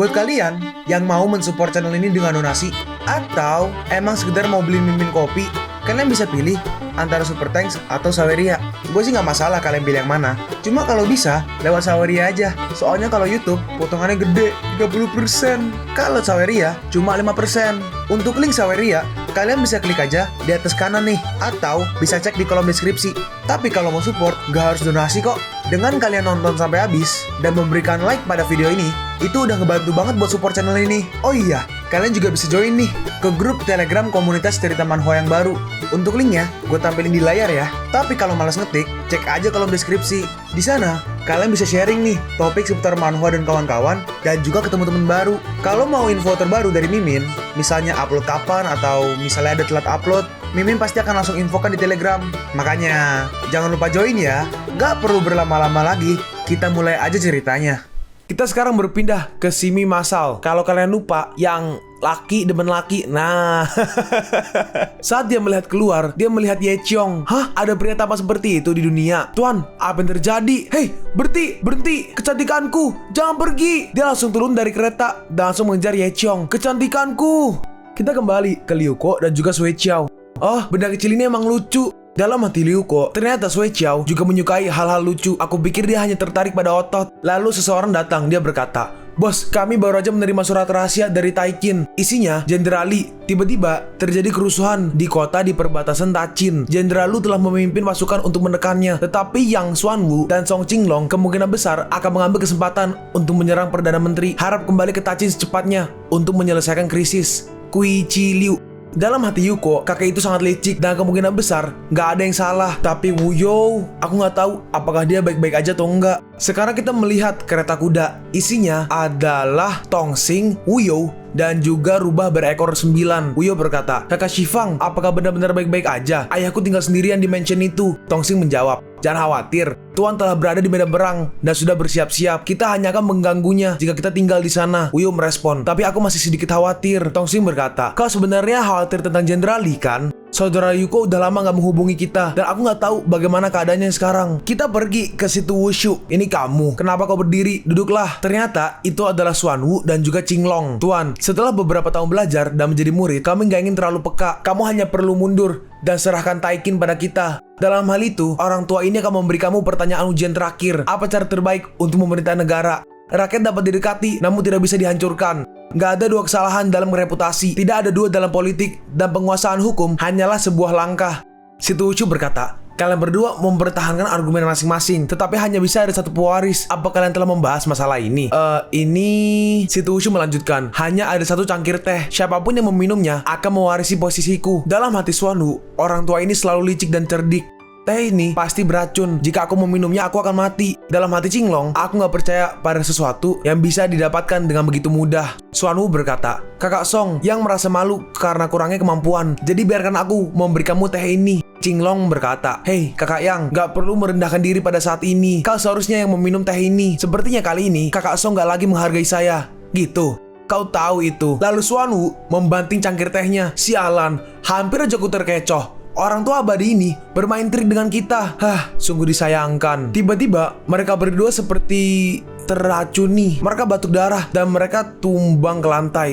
Buat kalian yang mau mensupport channel ini dengan donasi, atau emang sekedar mau beli mimin kopi, kalian bisa pilih antara Super Thanks atau Saweria. Gue sih nggak masalah kalian pilih yang mana. Cuma kalau bisa, lewat Saweria aja. Soalnya kalau YouTube, potongannya gede, 30%. Kalau Saweria, cuma 5%. Untuk link Saweria, kalian bisa klik aja di atas kanan nih. Atau bisa cek di kolom deskripsi. Tapi kalau mau support, nggak harus donasi kok. Dengan kalian nonton sampai habis, dan memberikan like pada video ini, itu udah ngebantu banget buat support channel ini. Oh iya, kalian juga bisa join nih ke grup Telegram komunitas cerita manhwa yang baru. Untuk linknya, gue tampilin di layar ya. Tapi kalau malas ngetik, cek aja kolom deskripsi. Di sana, kalian bisa sharing nih topik seputar manhwa dan kawan-kawan, dan juga ketemu teman baru. Kalau mau info terbaru dari Mimin, misalnya upload kapan atau misalnya ada telat upload, Mimin pasti akan langsung infokan di Telegram. Makanya, jangan lupa join ya. Gak perlu berlama-lama lagi, kita mulai aja ceritanya. Kita sekarang berpindah ke Simi Masal. Kalau kalian lupa, yang laki demen laki. Nah, saat dia melihat keluar, dia melihat Ye Cheong. Hah? Ada pria tampan seperti itu di dunia? Tuan, apa yang terjadi? Hei, berhenti, kecantikanku, jangan pergi. Dia langsung turun dari kereta dan langsung mengejar Ye Cheong. Kecantikanku. Kita kembali ke Liu Ko dan juga Sui Qiao. Oh, benda kecil ini emang lucu. Dalam hati Liu Ko, ternyata Sui Qiao juga menyukai hal-hal lucu. Aku pikir dia hanya tertarik pada otot. Lalu seseorang datang, dia berkata, "Bos, kami baru aja menerima surat rahasia dari Taikin. Isinya, Jenderal Li. Tiba-tiba terjadi kerusuhan di kota di perbatasan Tachin. Jenderal Lu telah memimpin pasukan untuk menekannya. Tetapi Yang Xuanwu dan Song Qinglong kemungkinan besar akan mengambil kesempatan untuk menyerang Perdana Menteri. Harap kembali ke Tachin secepatnya untuk menyelesaikan krisis." Kui Chi Liu. Dalam hati Yuko, kakek itu sangat licik dan kemungkinan besar nggak ada yang salah. Tapi Wuyo, aku nggak tahu apakah dia baik-baik aja atau enggak. Sekarang kita melihat kereta kuda. Isinya adalah Tongsing, Wuyo, dan juga rubah berekor 9. Wuyo berkata, "Kakak Shifang, apakah benar-benar baik-baik aja? Ayahku tinggal sendirian di mansion itu." Tongsing menjawab, "Jangan khawatir, Tuan telah berada di medan perang dan sudah bersiap-siap. Kita hanya akan mengganggunya jika kita tinggal di sana." Wuyo merespon, "Tapi aku masih sedikit khawatir." Tongsing berkata, "Kau sebenarnya khawatir tentang Jenderal Li kan? Saudara Yuko udah lama gak menghubungi kita dan aku gak tahu bagaimana keadaannya sekarang. Kita pergi ke situ Wushu. Ini kamu. Kenapa kau berdiri? Duduklah." Ternyata itu adalah Xuanwu dan juga Qinglong. "Tuan, setelah beberapa tahun belajar dan menjadi murid, kami gak ingin terlalu peka. Kamu hanya perlu mundur dan serahkan Taikin pada kita. Dalam hal itu, orang tua ini akan memberi kamu pertanyaan ujian terakhir. Apa cara terbaik untuk memerintah negara? Rakyat dapat didekati, namun tidak bisa dihancurkan. Gak ada dua kesalahan dalam reputasi, tidak ada dua dalam politik, dan penguasaan hukum hanyalah sebuah langkah." Situ Wushu berkata, "Kalian berdua mempertahankan argumen masing-masing, tetapi hanya bisa ada satu pewaris. Apa kalian telah membahas masalah ini?" Ini... Situ Wushu melanjutkan, "Hanya ada satu cangkir teh. Siapapun yang meminumnya akan mewarisi posisiku." Dalam hati Xuanwu, orang tua ini selalu licik dan cerdik. "Teh ini pasti beracun. Jika aku meminumnya, aku akan mati." Dalam hati Qinglong, "Aku gak percaya pada sesuatu yang bisa didapatkan dengan begitu mudah." Xuanwu berkata, "Kakak Song yang merasa malu karena kurangnya kemampuan. Jadi biarkan aku memberi kamu teh ini." Qinglong berkata, "Hei kakak Yang, gak perlu merendahkan diri pada saat ini. Kau seharusnya yang meminum teh ini. Sepertinya kali ini kakak Song gak lagi menghargai saya." "Gitu? Kau tahu itu." Lalu Xuanwu membanting cangkir tehnya. "Sialan, hampir aja ku terkecoh. Orang tua abadi ini bermain trik dengan kita. Hah, sungguh disayangkan." Tiba-tiba mereka berdua seperti teracuni. Mereka batuk darah dan mereka tumbang ke lantai.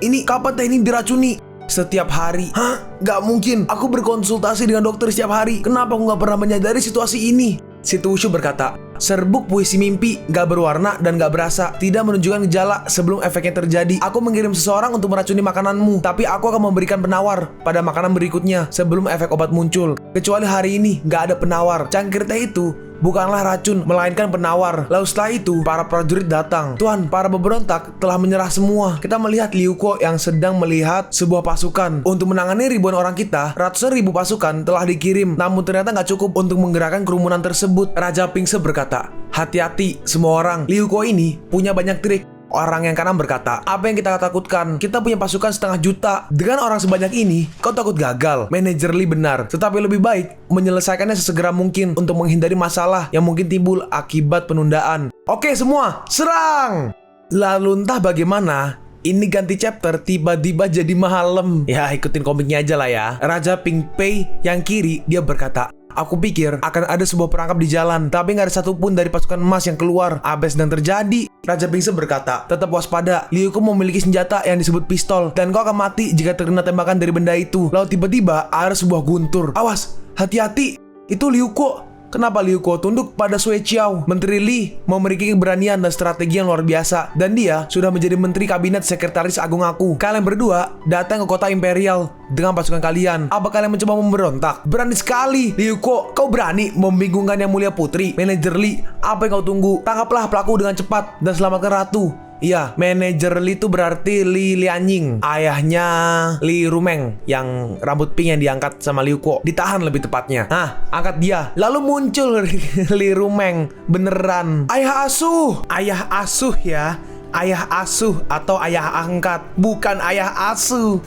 Ini kapan teh ini diracuni?" "Setiap hari." "Hah? Gak mungkin. Aku berkonsultasi dengan dokter setiap hari. Kenapa aku gak pernah menyadari situasi ini?" Situ Wushu berkata, "Serbuk puisi mimpi gak berwarna dan gak berasa, tidak menunjukkan gejala sebelum efeknya terjadi. Aku mengirim seseorang untuk meracuni makananmu, tapi aku akan memberikan penawar pada makanan berikutnya sebelum efek obat muncul. Kecuali hari ini gak ada penawar. Cangkir teh itu bukanlah racun, melainkan penawar." Lalu setelah itu, para prajurit datang. "Tuan, para pemberontak telah menyerah semua." Kita melihat Liu Ko yang sedang melihat sebuah pasukan. Untuk menangani ribuan orang kita, ratusan ribu pasukan telah dikirim. Namun ternyata gak cukup untuk menggerakkan kerumunan tersebut. Raja Pingse berkata, "Hati-hati semua orang. Liu Ko ini punya banyak trik." Orang yang kanan berkata, "Apa yang kita takutkan? Kita punya pasukan 500 juta. Dengan orang sebanyak ini, kau takut gagal?" Manajer Lee benar, tetapi lebih baik menyelesaikannya sesegera mungkin untuk menghindari masalah yang mungkin timbul akibat penundaan. "Oke semua, serang!" Lalu entah bagaimana, ini ganti chapter, tiba-tiba jadi malam. Ya ikutin komiknya aja lah ya. Raja Ping Pei yang kiri, dia berkata, Aku pikir akan ada sebuah perangkap di jalan, tapi nggak ada satupun dari pasukan emas yang keluar. Apa yang sedang terjadi? Raja Pingse berkata, tetap waspada. Liu Ko memiliki senjata yang disebut pistol, dan kau akan mati jika terkena tembakan dari benda itu. Lalu tiba-tiba ada sebuah guntur. Awas, hati-hati. Itu Liu Ko. Kenapa Liu Ko tunduk pada Sui Qiao? Menteri Li memiliki keberanian dan strategi yang luar biasa, dan dia sudah menjadi menteri kabinet sekretaris agung aku. Kalian berdua datang ke kota Imperial dengan pasukan kalian. Apa kalian mencoba memberontak? Berani sekali, Liu Ko. Kau berani membingungkan Yang Mulia Putri, Manajer Li. Apa yang kau tunggu? Tangkaplah pelaku dengan cepat dan selamatkan ratu. Iya, manajer Li itu berarti Li Lianying, ayahnya Li Rumeng yang rambut pink yang diangkat sama Liu Ko. Ditahan lebih tepatnya. Nah, angkat dia. Lalu muncul Li Rumeng beneran. Ayah asuh ya. Ayah asuh atau ayah angkat, bukan ayah asuh.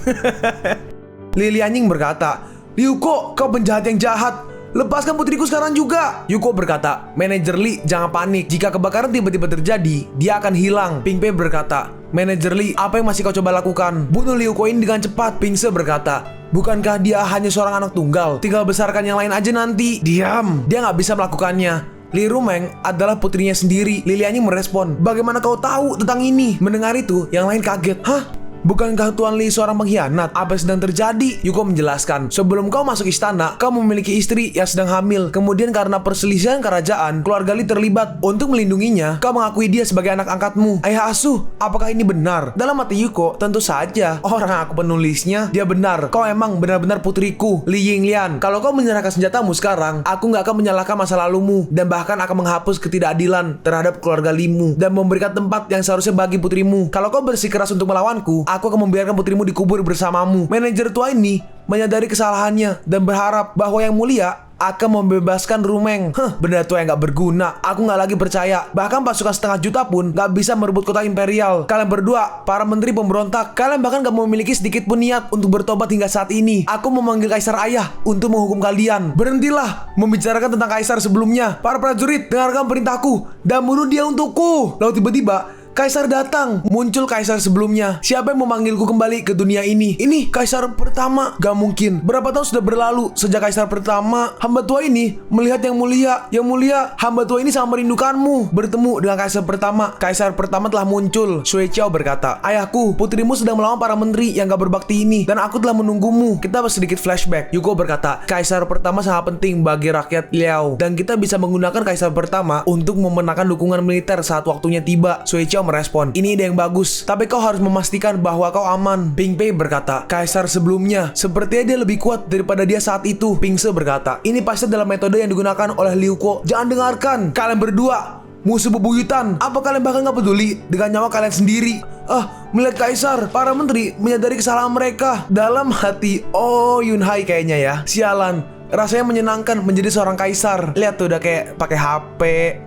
Li Lianying berkata, Liu Ko, kau penjahat yang jahat. Lepaskan putriku sekarang juga. Yuko berkata, Manajer Li, jangan panik. Jika kebakaran tiba-tiba terjadi, dia akan hilang. Ping Pei berkata, Manajer Li, apa yang masih kau coba lakukan? Bunuh Liu Ko ini dengan cepat. Pingse berkata, bukankah dia hanya seorang anak tunggal? Tinggal besarkan yang lain aja nanti. Diam, dia nggak bisa melakukannya. Li Rumeng adalah putrinya sendiri. Li Lianying merespon, bagaimana kau tahu tentang ini? Mendengar itu, yang lain kaget. Hah? Bukankah Tuan Li seorang pengkhianat? Apa yang sedang terjadi? Yuko menjelaskan, sebelum kau masuk istana, kau memiliki istri yang sedang hamil. Kemudian karena perselisihan kerajaan, keluarga Li terlibat. Untuk melindunginya, kau mengakui dia sebagai anak angkatmu. Ayah asuh, apakah ini benar? Dalam hati Yuko, tentu saja. Orang aku penulisnya, dia benar. Kau emang benar-benar putriku, Li Yinglian. Kalau kau menyerahkan senjatamu sekarang, aku nggak akan menyalahkan masa lalumu, dan bahkan akan menghapus ketidakadilan terhadap keluarga Limu, dan memberikan tempat yang seharusnya bagi putrimu. Kalau kau bersikeras untuk melawanku, aku akan membiarkan putrimu dikubur bersamamu. Manajer tua ini menyadari kesalahannya dan berharap bahwa Yang Mulia akan membebaskan Rumeng. Benda tua yang gak berguna. Aku gak lagi percaya. Bahkan pasukan 500 juta pun gak bisa merebut kota Imperial. Kalian berdua, para menteri pemberontak, kalian bahkan gak memiliki sedikit pun niat untuk bertobat hingga saat ini. Aku memanggil Kaisar Ayah untuk menghukum kalian. Berhentilah membicarakan tentang Kaisar sebelumnya. Para prajurit, dengarkan perintahku dan bunuh dia untukku. Lalu tiba-tiba Kaisar datang. Muncul Kaisar sebelumnya. Siapa yang memanggilku kembali ke dunia ini? Ini Kaisar pertama. Gak mungkin. Berapa tahun sudah berlalu sejak Kaisar pertama? Hamba tua ini melihat Yang Mulia. Yang Mulia, hamba tua ini sangat merindukanmu. Bertemu dengan Kaisar pertama. Kaisar pertama telah muncul. Sui Qiao berkata, ayahku, putrimu sedang melawan para menteri yang gak berbakti ini, dan aku telah menunggumu. Kita sedikit flashback. Yuko berkata, Kaisar pertama sangat penting bagi rakyat Liao, dan kita bisa menggunakan Kaisar pertama untuk memenangkan dukungan militer saat waktunya tiba. Sui Qiao merespon, ini ide yang bagus, tapi kau harus memastikan bahwa kau aman. Ping Pei berkata, Kaisar sebelumnya sepertinya dia lebih kuat daripada dia saat itu. Pingse berkata, ini pasti adalah metode yang digunakan oleh Liu Ko. Jangan dengarkan. Kalian berdua musuh bebuyutan. Apa kalian bahkan gak peduli dengan nyawa kalian sendiri? Melihat Kaisar, para menteri menyadari kesalahan mereka. Dalam hati, oh Yunhai kayaknya ya, sialan. Rasanya menyenangkan menjadi seorang kaisar. Lihat tuh udah kayak pakai HP,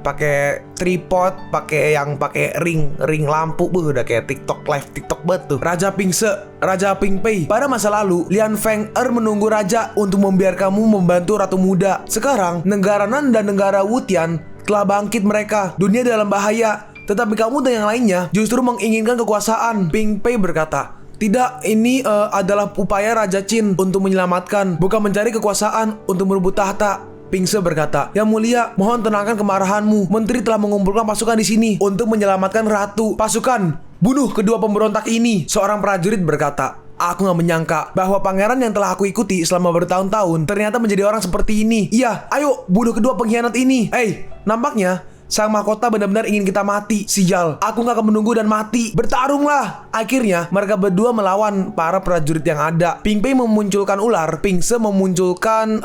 pakai tripod, pakai ring lampu, udah kayak TikTok banget tuh. Raja Pingse, Raja Ping Pei. Pada masa lalu, Lian Feng menunggu raja untuk membiarkanmu membantu ratu muda. Sekarang, negara Nan dan negara Wutian telah bangkit mereka. Dunia dalam bahaya. Tetapi kamu dan yang lainnya justru menginginkan kekuasaan. Ping Pei berkata, tidak, ini adalah upaya Raja Qin untuk menyelamatkan, bukan mencari kekuasaan untuk merebut tahta. Pingse berkata, Yang Mulia, mohon tenangkan kemarahanmu. Menteri telah mengumpulkan pasukan di sini untuk menyelamatkan ratu. Pasukan, bunuh kedua pemberontak ini. Seorang prajurit berkata, aku gak menyangka bahwa pangeran yang telah aku ikuti selama bertahun-tahun ternyata menjadi orang seperti ini. Iya, ayo bunuh kedua pengkhianat ini. Nampaknya Sang Mahkota benar-benar ingin kita mati. Sial, aku gak akan menunggu dan mati. Bertarunglah. Akhirnya mereka berdua melawan para prajurit yang ada. Ping Pei memunculkan ular, Pingse memunculkan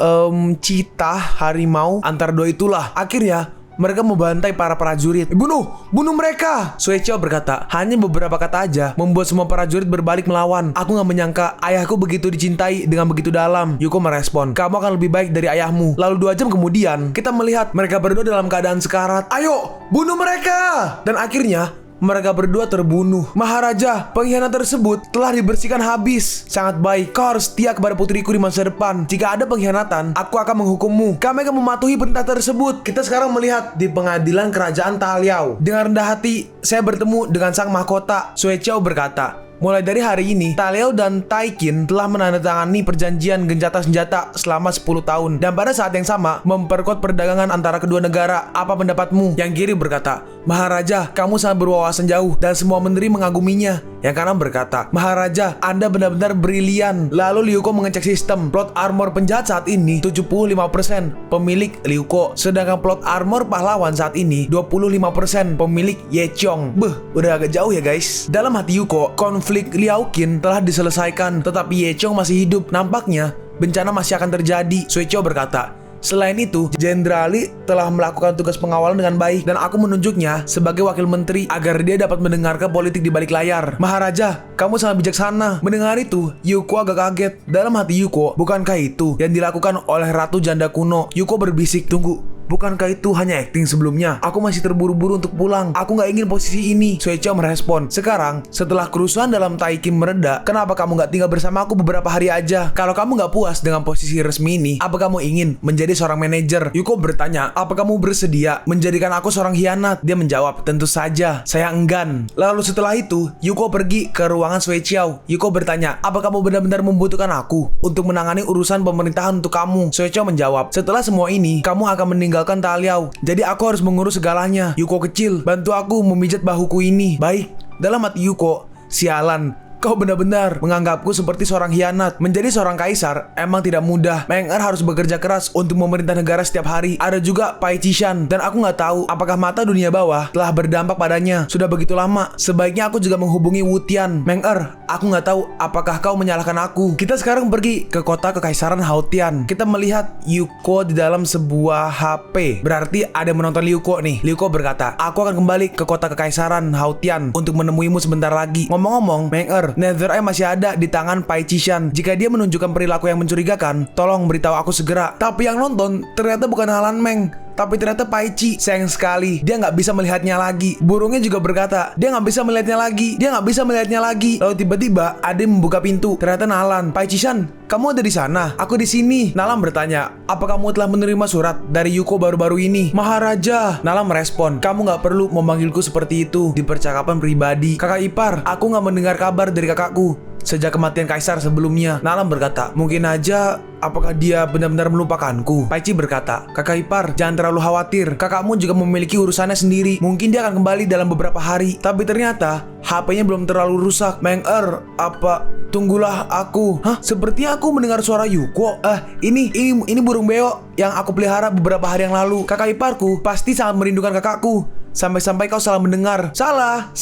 citah, harimau. Antara dua itulah. Akhirnya mereka membantai para prajurit. Bunuh mereka. Sui Qiao berkata, hanya beberapa kata aja membuat semua prajurit berbalik melawan. Aku gak menyangka ayahku begitu dicintai dengan begitu dalam. Yuko merespon, kamu akan lebih baik dari ayahmu. Lalu 2 jam kemudian, kita melihat mereka berdua dalam keadaan sekarat. Ayo, bunuh mereka. Dan akhirnya mereka berdua terbunuh. Maharaja, pengkhianat tersebut telah dibersihkan habis. Sangat baik, kau harus setia kepada putriku di masa depan. Jika ada pengkhianatan, aku akan menghukummu. Kami akan mematuhi perintah tersebut. Kita sekarang melihat di pengadilan kerajaan Ta Liao. Dengan rendah hati, saya bertemu dengan Sang Mahkota. Sui Qiao berkata, Mulai dari hari ini, Taliao dan Taikin telah menandatangani perjanjian gencatan senjata selama 10 tahun. Dan pada saat yang sama, memperkuat perdagangan antara kedua negara. Apa pendapatmu? Yang kiri berkata, Maharaja, kamu sangat berwawasan jauh dan semua menteri mengaguminya. Yang kanan berkata, Maharaja, Anda benar-benar brilian. Lalu Liu Ko mengecek sistem. Plot armor penjahat saat ini 75% pemilik Liu Ko. Sedangkan plot armor pahlawan saat ini 25% pemilik Ye Chong. Udah agak jauh ya guys. Dalam hati Yuko, konflik Liao Qin telah diselesaikan, tetapi Ye Chong masih hidup. Nampaknya bencana masih akan terjadi. Sui Chou berkata, selain itu, Jenderal Li telah melakukan tugas pengawalan dengan baik dan aku menunjuknya sebagai wakil menteri agar dia dapat mendengarkan politik di balik layar. Maharaja, kamu sangat bijaksana. Mendengar itu, Yuko agak kaget. Dalam hati Yuko, bukankah itu yang dilakukan oleh Ratu Janda Kuno? Yuko berbisik, tunggu. Bukankah itu hanya akting sebelumnya? Aku masih terburu-buru untuk pulang. Aku nggak ingin posisi ini. Sui Chou merespon. Sekarang, setelah kerusuhan dalam Taikin mereda, kenapa kamu nggak tinggal bersama aku beberapa hari aja? Kalau kamu nggak puas dengan posisi resmi ini, apa kamu ingin menjadi seorang manajer? Yuko bertanya, apa kamu bersedia menjadikan aku seorang hianat? Dia menjawab, tentu saja, saya enggan. Lalu setelah itu, Yuko pergi ke ruangan Sui Chou. Yuko bertanya, apa kamu benar-benar membutuhkan aku untuk menangani urusan pemerintahan untuk kamu? Sui Chou menjawab, setelah semua ini, kamu akan meninggalkan Taliao. Jadi aku harus mengurus segalanya. Yuko kecil, bantu aku memijat bahuku ini. Baik. Dalam hati Yuko, sialan. Kau benar-benar menganggapku seperti seorang hianat. Menjadi seorang kaisar emang tidak mudah. Meng Er harus bekerja keras untuk memerintah negara setiap hari. Ada juga Pai Qishan. Dan aku nggak tahu apakah mata dunia bawah telah berdampak padanya. Sudah begitu lama. Sebaiknya aku juga menghubungi Wu Tian. Meng Er, aku nggak tahu apakah kau menyalahkan aku. Kita sekarang pergi ke kota kekaisaran Haotian. Kita melihat Yuko di dalam sebuah HP. Berarti ada yang menonton Liu Ko nih. Liu Ko berkata, aku akan kembali ke kota kekaisaran Haotian untuk menemuimu sebentar lagi. Ngomong-ngomong, Meng Er, Nether Eye masih ada di tangan Pai Qishan. Jika dia menunjukkan perilaku yang mencurigakan, tolong beritahu aku segera. Tapi yang nonton ternyata bukan Alan Meng, tapi ternyata Pai Qi. Sayang sekali, dia nggak bisa melihatnya lagi. Burungnya juga berkata, dia nggak bisa melihatnya lagi. Dia nggak bisa melihatnya lagi. Lalu tiba-tiba ada yang membuka pintu. Ternyata Nalan. Pai Qishan, kamu ada di sana? Aku di sini. Nalan bertanya, apa kamu telah menerima surat dari Yuko baru-baru ini? Maharaja. Nalan merespon, kamu nggak perlu memanggilku seperti itu di percakapan pribadi. Kakak ipar, aku nggak mendengar kabar dari kakakku sejak kematian kaisar sebelumnya. Nalan berkata, mungkin aja apakah dia benar-benar melupakanku? Pai Qi berkata, kakak ipar, jangan terlalu khawatir. Kakakmu juga memiliki urusannya sendiri. Mungkin dia akan kembali dalam beberapa hari. Tapi ternyata HP-nya belum terlalu rusak. Meng Er, apa? Tunggulah aku. Hah? Sepertinya aku mendengar suara Yuko. Ini burung beo yang aku pelihara beberapa hari yang lalu. Kakak iparku pasti sangat merindukan kakakku. Sampai-sampai kau salah mendengar. Salah.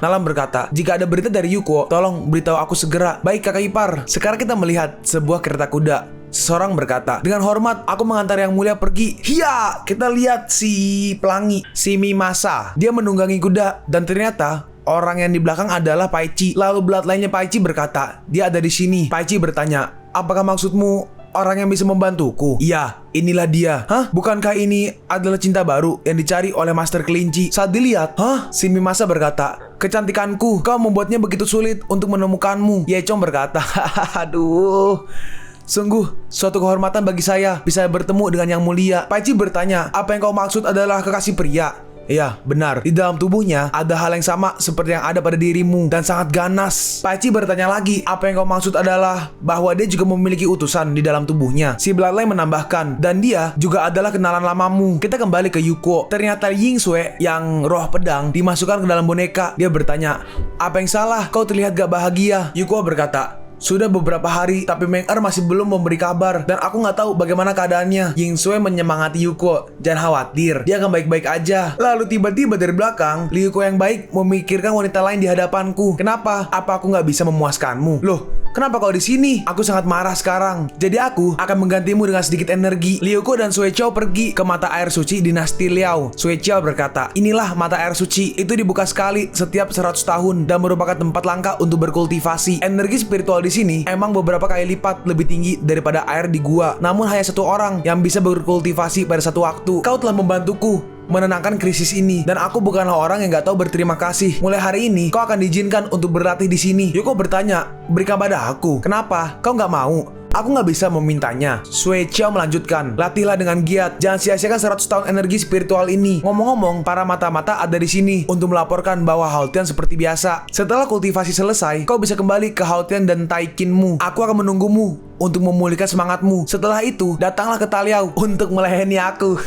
Nalan berkata, jika ada berita dari Yuko, tolong beritahu aku segera. Baik kakak ipar. Sekarang kita melihat sebuah kereta kuda. Seseorang berkata, dengan hormat aku mengantar yang mulia pergi. Hiya, kita lihat si pelangi, si Mimasa. Dia menunggangi kuda dan ternyata orang yang di belakang adalah Pai Qi. Lalu bloodline-nya Pai Qi berkata, dia ada di sini. Pai Qi bertanya, apakah maksudmu orang yang bisa membantuku? Iya, inilah dia. Hah? Bukankah ini adalah cinta baru yang dicari oleh Master Kelinci? Saat dilihat, si Mimasa berkata, kecantikanku, kau membuatnya begitu sulit untuk menemukanmu. Ye Chong berkata, aduh, sungguh suatu kehormatan bagi saya bisa bertemu dengan yang mulia. Pai Qi bertanya, apa yang kau maksud adalah kekasih pria? Iya, benar. Di dalam tubuhnya ada hal yang sama seperti yang ada pada dirimu dan sangat ganas. Pai Qi bertanya lagi, apa yang kau maksud adalah bahwa dia juga memiliki utusan di dalam tubuhnya. Si Bloodline menambahkan, dan dia juga adalah kenalan lamamu. Kita kembali ke Yuko. Ternyata Ying Sui yang roh pedang dimasukkan ke dalam boneka. Dia bertanya, apa yang salah? Kau terlihat gak bahagia. Yuko berkata, sudah beberapa hari, tapi Meng Er masih belum memberi kabar dan aku nggak tahu bagaimana keadaannya. Ying Sui menyemangati Yuko, jangan khawatir, dia akan baik-baik aja. Lalu tiba-tiba dari belakang, Yuko yang baik memikirkan wanita lain di hadapanku. Kenapa? Apa aku nggak bisa memuaskanmu? Loh, kenapa kau di sini? Aku sangat marah sekarang. Jadi aku akan menggantimu dengan sedikit energi. Liuko dan Sui Chou pergi ke mata air suci dinasti Liao. Sui Chou berkata, inilah mata air suci. Itu dibuka sekali setiap 100 tahun dan merupakan tempat langka untuk berkultivasi. Energi spiritual di sini emang beberapa kali lipat lebih tinggi daripada air di gua. Namun hanya satu orang yang bisa berkultivasi pada satu waktu. Kau telah membantuku menenangkan krisis ini dan aku bukanlah orang yang gak tahu berterima kasih. Mulai hari ini kau akan diizinkan untuk berlatih di sini. Yuko bertanya, berikan pada aku. Kenapa? Kau gak mau? Aku nggak bisa memintanya. Sui Qiao melanjutkan, latihlah dengan giat. Jangan sia-siakan 100 tahun energi spiritual ini. Ngomong-ngomong, para mata-mata ada di sini untuk melaporkan bahwa Haotian seperti biasa. Setelah kultivasi selesai, kau bisa kembali ke Haotian dan Taikinmu. Aku akan menunggumu untuk memulihkan semangatmu. Setelah itu, datanglah ke Taliao untuk melayani aku.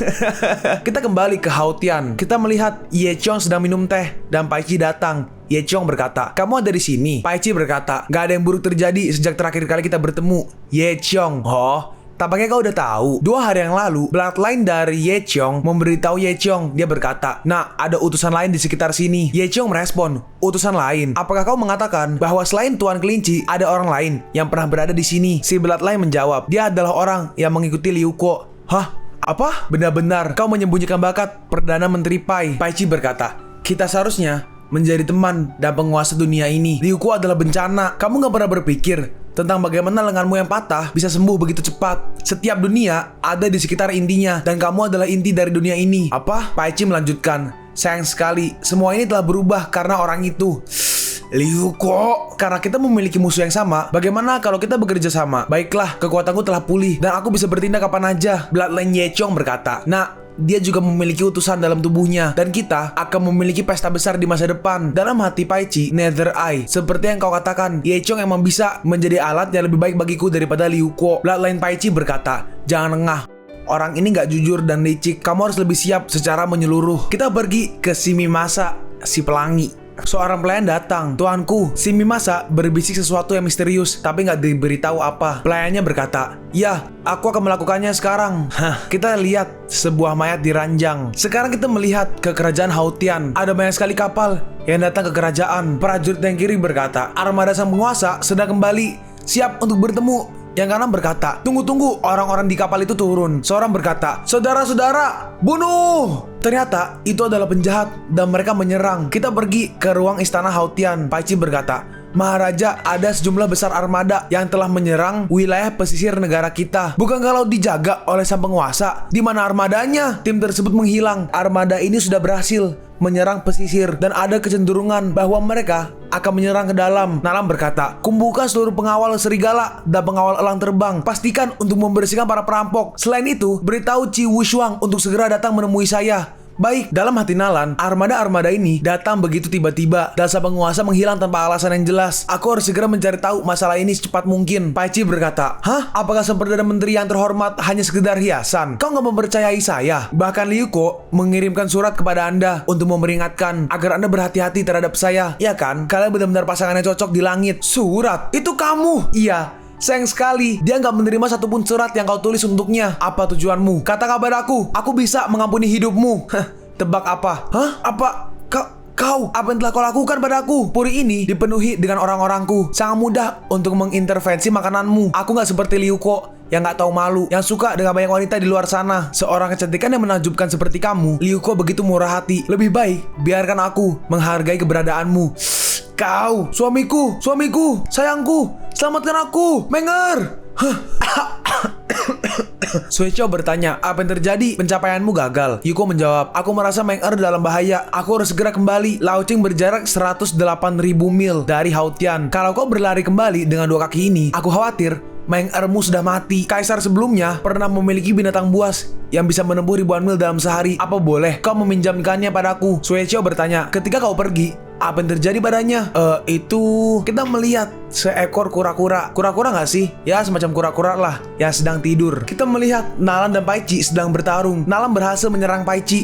Kita kembali ke Haotian. Kita melihat Ye Chong sedang minum teh dan Pai Chi datang. Ye Chong berkata, kamu ada di sini. Pai Chi berkata, gak ada yang buruk terjadi sejak terakhir kali kita bertemu. Ye Chong, oh, tampaknya kau udah tahu. 2 hari yang lalu, bloodline dari Ye Chong memberitahu Ye Chong. Dia berkata, nah, ada utusan lain di sekitar sini. Ye Chong merespon, utusan lain? Apakah kau mengatakan bahwa selain Tuan Kelinci, ada orang lain yang pernah berada di sini? Si bloodline menjawab, dia adalah orang yang mengikuti Liu Kuo. Hah? Apa? Benar-benar kau menyembunyikan bakat Perdana Menteri Pai. Pai Chi berkata, kita seharusnya menjadi teman dan penguasa dunia ini. Liu Kuo adalah bencana. Kamu gak pernah berpikir tentang bagaimana lenganmu yang patah bisa sembuh begitu cepat. Setiap dunia ada di sekitar intinya, dan kamu adalah inti dari dunia ini. Apa? Pai Chi melanjutkan, sayang sekali, semua ini telah berubah karena orang itu. Liu Kuo, karena kita memiliki musuh yang sama, bagaimana kalau kita bekerja sama? Baiklah, kekuatanku telah pulih dan aku bisa bertindak kapan aja. Bloodline Ye Chong berkata, nah, dia juga memiliki utusan dalam tubuhnya, dan kita akan memiliki pesta besar di masa depan. Dalam hati Pai Chi, Nether Eye, seperti yang kau katakan, Ye Chong emang bisa menjadi alat yang lebih baik bagiku daripada Liu Kuo. Bloodline Pai Chi berkata, jangan lengah. Orang ini gak jujur dan licik. Kamu harus lebih siap secara menyeluruh. Kita pergi ke Shimimasa, si pelangi. Seorang pelayan datang. Tuanku, Shimimasa berbisik sesuatu yang misterius, tapi nggak diberitahu apa. Pelayannya berkata, ya, aku akan melakukannya sekarang. Kita lihat sebuah mayat di ranjang. Sekarang kita melihat ke kerajaan Haotian. Ada banyak sekali kapal yang datang ke kerajaan. Prajurit yang kiri berkata, armada sang penguasa sedang kembali, siap untuk bertemu. Yang kanan berkata, tunggu-tunggu, orang-orang di kapal itu turun. Seorang berkata, saudara-saudara, bunuh! Ternyata itu adalah penjahat dan mereka menyerang. Kita pergi ke ruang istana Haotian. Pai Chi berkata, Maharaja, ada sejumlah besar armada yang telah menyerang wilayah pesisir negara kita. Bukan kalau dijaga oleh sang penguasa? Di mana armadanya? Tim tersebut menghilang. Armada ini sudah berhasil menyerang pesisir dan ada kecenderungan bahwa mereka akan menyerang ke dalam. Nalam berkata, kumpulkan seluruh pengawal serigala dan pengawal elang terbang. Pastikan untuk membersihkan para perampok. Selain itu, beritahu Qi Wushuang untuk segera datang menemui saya. Baik, dalam hati Nalan, armada-armada ini datang begitu tiba-tiba dan sang penguasa menghilang tanpa alasan yang jelas. Aku harus segera mencari tahu masalah ini secepat mungkin. Pai Chi berkata, hah? Apakah sang Perdana Menteri yang terhormat hanya sekedar hiasan? Kau nggak mempercayai saya? Bahkan Liu Kuo mengirimkan surat kepada Anda untuk memperingatkan agar Anda berhati-hati terhadap saya. Ya kan? Kalian benar-benar pasangan yang cocok di langit. Surat? Itu kamu? Iya. Sayang sekali, dia nggak menerima satupun surat yang kau tulis untuknya. Apa tujuanmu? Katakan padaku, aku bisa mengampuni hidupmu. Tebak apa? Hah? Apa? Kau? Apa yang telah kau lakukan padaku? Puri ini dipenuhi dengan orang-orangku. Sangat mudah untuk mengintervensi makananmu. Aku nggak seperti Liu Kuo yang nggak tahu malu, yang suka dengan banyak wanita di luar sana. Seorang kecantikan yang menakjubkan seperti kamu, Liu Kuo begitu murah hati. Lebih baik biarkan aku menghargai keberadaanmu. Kau, suamiku, sayangku, selamatkan aku, Menger. Sui Qiao bertanya, apa yang terjadi? Pencapaianmu gagal. Yuko menjawab, aku merasa Menger dalam bahaya. Aku harus segera kembali. Laoqing berjarak 108.000 mil dari Haotian. Kalau kau berlari kembali dengan 2 kaki ini, aku khawatir Mengermu sudah mati. Kaisar sebelumnya pernah memiliki binatang buas yang bisa menempuh ribuan mil dalam sehari. Apa boleh kau meminjamkannya padaku? Sui Qiao bertanya, ketika kau pergi, apa yang terjadi padanya? Itu kita melihat seekor kura-kura. Kura-kura nggak sih? Ya, semacam kura-kura lah yang sedang tidur. Kita melihat Nalan dan Pai Chi sedang bertarung. Nalan berhasil menyerang Pai Chi.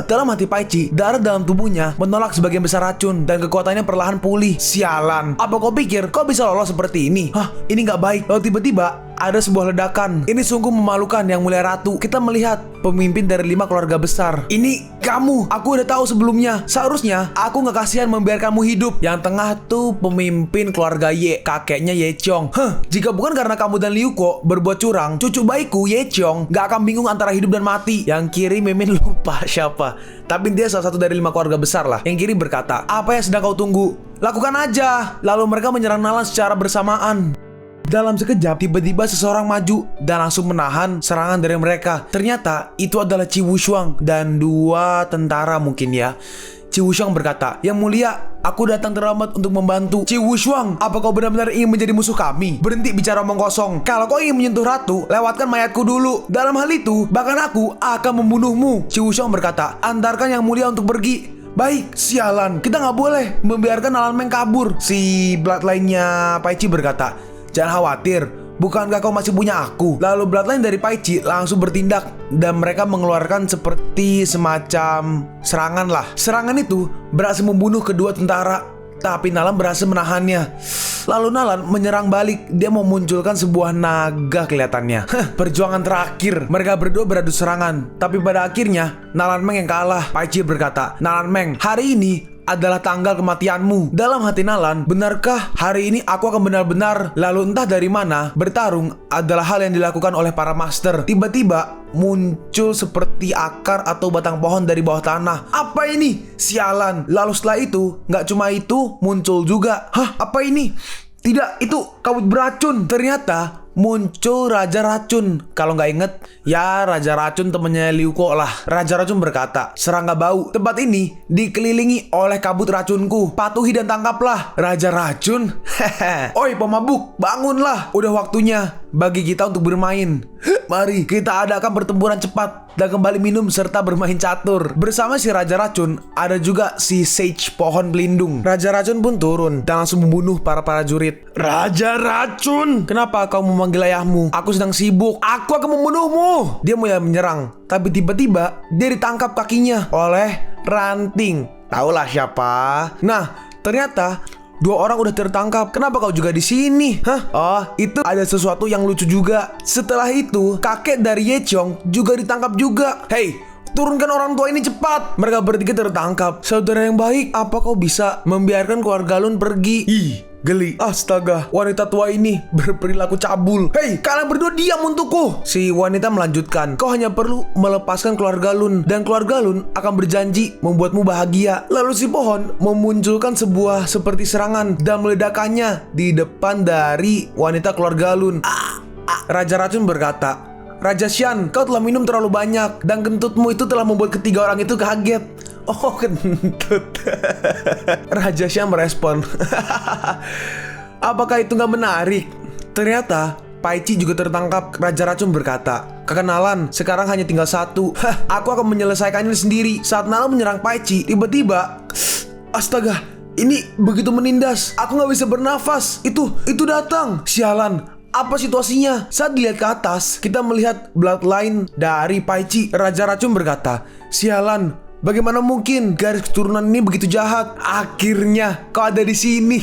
Dalam hati Pai Chi, darah dalam tubuhnya menolak sebagian besar racun dan kekuatannya perlahan pulih. Sialan, apa kau pikir kau bisa lolos seperti ini? Hah, ini nggak baik. Lalu tiba-tiba ada sebuah ledakan. Ini sungguh memalukan, Yang Mulia Ratu. Kita melihat pemimpin dari 5 keluarga besar. Ini kamu, aku udah tahu sebelumnya. Seharusnya aku nggak kasihan membiarkanmu hidup. Yang tengah tuh pemimpin keluarga Ye, kakeknya Ye Chong. Jika bukan karena kamu dan Liu Kuo berbuat curang, cucu bayiku Ye Chong nggak akan bingung antara hidup dan mati. Yang kiri Mimin lupa siapa, tapi dia salah satu dari 5 keluarga besar lah. Yang kiri berkata, apa yang sedang kau tunggu? Lakukan aja. Lalu mereka menyerang Nalan secara bersamaan. Dalam sekejap, tiba-tiba seseorang maju dan langsung menahan serangan dari mereka. Ternyata itu adalah Qi Wushuang dan 2 tentara mungkin ya. Qi Wushuang berkata, "Yang mulia, aku datang terlambat untuk membantu." "Qi Wushuang, apa kau benar-benar ingin menjadi musuh kami? Berhenti bicara omong kosong. Kalau kau ingin menyentuh ratu, lewatkan mayatku dulu. Dalam hal itu, bahkan aku akan membunuhmu." Qi Wushuang berkata, "Antarkan yang mulia untuk pergi." "Baik, sialan. Kita nggak boleh membiarkan Nalan Meng kabur." Si bloodline-nya Paichi berkata, "Jangan khawatir. Bukankah kau masih punya aku?" Lalu bloodline dari Paichi langsung bertindak dan mereka mengeluarkan seperti semacam serangan lah. Serangan itu berhasil membunuh kedua tentara, tapi Nalan berhasil menahannya. Lalu Nalan menyerang balik. Dia memunculkan sebuah naga kelihatannya. Perjuangan terakhir. Mereka berdua beradu serangan, tapi pada akhirnya Nalan Meng yang kalah. Paichi berkata, "Nalan Meng, hari ini adalah tanggal kematianmu." Dalam hati Nalan, benarkah hari ini aku akan benar-benar, lalu entah dari mana, bertarung adalah hal yang dilakukan oleh para master. Tiba-tiba muncul seperti akar atau batang pohon dari bawah tanah. Apa ini? Sialan. Lalu setelah itu, nggak cuma itu, muncul juga. Hah? Apa ini? Tidak, itu kabut beracun. Ternyata muncul Raja Racun. Kalau nggak inget, ya Raja Racun temennya Liu Ko lah. Raja Racun berkata, "Serangga bau, tempat ini dikelilingi oleh kabut racunku. Patuhi dan tangkaplah." Raja Racun? "Oi pemabuk, bangunlah. Udah waktunya bagi kita untuk bermain. Mari kita adakan pertempuran cepat dan kembali minum serta bermain catur." Bersama si Raja Racun, ada juga si Sage Pohon Pelindung. Raja Racun pun turun dan langsung membunuh para prajurit. "Raja Racun, kenapa kau memanggil ayahmu? Aku sedang sibuk. Aku akan membunuhmu." Dia mulai menyerang, tapi tiba-tiba dia ditangkap kakinya oleh ranting. Taulah siapa. Nah, ternyata dua orang udah tertangkap. "Kenapa kau juga di sini?" "Hah? Oh, itu ada sesuatu yang lucu juga. Setelah itu, kakek dari Ye Qiong juga ditangkap juga." "Hei, turunkan orang tua ini cepat." Mereka bertiga tertangkap. "Saudara yang baik, apa kau bisa membiarkan keluarga Lun pergi?" "Ih, geli. Astaga, wanita tua ini berperilaku cabul." "Hei, kalian berdua diam untukku." Si wanita melanjutkan, "Kau hanya perlu melepaskan keluarga Lun, dan keluarga Lun akan berjanji membuatmu bahagia." Lalu si pohon memunculkan sebuah seperti serangan dan meledakannya di depan dari wanita keluarga Lun. Raja Racun berkata, "Raja Xian, kau telah minum terlalu banyak, dan kentutmu itu telah membuat ketiga orang itu kaget." "Oh, kentut." Raja Xian merespon, "Apakah itu nggak menarik?" Ternyata Paichi juga tertangkap. Raja Racun berkata, "Kakak Nalan, sekarang hanya tinggal satu. Aku akan menyelesaikannya sendiri." Saat Nalan menyerang Paichi, tiba-tiba, astaga, ini begitu menindas. Aku nggak bisa bernafas. Itu datang. Sialan. Apa situasinya? Saat dilihat ke atas, kita melihat bloodline dari Paichi. Raja Racun berkata, "Sialan, bagaimana mungkin garis keturunan ini begitu jahat? Akhirnya kau ada di sini."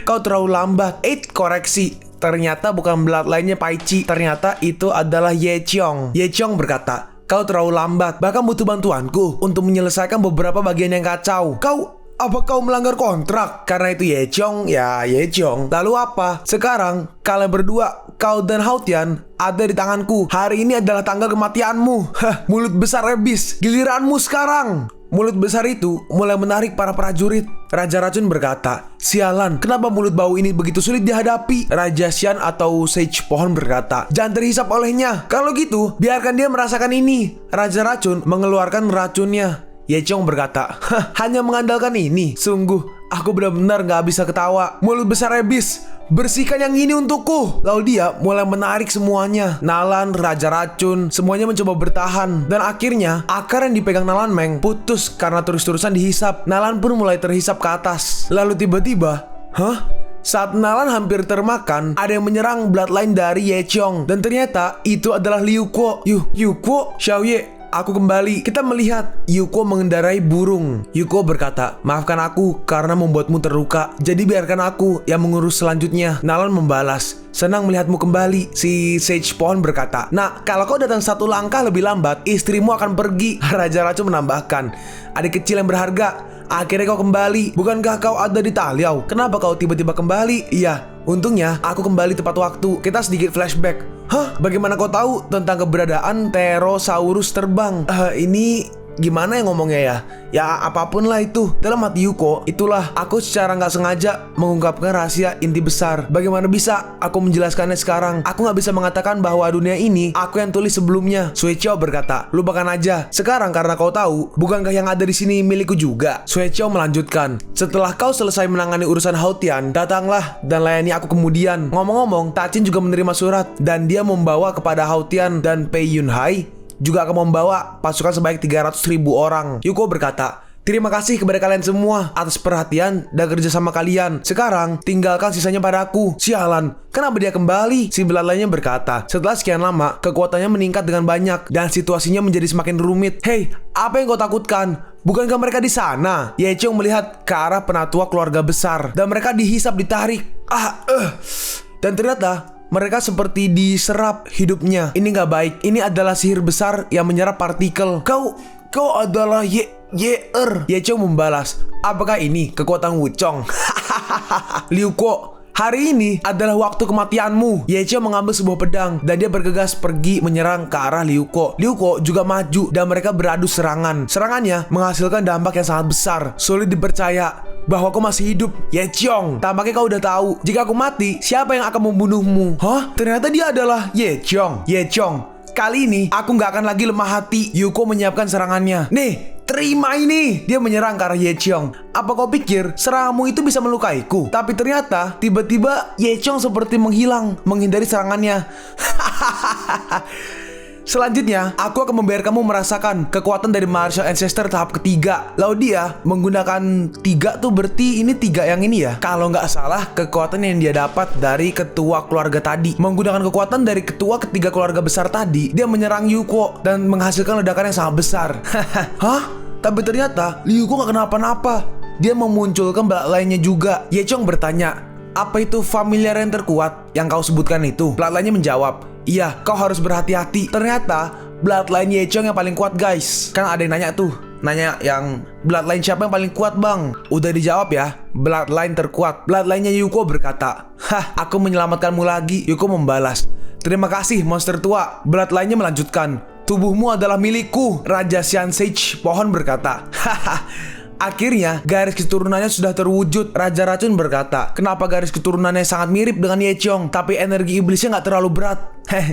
"Kau terlalu lambat." Koreksi. Ternyata bukan bloodline-nya Paichi. Ternyata itu adalah Ye Qiong. Ye Qiong berkata, "Kau terlalu lambat. Bahkan butuh bantuanku untuk menyelesaikan beberapa bagian yang kacau." Apa kau melanggar kontrak? Karena itu Ye Qiong, ya Ye Qiong. Lalu apa? Sekarang kalian berdua, kau dan Hao Tian, ada di tanganku. Hari ini adalah tanggal kematianmu. Mulut besar rebis, giliranmu sekarang. Mulut besar itu mulai menarik para prajurit. Raja Racun berkata, "Sialan, kenapa mulut bau ini begitu sulit dihadapi?" Raja Xian atau Sage Pohon berkata, "Jangan terhisap olehnya. Kalau gitu, biarkan dia merasakan ini." Raja Racun mengeluarkan racunnya. Ye Qiong berkata, "Hanya mengandalkan ini? Sungguh, aku benar-benar gak bisa ketawa. Mulut besar rebis, bersihkan yang ini untukku." Lalu dia mulai menarik semuanya. Nalan, Raja Racun, semuanya mencoba bertahan. Dan akhirnya, akar yang dipegang Nalan Meng putus karena terus-terusan dihisap. Nalan pun mulai terhisap ke atas. Lalu tiba-tiba, saat Nalan hampir termakan, ada yang menyerang bloodline dari Ye Qiong. Dan ternyata itu adalah Liu Ko. Yuko, Xiaoye, aku kembali. Kita melihat Yuko mengendarai burung. Yuko berkata, "Maafkan aku karena membuatmu terluka. Jadi biarkan aku yang mengurus selanjutnya." Nalan membalas, "Senang melihatmu kembali." Si Sage Pohon berkata, "Nah, kalau kau datang satu langkah lebih lambat, istrimu akan pergi." Raja Racun menambahkan, "Adik kecil yang berharga, akhirnya kau kembali. Bukankah kau ada di Taliau? Kenapa kau tiba-tiba kembali?" "Iya, untungnya aku kembali tepat waktu." Kita sedikit flashback. "Hah? Bagaimana kau tahu tentang keberadaan Pterosaurus terbang?" Ini gimana ya ngomongnya ya? Ya apapun lah itu. Dalam hati Yuko, itulah aku secara nggak sengaja mengungkapkan rahasia inti besar. Bagaimana bisa aku menjelaskannya sekarang? Aku nggak bisa mengatakan bahwa dunia ini aku yang tulis sebelumnya. Suecio berkata, lupakan aja. Sekarang karena kau tahu, bukankah yang ada di sini milikku juga? Suecio melanjutkan, setelah kau selesai menangani urusan Haotian, datanglah dan layani aku kemudian. Ngomong-ngomong, Tachin juga menerima surat dan dia membawa kepada Haotian dan Pei Yunhai juga akan membawa pasukan sebanyak 300.000 orang. Yuko berkata, terima kasih kepada kalian semua atas perhatian dan kerjasama kalian. Sekarang tinggalkan sisanya padaku. Sialan, kenapa dia kembali? Si Bloodline lainnya berkata, setelah sekian lama kekuatannya meningkat dengan banyak dan situasinya menjadi semakin rumit. Hei, apa yang kau takutkan? Bukankah mereka di sana? Yechong melihat ke arah penatua keluarga besar dan mereka dihisap ditarik. Dan ternyata mereka seperti diserap hidupnya. Ini gak baik. Ini adalah sihir besar yang menyerap partikel. Kau adalah Yer. Yechong membalas, apakah ini kekuatan Wuchong? Liuko, hari ini adalah waktu kematianmu. Yechong mengambil sebuah pedang dan dia bergegas pergi menyerang ke arah Liuko. Liuko juga maju dan mereka beradu serangan. Serangannya menghasilkan dampak yang sangat besar. Sulit dipercaya bahwa kau masih hidup, Yechong. Tampaknya kau udah tahu, jika aku mati, siapa yang akan membunuhmu? Hah? Ternyata dia adalah Yechong. Kali ini aku nggak akan lagi lemah hati. Yuko menyiapkan serangannya. Nih, terima ini. Dia menyerang ke arah Yechong. Apa kau pikir seranganmu itu bisa melukaiku? Tapi ternyata tiba-tiba Yechong seperti menghilang, menghindari serangannya. Selanjutnya, aku akan membiarkan kamu merasakan kekuatan dari Martial Ancestor tahap ketiga. Lalu dia menggunakan 3 tuh berarti ini 3 yang ini ya. Kalau nggak salah, kekuatan yang dia dapat dari ketua keluarga tadi. Menggunakan kekuatan dari ketua ketiga keluarga besar tadi, dia menyerang Yuko dan menghasilkan ledakan yang sangat besar. Hah? Tapi ternyata Yuko nggak kenapa-napa. Dia memunculkan Bloodline-nya juga. Yechong bertanya, apa itu familiar yang terkuat yang kau sebutkan itu? Bloodline-nya menjawab, iya, kau harus berhati-hati. Ternyata Bloodline Yechong yang paling kuat, guys. Kan ada yang nanya tuh, nanya yang Bloodline siapa yang paling kuat, bang? Udah dijawab ya, Bloodline terkuat. Bloodline-nya Yuko berkata, aku menyelamatkanmu lagi. Yuko membalas, terima kasih monster tua. Bloodline-nya melanjutkan, tubuhmu adalah milikku. Raja Xian Sage pohon berkata, akhirnya garis keturunannya sudah terwujud. Raja Racun berkata, kenapa garis keturunannya sangat mirip dengan Yechong, tapi energi iblisnya nggak terlalu berat?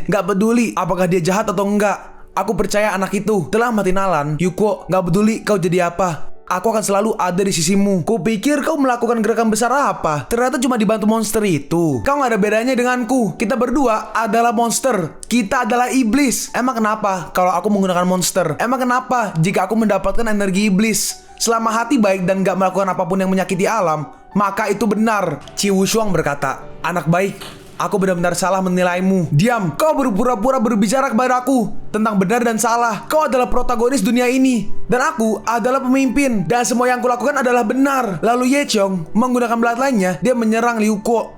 Nggak peduli apakah dia jahat atau enggak. Aku percaya anak itu telah mati nalan. Yuko, nggak peduli kau jadi apa, aku akan selalu ada di sisimu. Kupikir kau melakukan gerakan besar apa? Ternyata cuma dibantu monster itu. Kau nggak ada bedanya denganku. Kita berdua adalah monster. Kita adalah iblis. Emang kenapa kalau aku menggunakan monster? Emang kenapa jika aku mendapatkan energi iblis? Selama hati baik dan gak melakukan apapun yang menyakiti alam, maka itu benar. Chi Wushuang berkata, anak baik, aku benar-benar salah menilaimu. Diam, kau berpura-pura berbicara kepada aku tentang benar dan salah. Kau adalah protagonis dunia ini dan aku adalah pemimpin, dan semua yang kulakukan adalah benar. Lalu Yechong menggunakan Bloodline-nya, dia menyerang Liuko.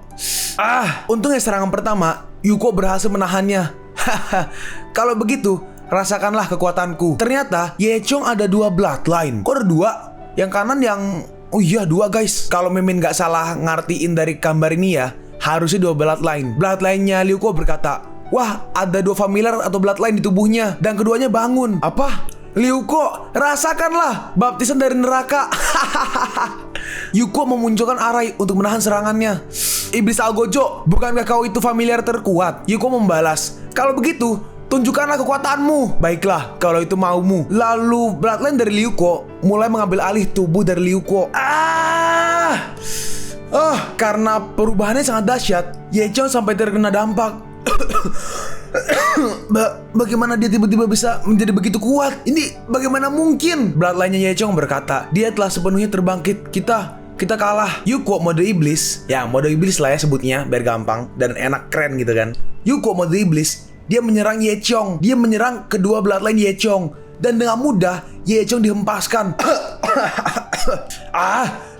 Untungnya serangan pertama Yuko berhasil menahannya. Kalau begitu, rasakanlah kekuatanku. Ternyata Yechong ada 2 Bloodline. Kok ada 2? Yang kanan yang... Oh iya 2, guys. Kalau Mimin gak salah ngartiin dari gambar ini ya, harusnya 2 Bloodline. Bloodline-nya Liuko berkata, wah, ada 2 familiar atau Bloodline di tubuhnya, dan keduanya bangun. Apa? Liuko, rasakanlah baptisan dari neraka. Yuko memunculkan Arai untuk menahan serangannya. Iblis Algojo, bukankah kau itu familiar terkuat? Yuko membalas, kalau begitu tunjukkanlah kekuatanmu. Baiklah, kalau itu maumu. Lalu Bloodline dari Liuko mulai mengambil alih tubuh dari Liuko. Karena perubahannya sangat dahsyat, Yechong sampai terkena dampak. Bagaimana dia tiba-tiba bisa menjadi begitu kuat? Ini bagaimana mungkin? Bloodline-nya Yechong berkata, dia telah sepenuhnya terbangkit. Kita kalah. Yuko mode iblis, ya mode iblis lah ya sebutnya biar gampang dan enak keren gitu kan. Yuko mode iblis, dia menyerang Yechong. Dia menyerang kedua Bloodline Yechong, dan dengan mudah Yechong dihempaskan.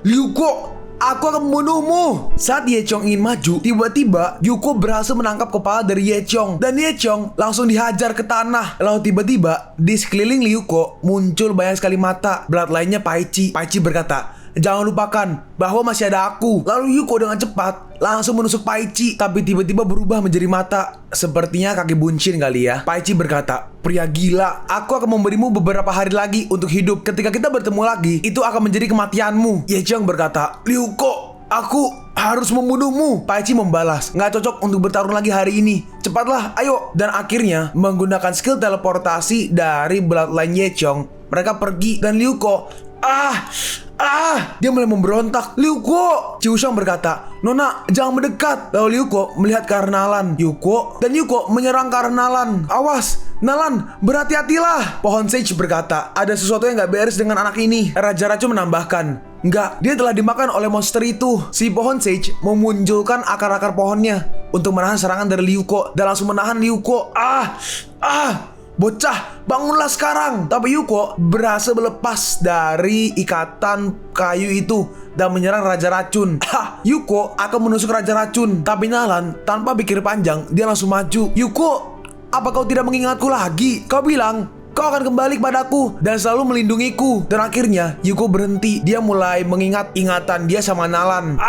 Liuko, aku akan membunuhmu. Saat Yechong ingin maju, tiba-tiba Yuko berhasil menangkap kepala dari Yechong, dan Yechong langsung dihajar ke tanah. Lalu tiba-tiba di sekeliling Liuko muncul banyak sekali mata. Bloodline-nya Paichi berkata, jangan lupakan bahwa masih ada aku. Lalu Yuko dengan cepat langsung menusuk Paichi, tapi tiba-tiba berubah menjadi mata. Sepertinya kaki buncin kali ya. Paichi berkata, pria gila, aku akan memberimu beberapa hari lagi untuk hidup. Ketika kita bertemu lagi, itu akan menjadi kematianmu. Ye Chong berkata, Ryuko, aku harus membunuhmu. Paichi membalas, nggak cocok untuk bertarung lagi hari ini. Cepatlah, ayo. Dan akhirnya menggunakan skill teleportasi dari Bloodline Ye Chong, mereka pergi dan Ryuko dia mulai memberontak. Ryuko, Chiwusong berkata, Nona, jangan mendekat. Lalu Ryuko melihat Karnalan. Yuko menyerang Karnalan. Awas, Nalan, berhati-hatilah. Pohon Sage berkata, ada sesuatu yang gak beres dengan anak ini. Raja Racun menambahkan, enggak, dia telah dimakan oleh monster itu. Si pohon Sage memunculkan akar-akar pohonnya untuk menahan serangan dari Ryuko dan langsung menahan Ryuko. Bocah, bangunlah sekarang. Tapi Yuko berhasil melepas dari ikatan kayu itu dan menyerang Raja Racun. Yuko akan menusuk Raja Racun, tapi Nalan tanpa pikir panjang, dia langsung maju. Yuko, apa kau tidak mengingatku lagi? Kau bilang kau akan kembali kepadaku dan selalu melindungiku. Dan akhirnya Yuko berhenti. Dia mulai mengingat ingatan dia sama Nalan.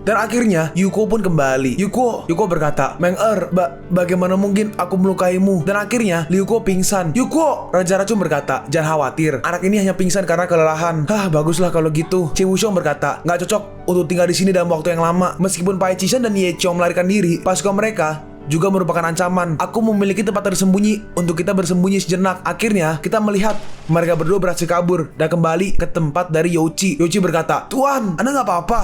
Dan akhirnya Yuko pun kembali. Yuko berkata, Meng-er, bagaimana mungkin aku melukaimu? Dan akhirnya Yuko pingsan. Yuko, Raja Racun berkata, jangan khawatir, anak ini hanya pingsan karena kelelahan. Baguslah kalau gitu. Chiwusong berkata, nggak cocok untuk tinggal di sini dalam waktu yang lama. Meskipun Paichi-san dan Ye Chong melarikan diri, pasukan mereka juga merupakan ancaman. Aku memiliki tempat tersembunyi untuk kita bersembunyi sejenak. Akhirnya kita melihat mereka berdua berhasil kabur dan kembali ke tempat dari Youchi. Youchi berkata, Tuan, Anda nggak apa-apa?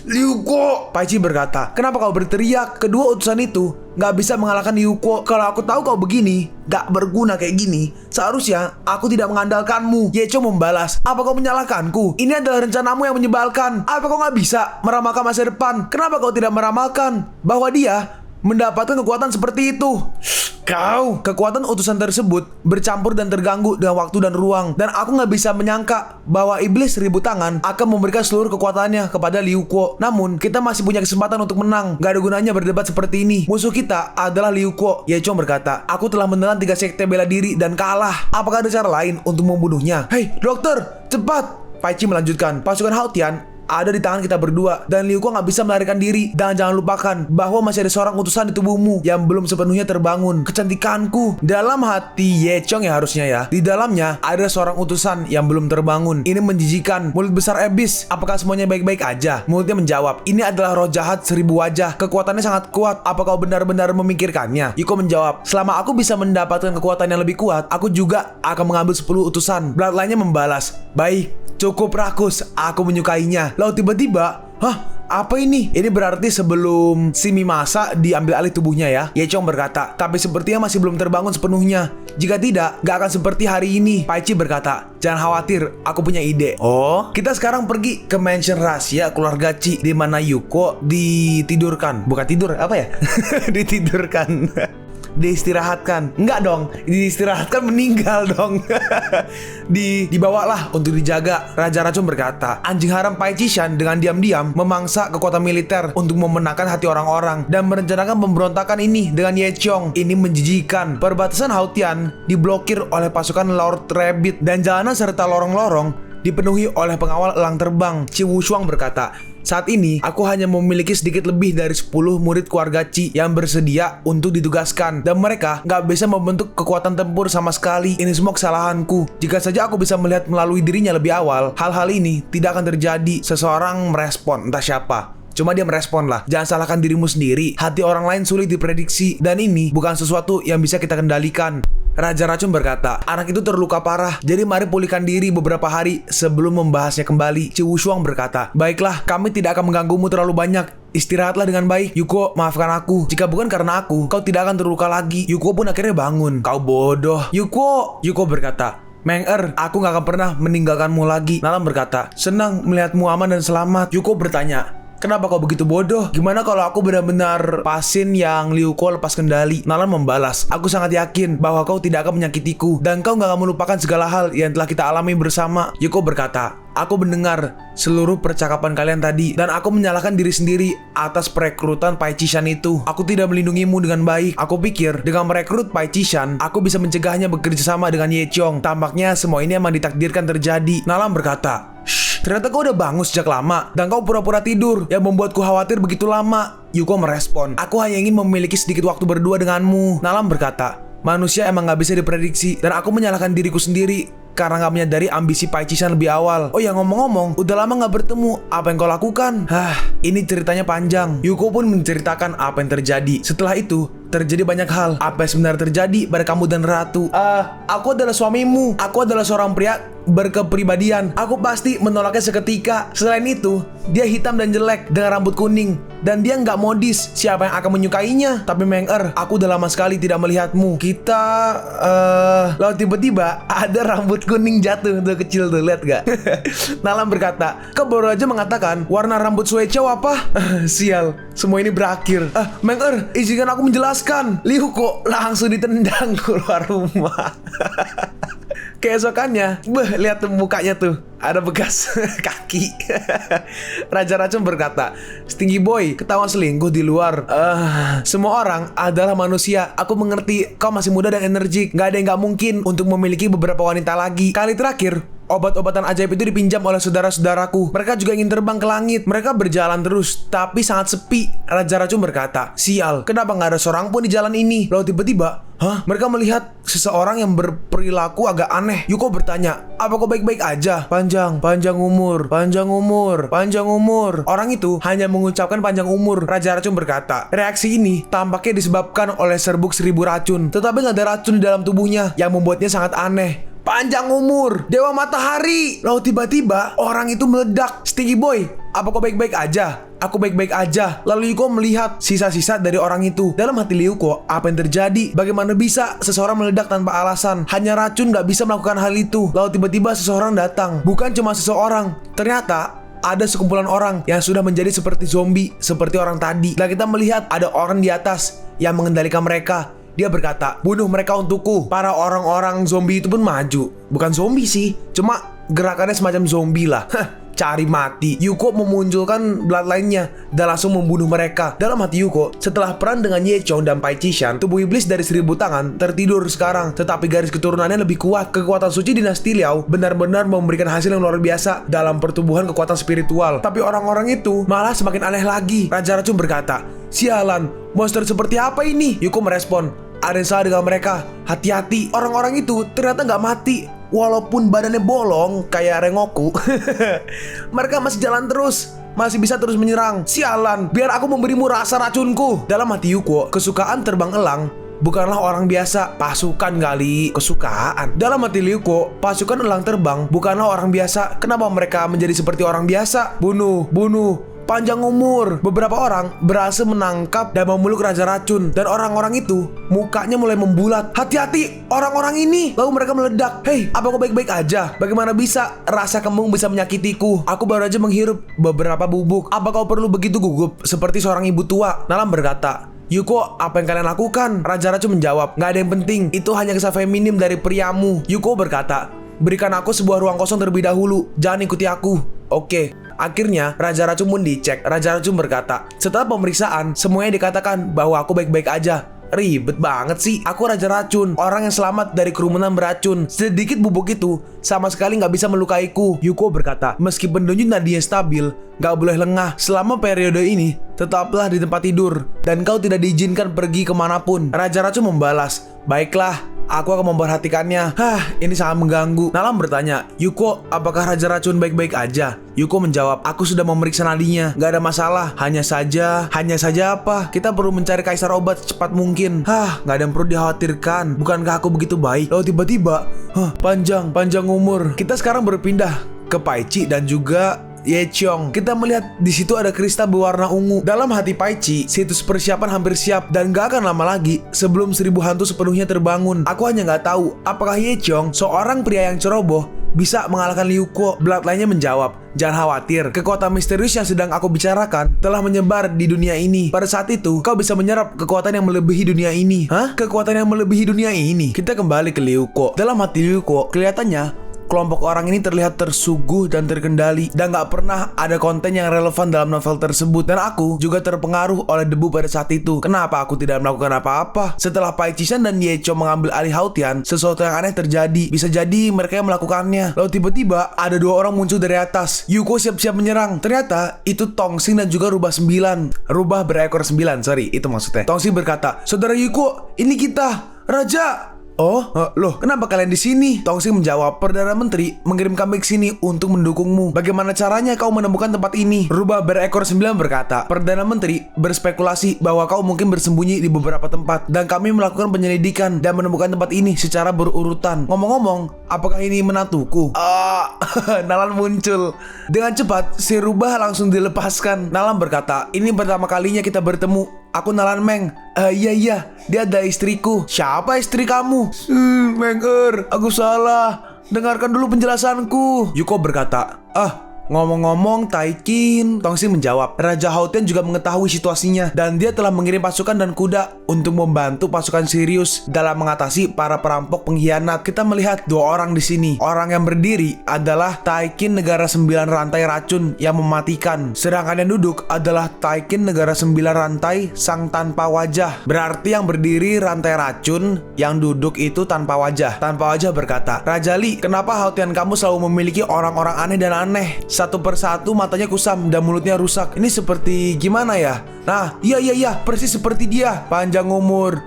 Ryuko, Paichi berkata, kenapa kau berteriak? Kedua utusan itu nggak bisa mengalahkan Ryuko. Kalau aku tahu kau begini, gak berguna kayak gini, seharusnya aku tidak mengandalkanmu. Ye Chong membalas, apa kau menyalahkanku? Ini adalah rencanamu yang menyebalkan. Apa kau nggak bisa meramalkan masa depan? Kenapa kau tidak meramalkan bahwa dia mendapatkan kekuatan seperti itu? Kekuatan utusan tersebut bercampur dan terganggu dengan waktu dan ruang. Dan aku gak bisa menyangka bahwa iblis seribu tangan akan memberikan seluruh kekuatannya kepada Ryuko. Namun, kita masih punya kesempatan untuk menang. Gak ada gunanya berdebat seperti ini. Musuh kita adalah Ryuko. Ye Chong berkata, aku telah menelan 3 sekte bela diri dan kalah. Apakah ada cara lain untuk membunuhnya? Hei, dokter, cepat! Paichi melanjutkan, pasukan Haotian ada di tangan kita berdua dan Ryuko nggak bisa melarikan diri. Dan jangan lupakan bahwa masih ada seorang utusan di tubuhmu yang belum sepenuhnya terbangun. Kecantikanku. Dalam hati Ye Chong ya harusnya ya, di dalamnya ada seorang utusan yang belum terbangun. Ini menjijikan. Mulut besar Abyss, apakah semuanya baik-baik aja? Mulutnya menjawab, ini adalah roh jahat 1000 wajah. Kekuatannya sangat kuat. Apa kau benar-benar memikirkannya? Yuko menjawab, selama aku bisa mendapatkan kekuatan yang lebih kuat, aku juga akan mengambil 10 utusan. Bloodline-nya membalas, baik, cukup Rakus, aku menyukainya. Lalu tiba-tiba, apa ini? Ini berarti sebelum si Mimasa diambil alih tubuhnya ya. Ye Chong berkata, tapi sepertinya masih belum terbangun sepenuhnya. Jika tidak, gak akan seperti hari ini. Paichi berkata, jangan khawatir, aku punya ide. Kita sekarang pergi ke mansion rahasia keluarga Chi, di mana Yuko ditidurkan. Bukan tidur, apa ya? Ditidurkan. Diistirahatkan. Enggak dong, diistirahatkan meninggal dong. Dibawalah untuk dijaga. Raja Racun berkata, anjing haram Paichi-san dengan diam-diam memangsa kekuatan militer untuk memenangkan hati orang-orang dan merencanakan pemberontakan ini dengan Ye Chong. Ini menjijikan. Perbatasan Haotian diblokir oleh pasukan Lord Rabbit dan jalanan serta lorong-lorong dipenuhi oleh pengawal elang terbang. Chiwusong berkata, saat ini aku hanya memiliki sedikit lebih dari 10 murid keluarga Chi yang bersedia untuk ditugaskan, dan mereka gak bisa membentuk kekuatan tempur sama sekali. Ini semua kesalahanku. Jika saja aku bisa melihat melalui dirinya lebih awal, hal-hal ini tidak akan terjadi. Seseorang merespon, entah siapa, cuma dia merespon lah. Jangan salahkan dirimu sendiri. Hati orang lain sulit diprediksi, dan ini bukan sesuatu yang bisa kita kendalikan. Raja Racun berkata, anak itu terluka parah, jadi mari pulihkan diri beberapa hari sebelum membahasnya kembali. Chiwusong berkata, baiklah, kami tidak akan mengganggumu terlalu banyak. Istirahatlah dengan baik. Yuko, maafkan aku. Jika bukan karena aku, kau tidak akan terluka lagi. Yuko pun akhirnya bangun. Kau bodoh. Yuko berkata, Meng-er, aku gak akan pernah meninggalkanmu lagi. Nalan berkata, senang melihatmu aman dan selamat. Yuko bertanya, Kenapa kau begitu bodoh? Gimana kalau aku benar-benar pasien yang Liu Ko lepas kendali? Nalan membalas, aku sangat yakin bahwa kau tidak akan menyakitiku dan kau gak akan melupakan segala hal yang telah kita alami bersama. Yuko berkata, aku mendengar seluruh percakapan kalian tadi dan aku menyalahkan diri sendiri atas perekrutan Pai Chishan itu. Aku tidak melindungimu dengan baik. Aku pikir dengan merekrut Pai Chishan, aku bisa mencegahnya bekerja sama dengan Ye Chong. Tampaknya semua ini emang ditakdirkan terjadi. Nalan berkata, ternyata kau udah bangun sejak lama dan kau pura-pura tidur yang membuatku khawatir begitu lama. Yuko merespon, aku hanya ingin memiliki sedikit waktu berdua denganmu. Nalan berkata, manusia emang gak bisa diprediksi dan aku menyalahkan diriku sendiri karena gak menyadari ambisi Pai Chishan lebih awal. Oh ya, ngomong-ngomong, udah lama gak bertemu. Apa yang kau lakukan? Ini ceritanya panjang. Yuko pun menceritakan apa yang terjadi. Setelah itu terjadi banyak hal. Apa yang sebenarnya terjadi pada kamu dan Ratu? Aku adalah suamimu. Aku adalah seorang pria berkepribadian. Aku pasti menolaknya seketika. Selain itu, dia hitam dan jelek dengan rambut kuning dan dia nggak modis. Siapa yang akan menyukainya? Tapi Meng-er, aku udah lama sekali tidak melihatmu. Kita lalu tiba-tiba ada rambut kuning jatuh tuh, kecil tuh, lihat gak? Nalan berkata, kau baru aja mengatakan warna rambut Sue Chow apa? Sial, semua ini berakhir. Meng-er, izinkan aku menjelaskan. Liu Ko langsung ditendang keluar rumah. Keesokannya, lihat tuh mukanya tuh, ada bekas kaki. Raja Racun berkata, Stingy Boy ketahuan selingkuh di luar. Semua orang adalah manusia. Aku mengerti, kau masih muda dan energik. Gak ada yang gak mungkin untuk memiliki beberapa wanita lagi. Kali terakhir, obat-obatan ajaib itu dipinjam oleh saudara-saudaraku. Mereka juga ingin terbang ke langit. Mereka berjalan terus, tapi sangat sepi. Raja Racun berkata, sial, kenapa gak ada seorang pun di jalan ini? Lalu tiba-tiba, mereka melihat seseorang yang berperilaku agak aneh. Yuko bertanya, apa kau baik-baik aja? Panjang umur. Orang itu hanya mengucapkan panjang umur. Raja Racun berkata, reaksi ini tampaknya disebabkan oleh serbuk 1000 racun. Tetapi gak ada racun di dalam tubuhnya yang membuatnya sangat aneh. Panjang umur, Dewa Matahari. Lalu tiba-tiba orang itu meledak. Stingy Boy, apa kau baik-baik aja? Aku baik-baik aja. Lalu Yuko melihat sisa-sisa dari orang itu. Dalam hati Yuko, apa yang terjadi? Bagaimana bisa seseorang meledak tanpa alasan? Hanya racun gak bisa melakukan hal itu. Lalu tiba-tiba seseorang datang. Bukan cuma seseorang, ternyata ada sekumpulan orang yang sudah menjadi seperti zombie, seperti orang tadi. Dan kita melihat ada orang di atas yang mengendalikan mereka. Dia berkata, bunuh mereka untukku. Para orang-orang zombie itu pun maju. Bukan zombie sih, cuma gerakannya semacam zombie lah. Cari mati. Yuko memunculkan bloodline-nya dan langsung membunuh mereka. Dalam hati Yuko, setelah perang dengan Ye Chong dan Pai Chishan, tubuh iblis dari 1000 tangan tertidur sekarang. Tetapi garis keturunannya lebih kuat. Kekuatan suci dinasti Liao benar-benar memberikan hasil yang luar biasa dalam pertumbuhan kekuatan spiritual. Tapi orang-orang itu malah semakin aneh lagi. Raja Racun berkata, sialan, monster seperti apa ini? Yuko merespon, ada yang salah dengan mereka. Hati-hati, orang-orang itu ternyata nggak mati. Walaupun badannya bolong kayak Rengoku, mereka masih jalan terus, masih bisa terus menyerang. Sialan, biar aku memberimu rasa racunku. Dalam hati Yuko, kesukaan terbang elang bukanlah orang biasa. Pasukan kali, kesukaan. Dalam hati Yuko, pasukan elang terbang bukanlah orang biasa. Kenapa mereka menjadi seperti orang biasa? Bunuh. Panjang umur. Beberapa orang berhasil menangkap dan memeluk Raja Racun. Dan orang-orang itu mukanya mulai membulat. Hati-hati, orang-orang ini. Lalu mereka meledak. Hei, apa kau baik-baik aja? Bagaimana bisa rasa kembung bisa menyakitiku? Aku baru aja menghirup beberapa bubuk. Apa kau perlu begitu gugup seperti seorang ibu tua? Nalan berkata, Yuko, apa yang kalian lakukan? Raja Racun menjawab, gak ada yang penting. Itu hanya kisah feminim dari priamu. Yuko berkata, berikan aku sebuah ruang kosong terlebih dahulu. Jangan ikuti aku. Oke. Akhirnya, Raja Racun pun dicek. Raja Racun berkata, setelah pemeriksaan, semuanya dikatakan bahwa aku baik-baik aja. Ribet banget sih. Aku Raja Racun, orang yang selamat dari kerumunan beracun. Sedikit bubuk itu sama sekali gak bisa melukaiku. Yuko berkata, meskipun denyut nadinya stabil, gak boleh lengah. Selama periode ini, tetaplah di tempat tidur dan kau tidak diizinkan pergi kemanapun. Raja Racun membalas, baiklah, aku akan memperhatikannya. Ini sangat mengganggu. Nalan bertanya, Yuko, apakah Raja Racun baik-baik aja? Yuko menjawab, aku sudah memeriksa nadinya. Gak ada masalah. Hanya saja apa? Kita perlu mencari kaisar obat secepat mungkin. Gak ada yang perlu dikhawatirkan. Bukankah aku begitu baik? Lalu tiba-tiba, panjang umur. Kita sekarang berpindah ke Pai Chi dan juga Ye Chong. Kita melihat di situ ada kristal berwarna ungu. Dalam hati Pai Chi, situs persiapan hampir siap dan gak akan lama lagi sebelum 1000 hantu sepenuhnya terbangun. Aku hanya gak tahu apakah Ye Chong, seorang pria yang ceroboh, bisa mengalahkan Liu Kuo. Bloodline-nya menjawab, jangan khawatir, kekuatan misterius yang sedang aku bicarakan telah menyebar di dunia ini. Pada saat itu, kau bisa menyerap kekuatan yang melebihi dunia ini. Hah? Kekuatan yang melebihi dunia ini? Kita kembali ke Liu Kuo. Dalam hati Liu Kuo, kelihatannya kelompok orang ini terlihat tersuguh dan terkendali, dan gak pernah ada konten yang relevan dalam novel tersebut. Dan aku juga terpengaruh oleh debu pada saat itu. Kenapa aku tidak melakukan apa-apa? Setelah Pai Qisan dan Ye Chou mengambil alih Haotian, sesuatu yang aneh terjadi. Bisa jadi mereka yang melakukannya. Lalu tiba-tiba ada dua orang muncul dari atas. Yu Kuo siap-siap menyerang. Ternyata itu Tong Xing dan juga Rubah 9. Rubah berekor 9, sorry, itu maksudnya. Tong Xing berkata, saudara Yu Kuo, ini kita, Raja. Oh, loh, kenapa kalian di sini? Tong Xing menjawab, Perdana Menteri mengirim kami ke sini untuk mendukungmu. Bagaimana caranya kau menemukan tempat ini? Rubah berekor 9 berkata, Perdana Menteri berspekulasi bahwa kau mungkin bersembunyi di beberapa tempat, dan kami melakukan penyelidikan dan menemukan tempat ini secara berurutan. Ngomong-ngomong, apakah ini menantuku? Nalan muncul. Dengan cepat, si Rubah langsung dilepaskan. Nalan berkata, ini pertama kalinya kita bertemu. Aku Nalan Meng. Iya, dia ada istriku. Siapa istri kamu? Meng, aku salah. Dengarkan dulu penjelasanku. Yuko berkata, ngomong-ngomong, Taikin. Tong Xing menjawab, Raja Haotian juga mengetahui situasinya, dan dia telah mengirim pasukan dan kuda untuk membantu pasukan Sirius dalam mengatasi para perampok pengkhianat. Kita melihat dua orang di sini. Orang yang berdiri adalah Taikin Negara 9 Rantai Racun yang mematikan, sedangkan yang duduk adalah Taikin Negara 9 Rantai Sang Tanpa Wajah. Berarti yang berdiri rantai racun, yang duduk itu tanpa wajah. Tanpa Wajah berkata, Raja Li, kenapa Haotian kamu selalu memiliki orang-orang aneh dan aneh? Satu persatu matanya kusam dan mulutnya rusak. Ini seperti gimana ya? Nah, iya, persis seperti dia. Panjang umur.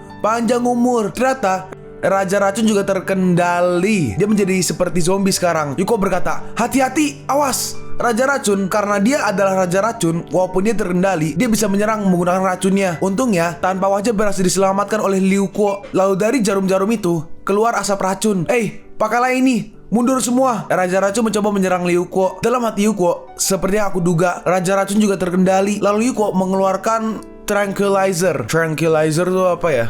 Ternyata Raja Racun juga terkendali. Dia menjadi seperti zombie sekarang. Yuko berkata, hati-hati, awas. Raja Racun, karena dia adalah Raja Racun, walaupun dia terkendali, dia bisa menyerang menggunakan racunnya. Untungnya, Tanpa Wajah berhasil diselamatkan oleh Liu Kuo. Lalu dari jarum-jarum itu, keluar asap racun. Pakailah ini. Mundur semua. Raja Racun mencoba menyerang Liu Kuo. Dalam hati Liu Kuo, seperti yang aku duga, Raja Racun juga terkendali. Lalu Liu Kuo mengeluarkan tranquilizer. Tranquilizer itu apa ya?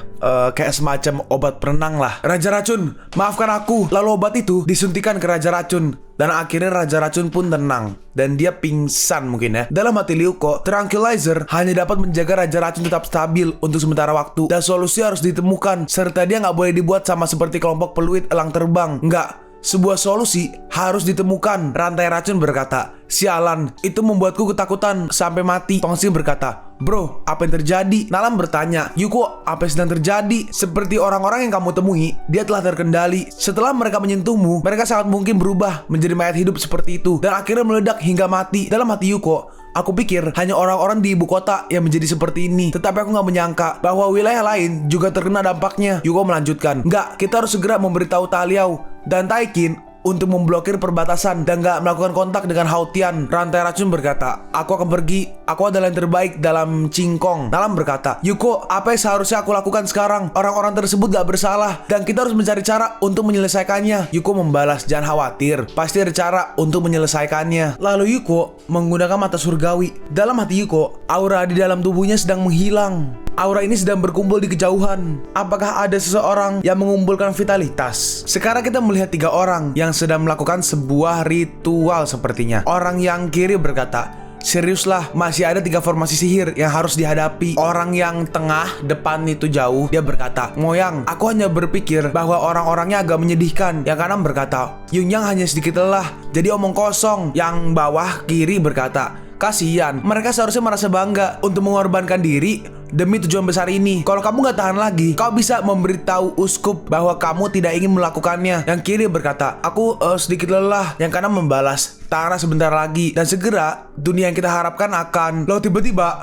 Kayak semacam obat penenang lah. Raja Racun, maafkan aku. Lalu obat itu disuntikan ke Raja Racun, dan akhirnya Raja Racun pun tenang, dan dia pingsan mungkin ya. Dalam hati Liu Kuo, tranquilizer hanya dapat menjaga Raja Racun tetap stabil untuk sementara waktu, dan solusi harus ditemukan, serta dia nggak boleh dibuat sama seperti kelompok peluit elang terbang. Nggak. Sebuah solusi harus ditemukan. Rantai Racun berkata, sialan, itu membuatku ketakutan sampai mati. Tong Xing berkata, bro, apa yang terjadi? Nalan bertanya, Yuko, apa yang sedang terjadi? Seperti orang-orang yang kamu temui, dia telah terkendali. Setelah mereka menyentuhmu, mereka sangat mungkin berubah menjadi mayat hidup seperti itu, dan akhirnya meledak hingga mati. Dalam hati Yuko, aku pikir hanya orang-orang di ibu kota yang menjadi seperti ini. Tetapi aku gak menyangka bahwa wilayah lain juga terkena dampaknya. Yuko melanjutkan, enggak, kita harus segera memberitahu Taliao dan Taikin untuk memblokir perbatasan dan gak melakukan kontak dengan Haotian. Rantai Racun berkata, aku akan pergi. Aku adalah yang terbaik dalam Cingkong. Nalam berkata, Yuko, apa yang seharusnya aku lakukan sekarang? Orang-orang tersebut gak bersalah, dan kita harus mencari cara untuk menyelesaikannya. Yuko membalas, jangan khawatir, pasti ada cara untuk menyelesaikannya. Lalu Yuko menggunakan mata surgawi. Dalam hati Yuko, aura di dalam tubuhnya sedang menghilang. Aura ini sedang berkumpul di kejauhan. Apakah ada seseorang yang mengumpulkan vitalitas? Sekarang kita melihat 3 orang yang sedang melakukan sebuah ritual sepertinya. Orang yang kiri berkata, seriuslah, masih ada 3 formasi sihir yang harus dihadapi. Orang yang tengah, depan itu jauh, dia berkata, Ngoyang, aku hanya berpikir bahwa orang-orangnya agak menyedihkan. Yang kanan berkata, Yunyang hanya sedikit lelah, jadi omong kosong. Yang bawah kiri berkata, kasihan, mereka seharusnya merasa bangga untuk mengorbankan diri demi tujuan besar ini. Kalau kamu gak tahan lagi, kau bisa memberitahu uskup bahwa kamu tidak ingin melakukannya. Yang kiri berkata, aku sedikit lelah. Yang kanan membalas, Tara sebentar lagi, dan segera dunia yang kita harapkan akan. Lalu tiba-tiba,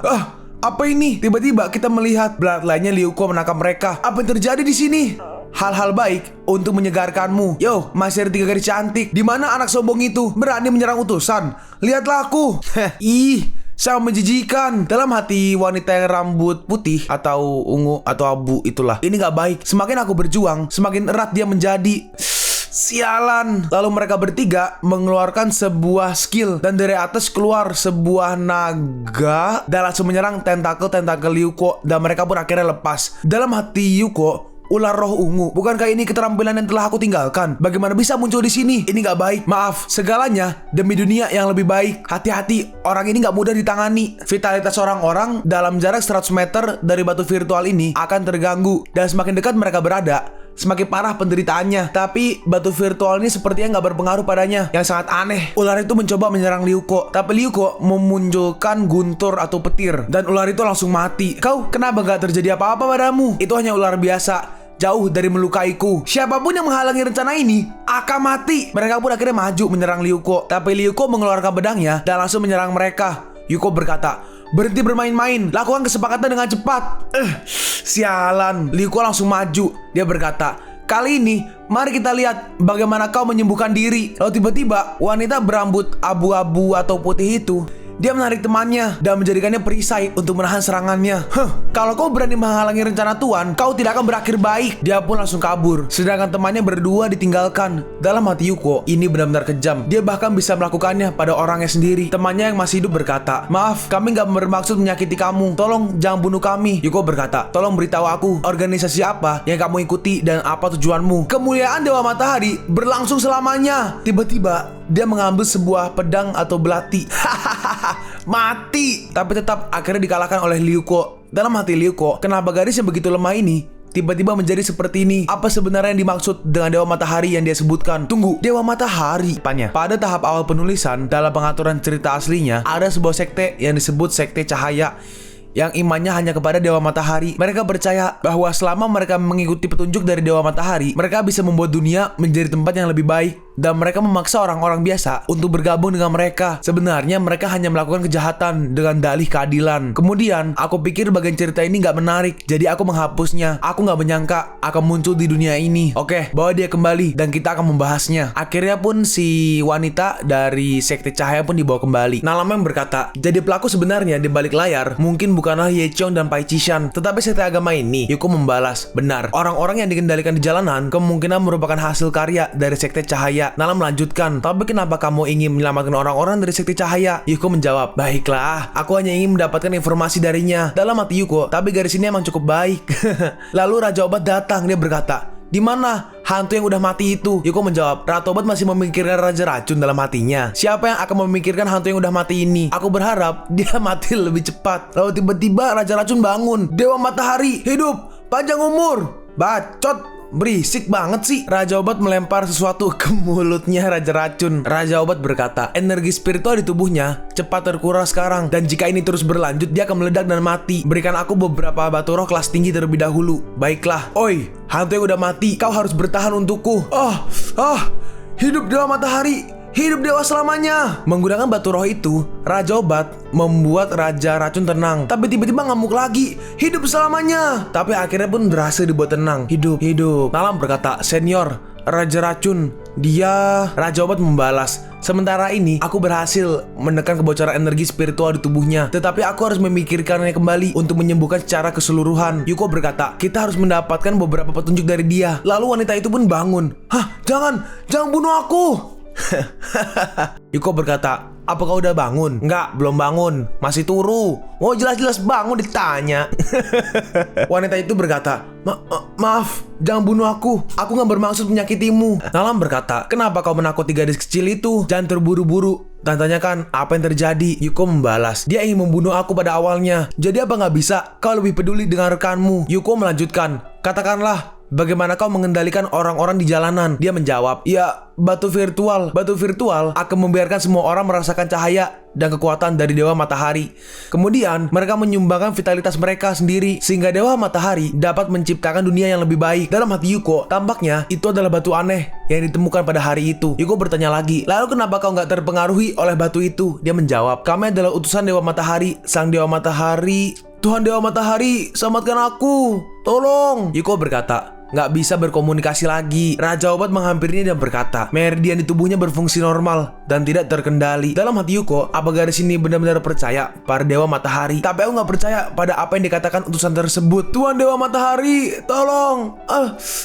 apa ini? Tiba-tiba kita melihat bloodline-nya Liu Kuo menangkap mereka. Apa yang terjadi di sini? Hal-hal baik untuk menyegarkanmu. Yo, masih ada 3 gadis cantik. Di mana anak sombong itu berani menyerang utusan? Lihatlah aku. Ih, sangat menjijikan. Dalam hati wanita yang rambut putih atau ungu atau abu itulah, ini gak baik. Semakin aku berjuang, semakin erat dia menjadi. Sialan. Lalu mereka bertiga mengeluarkan sebuah skill, dan dari atas keluar sebuah naga dan langsung menyerang tentakel Liu Kuo, dan mereka pun akhirnya lepas. Dalam hati Yuko, Ular roh ungu. Bukankah ini keterampilan yang telah aku tinggalkan? Bagaimana bisa muncul di sini? Ini nggak baik. Maaf, segalanya demi dunia yang lebih baik. Hati-hati, orang ini nggak mudah ditangani. Vitalitas orang-orang dalam jarak 100 meter dari batu virtual ini akan terganggu. Dan semakin dekat mereka berada, semakin parah penderitaannya. Tapi batu virtual ini sepertinya nggak berpengaruh padanya. Yang sangat aneh, ular itu mencoba menyerang Ryuko, tapi Ryuko memunculkan guntur atau petir, dan ular itu langsung mati. Kau kenapa nggak terjadi apa-apa padamu? Itu hanya ular biasa, jauh dari melukaiku. Siapapun yang menghalangi rencana ini akan mati. Mereka pun akhirnya maju menyerang Ryuko, tapi Ryuko mengeluarkan pedangnya dan langsung menyerang mereka. Ryuko berkata, "Berhenti bermain-main, lakukan kesepakatan dengan cepat." Sialan. Ryuko langsung maju. Dia berkata, "Kali ini, mari kita lihat bagaimana kau menyembuhkan diri." Lalu tiba-tiba, wanita berambut abu-abu atau putih itu, dia menarik temannya dan menjadikannya perisai untuk menahan serangannya. Kalau kau berani menghalangi rencana Tuan, kau tidak akan berakhir baik. Dia pun langsung kabur, sedangkan temannya berdua ditinggalkan. Dalam hati Yuko, ini benar-benar kejam. Dia bahkan bisa melakukannya pada orangnya sendiri. Temannya yang masih hidup berkata, "Maaf, kami nggak bermaksud menyakiti kamu. Tolong jangan bunuh kami." Yuko berkata, "Tolong beritahu aku, organisasi apa yang kamu ikuti dan apa tujuanmu?" Kemuliaan Dewa Matahari berlangsung selamanya. Tiba-tiba, dia mengambil sebuah pedang atau belati. Mati. Tapi tetap akhirnya dikalahkan oleh Ryuko. Dalam hati Ryuko, kenapa gadis yang begitu lemah ini tiba-tiba menjadi seperti ini? Apa sebenarnya yang dimaksud dengan Dewa Matahari yang dia sebutkan? Tunggu, Dewa Matahari. Pada tahap awal penulisan, dalam pengaturan cerita aslinya, ada sebuah sekte yang disebut Sekte Cahaya, yang imannya hanya kepada Dewa Matahari. Mereka percaya bahwa selama mereka mengikuti petunjuk dari Dewa Matahari, mereka bisa membuat dunia menjadi tempat yang lebih baik. Dan mereka memaksa orang-orang biasa untuk bergabung dengan mereka. Sebenarnya mereka hanya melakukan kejahatan dengan dalih keadilan. Kemudian aku pikir bagian cerita ini gak menarik, jadi aku menghapusnya. Aku gak menyangka akan muncul di dunia ini. Oke, bawa dia kembali dan kita akan membahasnya. Akhirnya pun si wanita dari Sekte Cahaya pun dibawa kembali. Nalamen berkata, jadi pelaku sebenarnya di balik layar mungkin bukanlah Ye Chong dan Pai Chishan, tetapi sekte agama ini. Yuko membalas, benar, orang-orang yang dikendalikan di jalanan kemungkinan merupakan hasil karya dari Sekte Cahaya. Nala melanjutkan, tapi kenapa kamu ingin menyelamatkan orang-orang dari Sekte Cahaya? Yuko menjawab, baiklah, aku hanya ingin mendapatkan informasi darinya. Dalam hati Yuko, tapi garis ini emang cukup baik. Lalu Raja Obat datang. Dia berkata, di mana hantu yang udah mati itu? Yuko menjawab, Ratu Obat masih memikirkan Raja Racun dalam hatinya. Siapa yang akan memikirkan hantu yang udah mati ini? Aku berharap dia mati lebih cepat. Lalu tiba-tiba Raja Racun bangun. Dewa Matahari, hidup, panjang umur. Bacot. Berisik banget sih. Raja Obat melempar sesuatu ke mulutnya Raja Racun. Raja Obat berkata, energi spiritual di tubuhnya cepat terkuras sekarang, dan jika ini terus berlanjut dia akan meledak dan mati. Berikan aku beberapa batu roh kelas tinggi terlebih dahulu. Baiklah. Oi, hantu yang udah mati, kau harus bertahan untukku. Hidup Dewa Matahari, hidup dewa selamanya. Menggunakan batu roh itu, Raja Obat membuat Raja Racun tenang. Tapi tiba-tiba ngamuk lagi, hidup selamanya. Tapi akhirnya pun berhasil dibuat tenang. Hidup. Nalam berkata, senior, Raja Racun. Raja Obat membalas, sementara ini aku berhasil menekan kebocoran energi spiritual di tubuhnya, tetapi aku harus memikirkannya kembali untuk menyembuhkan secara keseluruhan. Yuko berkata, kita harus mendapatkan beberapa petunjuk dari dia. Lalu wanita itu pun bangun. Jangan bunuh aku. Yuko berkata, apa kau udah bangun? Enggak, belum bangun, masih turu. Oh, jelas-jelas bangun ditanya. Wanita itu berkata, maaf, jangan bunuh aku gak bermaksud menyakitimu. Nalam berkata, kenapa kau menakuti gadis kecil itu? Jangan terburu-buru dan tanyakan apa yang terjadi. Yuko membalas, dia ingin membunuh aku pada awalnya. Jadi apa gak bisa kau lebih peduli dengan rekanmu? Yuko melanjutkan, katakanlah, bagaimana kau mengendalikan orang-orang di jalanan? Dia menjawab, ya, batu virtual akan membiarkan semua orang merasakan cahaya dan kekuatan dari Dewa Matahari. Kemudian mereka menyumbangkan vitalitas mereka sendiri sehingga Dewa Matahari dapat menciptakan dunia yang lebih baik. Dalam hati Yuko, tampaknya itu adalah batu aneh yang ditemukan pada hari itu. Yuko bertanya lagi, lalu kenapa kau gak terpengaruhi oleh batu itu? Dia menjawab, kami adalah utusan Dewa Matahari. Sang Dewa Matahari, Tuhan Dewa Matahari, selamatkan aku, tolong. Yuko berkata, nggak bisa berkomunikasi lagi. Raja Obat menghampirinya dan berkata, meridian di tubuhnya berfungsi normal dan tidak terkendali. Dalam hati Yuko, apa gadis ini benar-benar percaya pada Dewa Matahari? Tapi aku nggak percaya pada apa yang dikatakan utusan tersebut. Tuhan Dewa Matahari, tolong,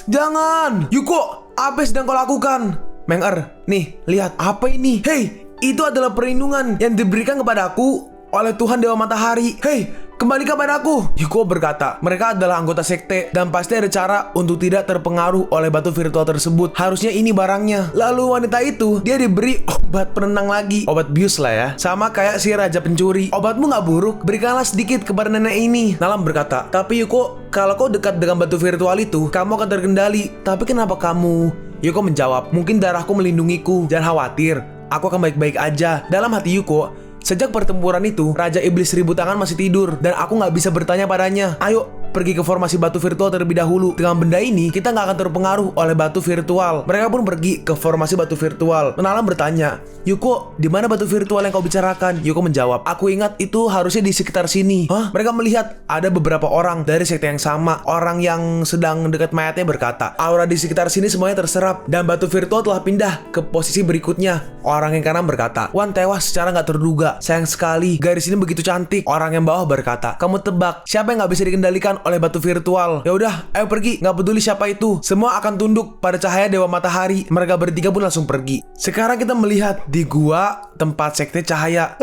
jangan. Yuko, apa yang sedang kau lakukan? Meng-er, nih, lihat, apa ini? Hei, itu adalah perlindungan yang diberikan kepada aku oleh Tuhan Dewa Matahari. Hei, Kembalikan padaku, Yuko berkata. Mereka adalah anggota sekte dan pasti ada cara untuk tidak terpengaruh oleh batu virtual tersebut. Harusnya ini barangnya. Lalu wanita itu, dia diberi obat penenang lagi. Obat bius lah ya. Sama kayak si raja pencuri. Obatmu gak buruk, berikanlah sedikit kepada nenek ini. Nalam berkata, tapi Yuko, kalau kau dekat dengan batu virtual itu, kamu akan terkendali. Tapi kenapa kamu? Yuko menjawab, mungkin darahku melindungiku. Jangan khawatir, aku akan baik-baik aja. Dalam hati Yuko, sejak pertempuran itu, Raja Iblis Seribu Tangan masih tidur dan aku nggak bisa bertanya padanya. Ayo, pergi ke formasi batu virtual terlebih dahulu. Dengan benda ini, kita nggak akan terpengaruh oleh batu virtual. Mereka pun pergi ke formasi batu virtual. Nalam bertanya, Yuko, di mana batu virtual yang kau bicarakan? Yuko menjawab, aku ingat itu harusnya di sekitar sini. Hah? Mereka melihat ada beberapa orang dari sekte yang sama. Orang yang sedang dekat mayatnya berkata, aura di sekitar sini semuanya terserap dan batu virtual telah pindah ke posisi berikutnya. Orang yang kanan berkata, Wan tewas secara nggak terduga. Sayang sekali, garis ini begitu cantik. Orang yang bawah berkata, kamu tebak siapa yang nggak bisa dikendalikan oleh batu virtual? Ya udah, ayo pergi. Nggak peduli siapa itu. Semua akan tunduk pada cahaya Dewa Matahari. Mereka bertiga pun langsung pergi. Sekarang kita melihat di gua tempat sekte cahaya.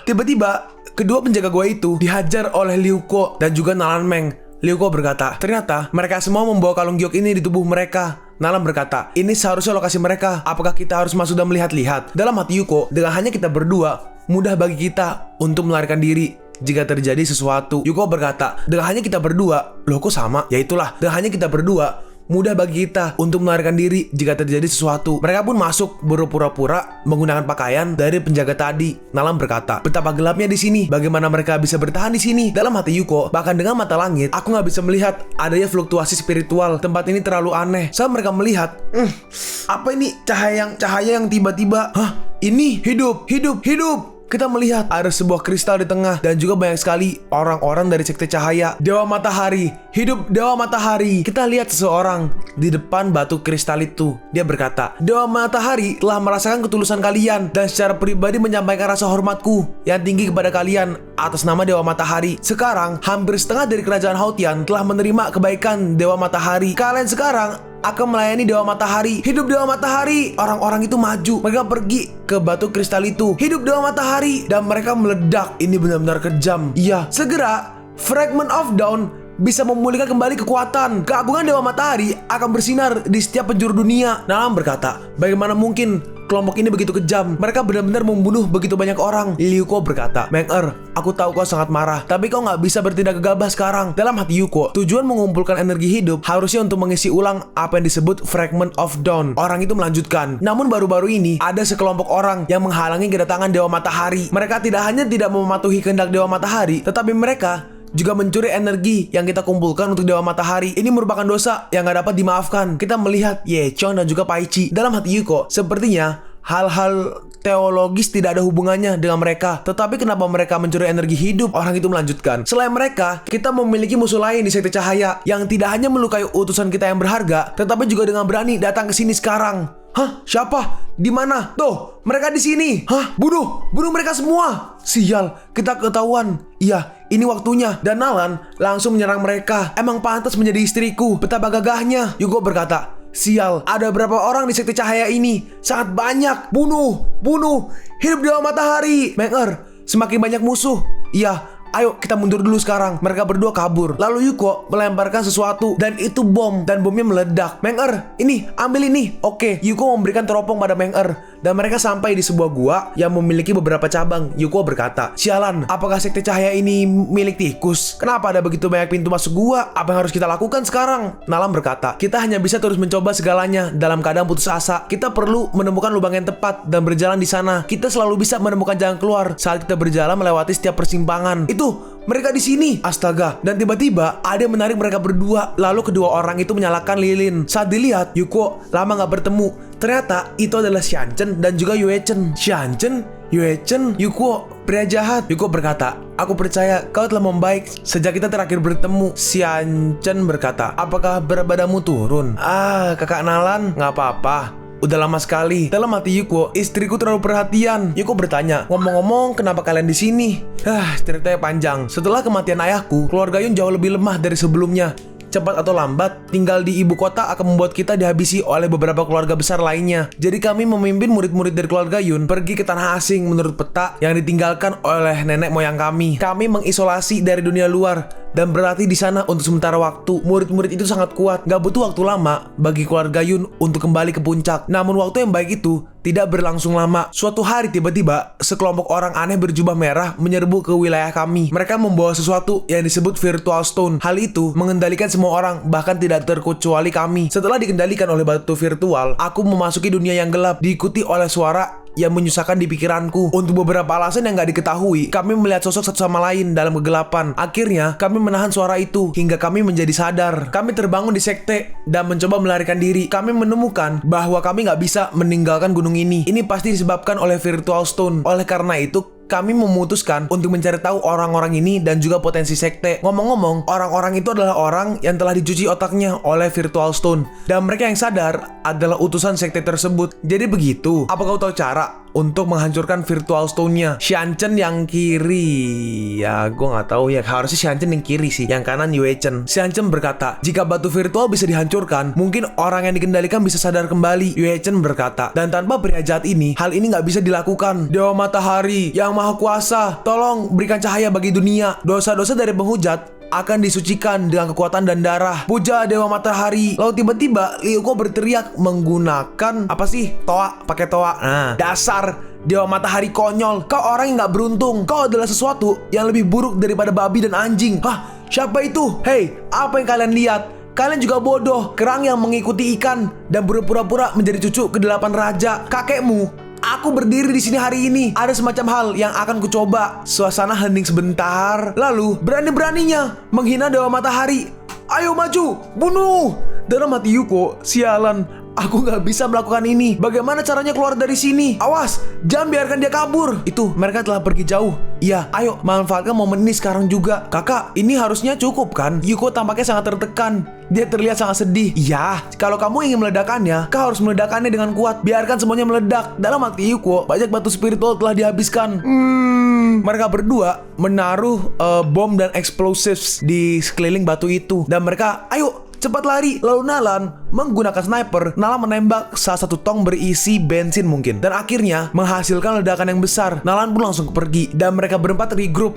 Tiba-tiba kedua penjaga gua itu dihajar oleh Liu Ko dan juga Nalan Meng. Liu Ko berkata, ternyata mereka semua membawa kalung giok ini di tubuh mereka. Nalam berkata, ini seharusnya lokasi mereka. Apakah kita harus masuk dan melihat-lihat? Dalam hati Yuko, dengan hanya kita berdua, mudah bagi kita untuk melarikan diri jika terjadi sesuatu. Yuko berkata, dengan hanya kita berdua, loh kok sama? Ya itulah, dengan hanya kita berdua, mudah bagi kita untuk melarikan diri jika terjadi sesuatu. Mereka pun masuk berpura-pura menggunakan pakaian dari penjaga tadi. Nalam berkata, betapa gelapnya di sini. Bagaimana mereka bisa bertahan di sini? Dalam hati Yuko, bahkan dengan mata langit, aku nggak bisa melihat adanya fluktuasi spiritual. Tempat ini terlalu aneh. Saat mereka melihat, apa ini cahaya yang tiba-tiba? Hah? Ini hidup. Kita melihat ada sebuah kristal di tengah dan juga banyak sekali orang-orang dari sekte cahaya. Dewa Matahari, hidup Dewa Matahari. Kita lihat seseorang di depan batu kristal itu. Dia berkata, Dewa Matahari telah merasakan ketulusan kalian dan secara pribadi menyampaikan rasa hormatku yang tinggi kepada kalian atas nama Dewa Matahari. Sekarang, hampir setengah dari kerajaan Haotian telah menerima kebaikan Dewa Matahari. Kalian sekarang akan melayani Dewa Matahari. Hidup Dewa Matahari. Orang-orang itu maju. Mereka pergi ke batu kristal itu. Hidup Dewa Matahari. Dan mereka meledak. Ini benar-benar kejam. Iya, segera Fragment of Dawn bisa memulihkan kembali kekuatan. Keagungan Dewa Matahari akan bersinar di setiap penjuru dunia. Nalam berkata, bagaimana mungkin kelompok ini begitu kejam? Mereka benar-benar membunuh begitu banyak orang. Liu Ko berkata, Meng-er, aku tahu kau sangat marah, tapi kau nggak bisa bertindak gegabah sekarang. Dalam hati Yuko, tujuan mengumpulkan energi hidup harusnya untuk mengisi ulang apa yang disebut Fragment of Dawn. Orang itu melanjutkan, namun baru-baru ini ada sekelompok orang yang menghalangi kedatangan Dewa Matahari. Mereka tidak hanya tidak mematuhi kehendak Dewa Matahari, tetapi mereka juga mencuri energi yang kita kumpulkan untuk Dewa Matahari. Ini merupakan dosa yang gak dapat dimaafkan. Kita melihat Ye Chong dan juga Pai Chi. Dalam hati Yuko, sepertinya hal-hal teologis tidak ada hubungannya dengan mereka. Tetapi kenapa mereka mencuri energi hidup? Orang itu melanjutkan, selain mereka, kita memiliki musuh lain di sekte cahaya yang tidak hanya melukai utusan kita yang berharga, tetapi juga dengan berani datang ke sini sekarang. Hah? Siapa? Di mana? Tuh, mereka di sini. Hah? Bunuh mereka semua. Sial, kita ketahuan. Iya, ini waktunya. Dan Nalan langsung menyerang mereka. Emang pantas menjadi istriku. Betapa gagahnya. Yugo berkata, sial, ada berapa orang di sekte cahaya ini? Sangat banyak. Bunuh. Hidup Dewa Matahari. Meng-er, semakin banyak musuh. Iya, ayo kita mundur dulu sekarang. Mereka berdua kabur. Lalu Yuko melemparkan sesuatu dan itu bom, dan bomnya meledak. Meng-er, ini, ambil ini. Oke, Yuko memberikan teropong pada Meng-er dan mereka sampai di sebuah gua yang memiliki beberapa cabang. Yuko berkata, sialan, apakah sekte cahaya ini milik tikus? Kenapa ada begitu banyak pintu masuk gua? Apa yang harus kita lakukan sekarang? Nalam berkata, kita hanya bisa terus mencoba segalanya dalam keadaan putus asa. Kita perlu menemukan lubang yang tepat dan berjalan di sana. Kita selalu bisa menemukan jalan keluar saat kita berjalan melewati setiap persimpangan. Mereka di sini. Astaga. Dan tiba-tiba ada yang menarik mereka berdua. Lalu kedua orang itu menyalakan lilin. Saat dilihat, Yuko lama gak bertemu. Ternyata itu adalah Xianchen dan juga Yue Chen. Xianchen, Yue Chen, Yuko, pria jahat. Yuko berkata, aku percaya kau telah membaik sejak kita terakhir bertemu. Xianchen berkata, apakah berat badanmu turun? Kakak Nalan, gak apa-apa. Udah lama sekali. Dalam hati Yuko, istriku terlalu perhatian. Yuko bertanya, ngomong-ngomong, kenapa kalian di sini? Ceritanya panjang. Setelah kematian ayahku, keluarga Yun jauh lebih lemah dari sebelumnya. cepat atau lambat, tinggal di ibu kota akan membuat kita dihabisi oleh beberapa keluarga besar lainnya. Jadi kami memimpin murid-murid dari keluarga Yun pergi ke tanah asing menurut peta yang ditinggalkan oleh nenek moyang kami. Kami mengisolasi dari dunia luar dan berlatih di sana untuk sementara waktu. Murid-murid itu sangat kuat, gak butuh waktu lama bagi keluarga Yun untuk kembali ke puncak. Namun waktu yang baik itu tidak berlangsung lama. Suatu hari tiba-tiba sekelompok orang aneh berjubah merah menyerbu ke wilayah kami. Mereka membawa sesuatu yang disebut Virtual Stone. Hal itu mengendalikan semua orang, bahkan tidak terkecuali kami. Setelah dikendalikan oleh batu virtual, aku memasuki dunia yang gelap, diikuti oleh suara yang menyusahkan di pikiranku. Untuk beberapa alasan yang gak diketahui, kami melihat sosok satu sama lain dalam kegelapan. Akhirnya, kami menahan suara itu hingga kami menjadi sadar. Kami terbangun di sekte dan mencoba melarikan diri. Kami menemukan bahwa kami gak bisa meninggalkan gunung ini. Ini pasti disebabkan oleh Virtual Stone. Oleh karena itu, kami memutuskan untuk mencari tahu orang-orang ini dan juga potensi sekte. Ngomong-ngomong, orang-orang itu adalah orang yang telah dicuci otaknya oleh Virtual Stone. Dan mereka yang sadar adalah utusan sekte tersebut. Jadi begitu. Apa kau tahu cara untuk menghancurkan Virtual Stone-nya? Xianchen yang kiri. Ya, gue nggak tahu ya. Harusnya Xianchen yang kiri sih. Yang kanan Yue Chen. Xianchen berkata, jika batu virtual bisa dihancurkan, mungkin orang yang dikendalikan bisa sadar kembali. Yue Chen berkata, dan tanpa pria jahat ini, hal ini nggak bisa dilakukan. Dewa Matahari yang Maha Kuasa, tolong berikan cahaya bagi dunia. Dosa-dosa dari penghujat akan disucikan dengan kekuatan dan darah. Puja Dewa Matahari. Lalu tiba-tiba Liuko berteriak menggunakan apa sih? Toa, pakai toa. Nah, dasar Dewa Matahari konyol. Kau orang yang gak beruntung. Kau adalah sesuatu yang lebih buruk daripada babi dan anjing. Hah? Siapa itu? Hei, apa yang kalian lihat? Kalian juga bodoh. Kerang yang mengikuti ikan dan berpura-pura menjadi cucu ke-8 raja kakekmu. Aku berdiri di sini hari ini. Ada semacam hal yang akan kucoba. Suasana hening sebentar. Lalu berani-beraninya menghina Dewa Matahari. Ayo maju, bunuh. Dalam hati Yuko, sialan, aku gak bisa melakukan ini. Bagaimana caranya keluar dari sini? Awas, jangan biarkan dia kabur. Itu, mereka telah pergi jauh. Iya, ayo, manfaatkan momen ini sekarang juga. Kakak, ini harusnya cukup kan? Yuko tampaknya sangat tertekan. Dia terlihat sangat sedih. Iya, kalau kamu ingin meledakannya, kau harus meledakannya dengan kuat. Biarkan semuanya meledak. Dalam hati Yuko, banyak batu spiritual telah dihabiskan. Mereka berdua menaruh bom dan explosives di sekeliling batu itu. Dan mereka, ayo, cepat lari. Lalu Nalan menggunakan sniper. Nalan menembak salah satu tong berisi bensin mungkin. Dan akhirnya menghasilkan ledakan yang besar. Nalan pun langsung pergi. Dan mereka berempat regroup.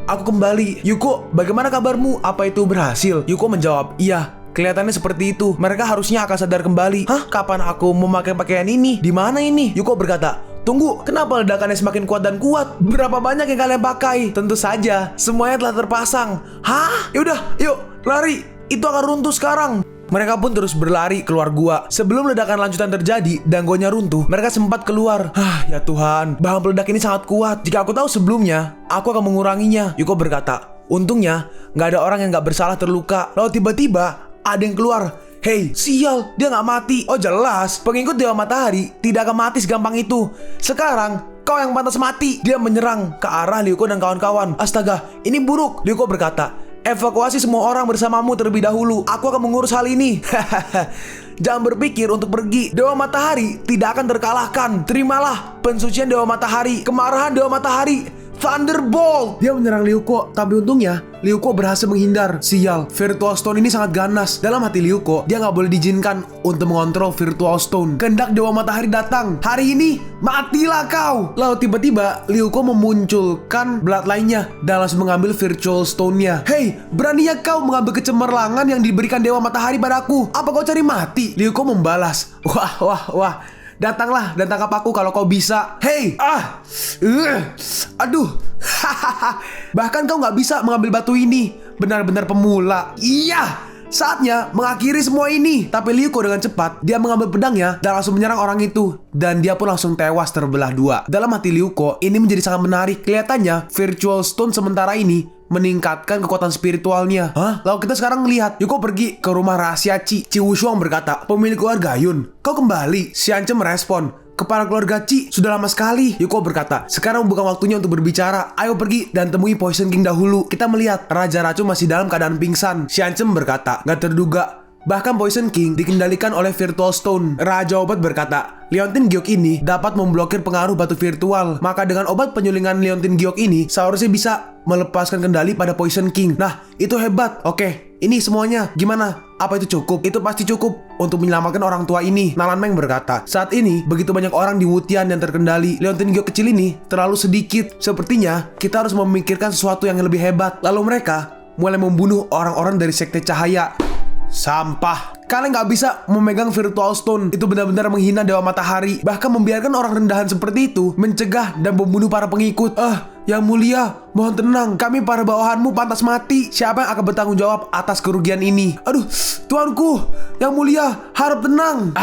Aku kembali. Yuko, bagaimana kabarmu? Apa itu berhasil? Yuko menjawab, iya. Kelihatannya seperti itu. Mereka harusnya akan sadar kembali. Hah? Kapan aku memakai pakaian ini? Di mana ini? Yuko berkata, tunggu, kenapa ledakannya semakin kuat dan kuat? Berapa banyak yang kalian pakai? Tentu saja, semuanya telah terpasang. Hah? Yaudah, yuk, lari. Itu akan runtuh sekarang. Mereka pun terus berlari keluar gua. Sebelum ledakan lanjutan terjadi dan goanya runtuh, mereka sempat keluar. Ya Tuhan, bahan peledak ini sangat kuat. Jika aku tahu sebelumnya, aku akan menguranginya. Yuko berkata, untungnya nggak ada orang yang nggak bersalah terluka. Lalu tiba-tiba ada yang keluar. Hei, sial, dia nggak mati. Oh jelas, pengikut Dewa Matahari tidak akan mati segampang itu. Sekarang, kau yang pantas mati. Dia menyerang ke arah Liuko dan kawan-kawan. Astaga, ini buruk. Liuko berkata, evakuasi semua orang bersamamu terlebih dahulu. Aku akan mengurus hal ini. Jangan berpikir untuk pergi. Dewa Matahari tidak akan terkalahkan. Terimalah pensucian Dewa Matahari. Kemarahan Dewa Matahari. Thunderbolt! Dia menyerang Liuko, tapi untungnya Liuko berhasil menghindar. Sial, Virtual Stone ini sangat ganas. Dalam hati Liuko, dia nggak boleh diizinkan untuk mengontrol Virtual Stone. Kehendak Dewa Matahari datang. Hari ini, matilah kau! Lalu tiba-tiba, Liuko memunculkan belat lainnya dan langsung mengambil Virtual Stone-nya. Hei, beraninya kau mengambil kecemerlangan yang diberikan Dewa Matahari padaku? Apa kau cari mati? Liuko membalas. Wah. Datanglah dan tangkap aku kalau kau bisa. Hei, aduh. Bahkan kau nggak bisa mengambil batu ini. Benar-benar pemula. Iya, saatnya mengakhiri semua ini. Tapi Liuko dengan cepat, dia mengambil pedangnya dan langsung menyerang orang itu. Dan dia pun langsung tewas terbelah dua. Dalam hati Liuko, ini menjadi sangat menarik. Kelihatannya, Virtual Stone sementara ini meningkatkan kekuatan spiritualnya. Hah? Lalu kita sekarang melihat Yuko pergi ke rumah rahasia Ci. Ci Wushuang berkata, pemilik keluarga Yun, kau kembali. Xianchen merespon, kepala keluarga Ci sudah lama sekali. Yuko berkata, sekarang bukan waktunya untuk berbicara. Ayo pergi dan temui Poison King dahulu. Kita melihat Raja Racun masih dalam keadaan pingsan. Xianchen berkata, gak terduga, Bahkan Poison King dikendalikan oleh Virtual Stone. Raja Obat berkata, Leontin Giok ini dapat memblokir pengaruh batu virtual. Maka dengan obat penyulingan Leontin Giok ini seharusnya bisa melepaskan kendali pada Poison King. Nah, itu hebat. Oke, ini semuanya gimana? Apa itu cukup? Itu pasti cukup untuk menyelamatkan orang tua ini. Nalan Meng berkata, saat ini begitu banyak orang di Wutian yang terkendali. Leontin Giok kecil ini terlalu sedikit. Sepertinya kita harus memikirkan sesuatu yang lebih hebat. Lalu mereka mulai membunuh orang-orang dari Sekte Cahaya. Sampah. Kalian nggak bisa memegang Virtual Stone. Itu benar-benar menghina Dewa Matahari. Bahkan membiarkan orang rendahan seperti itu mencegah dan membunuh para pengikut. Yang mulia, mohon tenang. Kami para bawahanmu pantas mati. Siapa yang akan bertanggung jawab atas kerugian ini? Aduh, tuanku, yang mulia, harap tenang.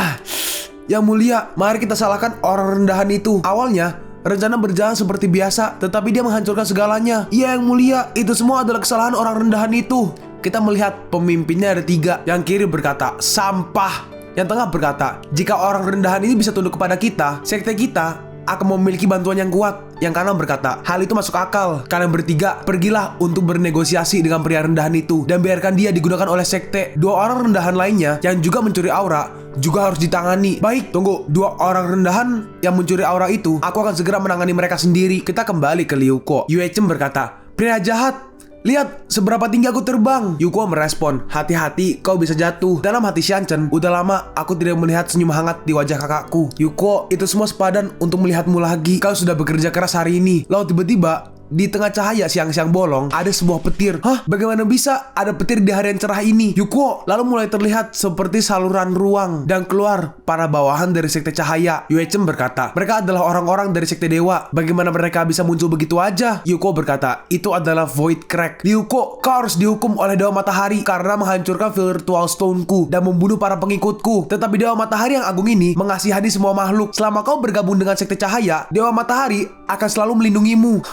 Yang mulia, mari kita salahkan orang rendahan itu. Awalnya rencana berjalan seperti biasa, tetapi dia menghancurkan segalanya. Ya, yang mulia, itu semua adalah kesalahan orang rendahan itu. Kita melihat pemimpinnya ada 3. Yang kiri berkata, sampah. Yang tengah berkata, jika orang rendahan ini bisa tunduk kepada kita, sekte kita akan memiliki bantuan yang kuat. Yang kanan berkata, hal itu masuk akal. Kalian bertiga, pergilah untuk bernegosiasi dengan pria rendahan itu dan biarkan dia digunakan oleh sekte. 2 orang rendahan lainnya yang juga mencuri aura juga harus ditangani. Baik, tunggu. 2 orang rendahan yang mencuri aura itu, aku akan segera menangani mereka sendiri. Kita kembali ke Liu Ko. Yue Chen berkata, pria jahat, lihat seberapa tinggi aku terbang. Yuko merespon, hati-hati kau bisa jatuh. Dalam hati Xianchen, udah lama aku tidak melihat senyum hangat di wajah kakakku. Yuko, itu semua sepadan untuk melihatmu lagi. Kau sudah bekerja keras hari ini. Lalu tiba-tiba di tengah cahaya siang-siang bolong ada sebuah petir. Bagaimana bisa ada petir di hari yang cerah ini? Yuko lalu mulai terlihat seperti saluran ruang dan keluar para bawahan dari sekte cahaya. Yue Chen berkata, mereka adalah orang-orang dari sekte dewa. Bagaimana mereka bisa muncul begitu aja? Yuko berkata, itu adalah Void Crack. Yuko, kau harus dihukum oleh Dewa Matahari karena menghancurkan Virtual Stone-ku dan membunuh para pengikutku. Tetapi Dewa Matahari yang agung ini mengasihani semua makhluk. Selama kau bergabung dengan sekte cahaya, Dewa Matahari akan selalu melindungimu.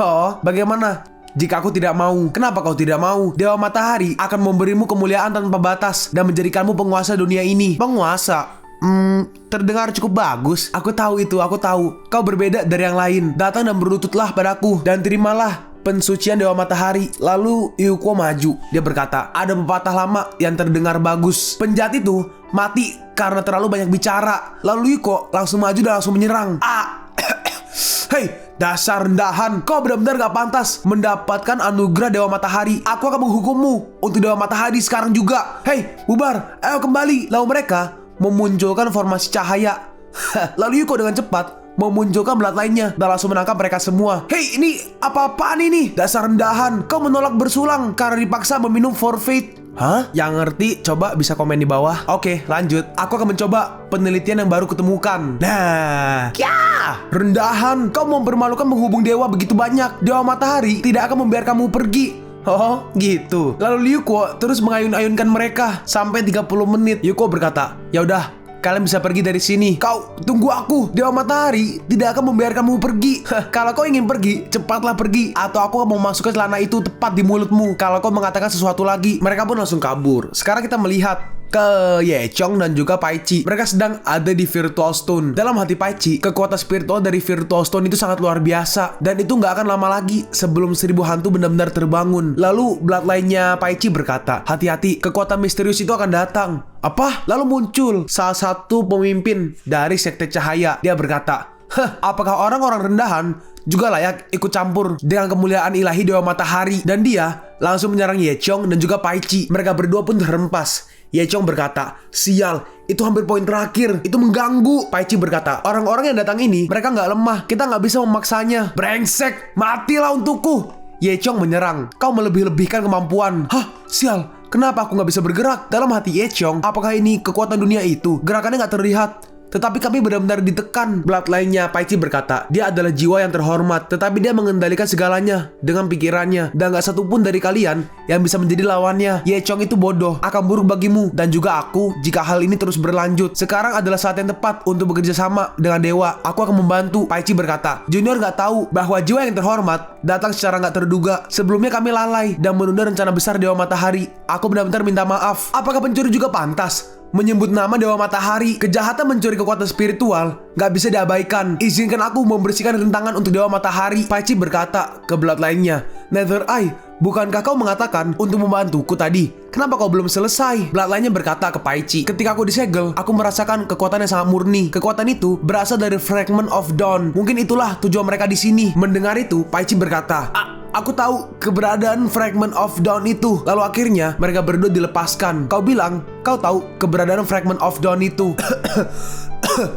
Bagaimana jika aku tidak mau? Kenapa kau tidak mau? Dewa Matahari akan memberimu kemuliaan tanpa batas dan menjadikanmu penguasa dunia ini. Penguasa? Terdengar cukup bagus. Aku tahu itu, aku tahu. Kau berbeda dari yang lain. Datang dan berlututlah padaku dan terimalah pensucian Dewa Matahari. Lalu Yuko maju. Dia berkata, ada pepatah lama yang terdengar bagus. Penjahat itu mati karena terlalu banyak bicara. Lalu Yuko langsung maju dan langsung menyerang. Hei, dasar rendahan, kau benar-benar gak pantas mendapatkan anugerah Dewa Matahari. Aku akan menghukummu untuk Dewa Matahari sekarang juga. Hei, bubar, ayo kembali. Lalu mereka memunculkan formasi cahaya. Lalu Yuko dengan cepat memunculkan belat lainnya dan langsung menangkap mereka semua. Hei, ini apa-apaan ini? Dasar rendahan, kau menolak bersulang karena dipaksa meminum forfeit. Yang ngerti coba bisa komen di bawah. Oke, lanjut. Aku akan mencoba penelitian yang baru ketemukan. Nah, rendahan, kau mempermalukan menghubung dewa begitu banyak. Dewa Matahari tidak akan membiarkanmu pergi. Gitu. Lalu Yuko terus mengayun-ayunkan mereka sampai 30 menit. Yuko berkata, ya udah, kalian bisa pergi dari sini. Kau, tunggu aku. Dewa Matahari tidak akan membiarkanmu pergi. Kalau kau ingin pergi, cepatlah pergi. Atau aku akan memasukkan celana itu tepat di mulutmu. Kalau kau mengatakan sesuatu lagi, mereka pun langsung kabur. Sekarang kita melihat ke Yechong dan juga Paichi. Mereka sedang ada di Virtual Stone. Dalam hati Paichi, kekuatan spiritual dari Virtual Stone itu sangat luar biasa. Dan itu gak akan lama lagi sebelum 1000 hantu benar-benar terbangun. Lalu bloodline-nya Paichi berkata, hati-hati, kekuatan misterius itu akan datang. Apa? Lalu muncul salah satu pemimpin dari sekte cahaya. Dia berkata, apakah orang-orang rendahan juga layak ikut campur dengan kemuliaan ilahi Dewa Matahari? Dan dia langsung menyerang Yechong dan juga Paichi. Mereka berdua pun terhempas. Yechong berkata, sial, itu hampir poin terakhir, itu mengganggu. Paichi berkata, orang-orang yang datang ini, mereka nggak lemah, kita nggak bisa memaksanya. Brengsek, matilah untukku. Yechong menyerang, kau melebih-lebihkan kemampuan. Sial, kenapa aku nggak bisa bergerak? Dalam hati Yechong, apakah ini kekuatan dunia itu? Gerakannya nggak terlihat, tetapi kami benar-benar ditekan. Bloodline-nya Paichi berkata, dia adalah jiwa yang terhormat, tetapi dia mengendalikan segalanya dengan pikirannya. Dan gak satupun dari kalian yang bisa menjadi lawannya. Yechong itu bodoh, akan buruk bagimu dan juga aku jika hal ini terus berlanjut. Sekarang adalah saat yang tepat untuk bekerja sama dengan dewa. Aku akan membantu. Paichi berkata, Junior gak tahu bahwa jiwa yang terhormat datang secara gak terduga. Sebelumnya kami lalai dan menunda rencana besar Dewa Matahari. Aku benar-benar minta maaf. Apakah pencuri juga pantas menyebut nama Dewa Matahari. Kejahatan mencuri kekuatan spiritual gak bisa diabaikan. Izinkan aku membersihkan rintangan untuk Dewa Matahari. Paichi berkata ke Blood lainnya. Nether Eye, bukankah kau mengatakan untuk membantuku tadi? Kenapa kau belum selesai? Blood lainnya berkata ke Paichi. Ketika aku disegel, aku merasakan kekuatan yang sangat murni. Kekuatan itu berasal dari Fragment of Dawn. Mungkin itulah tujuan mereka di sini. Mendengar itu, Paichi berkata, aku tahu keberadaan Fragment of Dawn itu. Lalu akhirnya mereka berdua dilepaskan. Kau bilang kau tahu keberadaan Fragment of Dawn itu.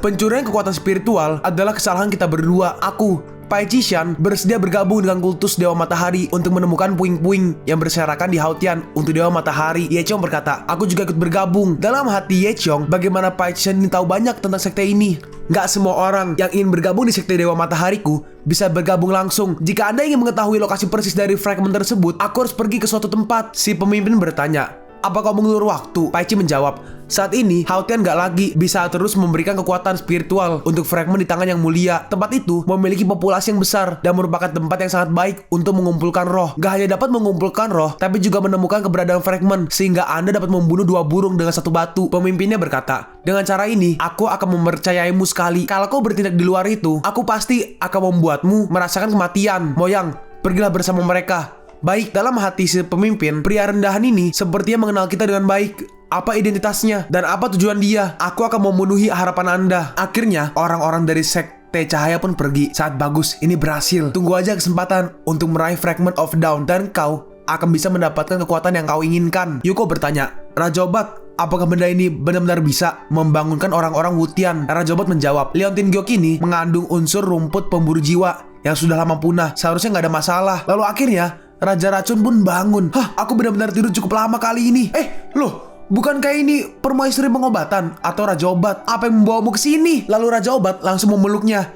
Pencurian kekuatan spiritual adalah kesalahan kita berdua. Aku, Paichi Shan, bersedia bergabung dengan kultus Dewa Matahari untuk menemukan puing-puing yang berserakan di Hautian untuk Dewa Matahari. Ye Chong berkata, aku juga ikut bergabung. Dalam hati Ye Chong, bagaimana Paichi Shan ini tahu banyak tentang sekte ini. Gak semua orang yang ingin bergabung di sekte Dewa Matahariku bisa bergabung langsung. Jika Anda ingin mengetahui lokasi persis dari fragment tersebut, aku harus pergi ke suatu tempat. Si pemimpin bertanya, apa kau mengulur waktu? Paichi menjawab, saat ini Hautian gak lagi bisa terus memberikan kekuatan spiritual untuk fragment di tangan yang mulia. Tempat itu memiliki populasi yang besar dan merupakan tempat yang sangat baik untuk mengumpulkan roh. Gak hanya dapat mengumpulkan roh, tapi juga menemukan keberadaan fragment sehingga Anda dapat membunuh 2 burung dengan 1 batu. Pemimpinnya berkata, dengan cara ini aku akan mempercayaimu sekali. Kalau kau bertindak di luar itu, aku pasti akan membuatmu merasakan kematian. Moyang, pergilah bersama mereka. Baik, dalam hati si pemimpin, pria rendahan ini sepertinya mengenal kita dengan baik. Apa identitasnya dan apa tujuan dia? Aku akan memenuhi harapan Anda. Akhirnya, orang-orang dari sekte cahaya pun pergi. Saat bagus, ini berhasil. Tunggu aja kesempatan untuk meraih Fragment of Dawn dan kau akan bisa mendapatkan kekuatan yang kau inginkan. Yuko bertanya, Raja Obat, apakah benda ini benar-benar bisa membangunkan orang-orang Wutian? Raja Obat menjawab, Leontin Gyok ini mengandung unsur rumput pemburu jiwa yang sudah lama punah. Seharusnya nggak ada masalah. Lalu akhirnya Raja Racun pun bangun. Aku benar-benar tidur cukup lama kali ini. Loh, bukankah ini permaisuri pengobatan atau Raja Obat? Apa yang membawamu ke sini? Lalu Raja Obat langsung memeluknya.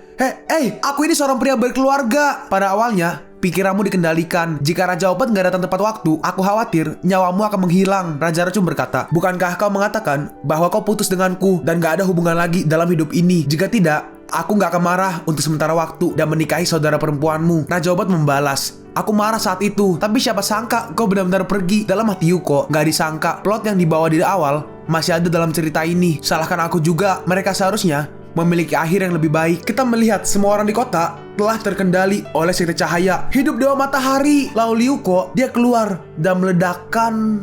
Aku ini seorang pria berkeluarga. Pada awalnya, pikiranmu dikendalikan. Jika Raja Obat nggak datang tepat waktu, aku khawatir nyawamu akan menghilang. Raja Racun berkata, bukankah kau mengatakan bahwa kau putus denganku dan gak ada hubungan lagi dalam hidup ini? Jika tidak, aku gak akan marah untuk sementara waktu dan menikahi saudara perempuanmu. Raja Obat membalas, aku marah saat itu, tapi siapa sangka kau benar-benar pergi. Dalam hati Yuko, gak disangka plot yang dibawa di awal masih ada dalam cerita ini. Salahkan aku juga, mereka seharusnya memiliki akhir yang lebih baik. Kita melihat semua orang di kota telah terkendali oleh sekte cahaya. Hidup Dewa Matahari. Lalu Yuko, dia keluar dan meledakkan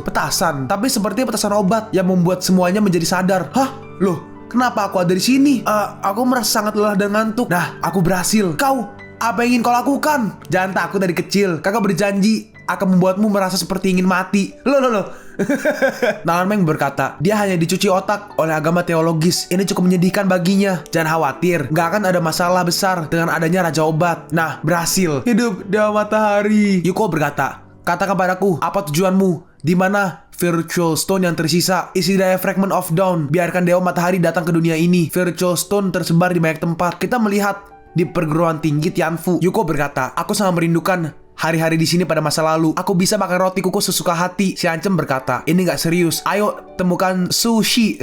petasan. Tapi sepertinya petasan obat yang membuat semuanya menjadi sadar. Loh, kenapa aku ada di sini? Aku merasa sangat lelah dan ngantuk. Nah, aku berhasil. Kau, apa yang ingin kau lakukan? Jangan takut dari kecil. Kakak berjanji akan membuatmu merasa seperti ingin mati. Loh. Nalan Meng berkata, dia hanya dicuci otak oleh agama teologis. Ini cukup menyedihkan baginya. Jangan khawatir, gak akan ada masalah besar dengan adanya Raja Obat. Nah, berhasil. Hidup Dewa Matahari. Yuko berkata, katakan padaku, apa tujuanmu? Di mana Virtual Stone yang tersisa? Isi daya Fragment of Dawn. Biarkan Dewa Matahari datang ke dunia ini. Virtual Stone tersebar di banyak tempat. Kita melihat di perguruan tinggi Tianfu. Yuko berkata, aku sangat merindukan hari-hari di sini pada masa lalu. Aku bisa makan roti kukus sesuka hati. Si Ancem berkata, ini gak serius. Ayo temukan Sushi.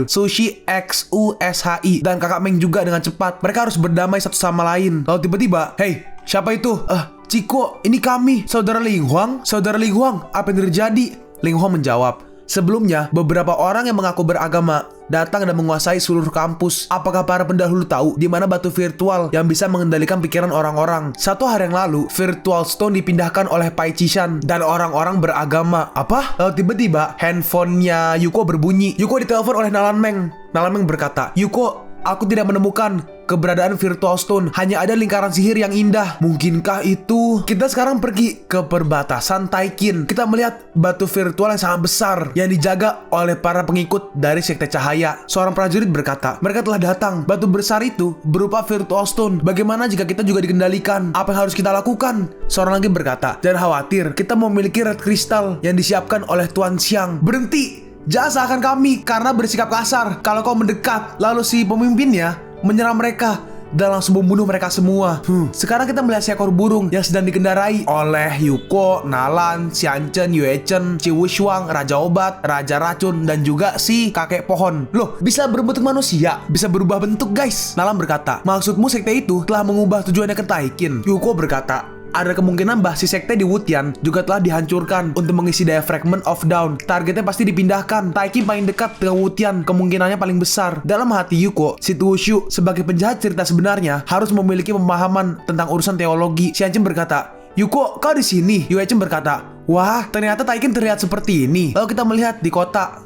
Sushi XUSHI. Dan kakak Meng juga dengan cepat. Mereka harus berdamai satu sama lain. Lalu tiba-tiba, hey, siapa itu? Ciko, ini kami. Saudara Ling Huang. Saudara Ling Huang, apa yang terjadi? Ling Huang menjawab, sebelumnya beberapa orang yang mengaku beragama datang dan menguasai seluruh kampus. Apakah para pendahulu tahu di mana batu virtual yang bisa mengendalikan pikiran orang-orang? 1 hari yang lalu, Virtual Stone dipindahkan oleh Paichi Shan dan orang-orang beragama. Apa? Lalu tiba-tiba handphonenya Yuko berbunyi. Yuko ditelepon oleh Nalan Meng. Nalan Meng berkata, Yuko, aku tidak menemukan keberadaan Virtual Stone. Hanya ada lingkaran sihir yang indah. Mungkinkah itu? Kita sekarang pergi ke perbatasan Taikin. Kita melihat batu virtual yang sangat besar yang dijaga oleh para pengikut dari sekte cahaya. Seorang prajurit berkata, mereka telah datang. Batu besar itu berupa Virtual Stone. Bagaimana jika kita juga dikendalikan? Apa yang harus kita lakukan? Seorang lagi berkata, jangan khawatir, kita memiliki red crystal yang disiapkan oleh Tuan Xiang. Berhenti! Jangan salahkan kami karena bersikap kasar. Kalau kau mendekat, lalu si pemimpinnya menyerang mereka dan langsung membunuh mereka semua. Sekarang kita melihat seekor burung yang sedang dikendarai oleh Yuko, Nalan, Xianchen, Yuechen, Ci Wushuang, Raja Obat, Raja Racun, dan juga si kakek pohon. Loh, bisa berbentuk manusia, bisa berubah bentuk guys. Nalan berkata, maksudmu sekte itu telah mengubah tujuannya ke Taikin? Yuko berkata, ada kemungkinan basis sekte di Wutian juga telah dihancurkan untuk mengisi daya Fragment of Dawn. Targetnya pasti dipindahkan. Taiki paling dekat dengan Wutian, kemungkinannya paling besar. Dalam hati Yuko, si Wushu sebagai penjahat cerita sebenarnya harus memiliki pemahaman tentang urusan teologi. Xianqin berkata, "Yuko, kau di sini." Yuechen berkata, "Wah, ternyata Taikin terlihat seperti ini." Lalu kita melihat di kota.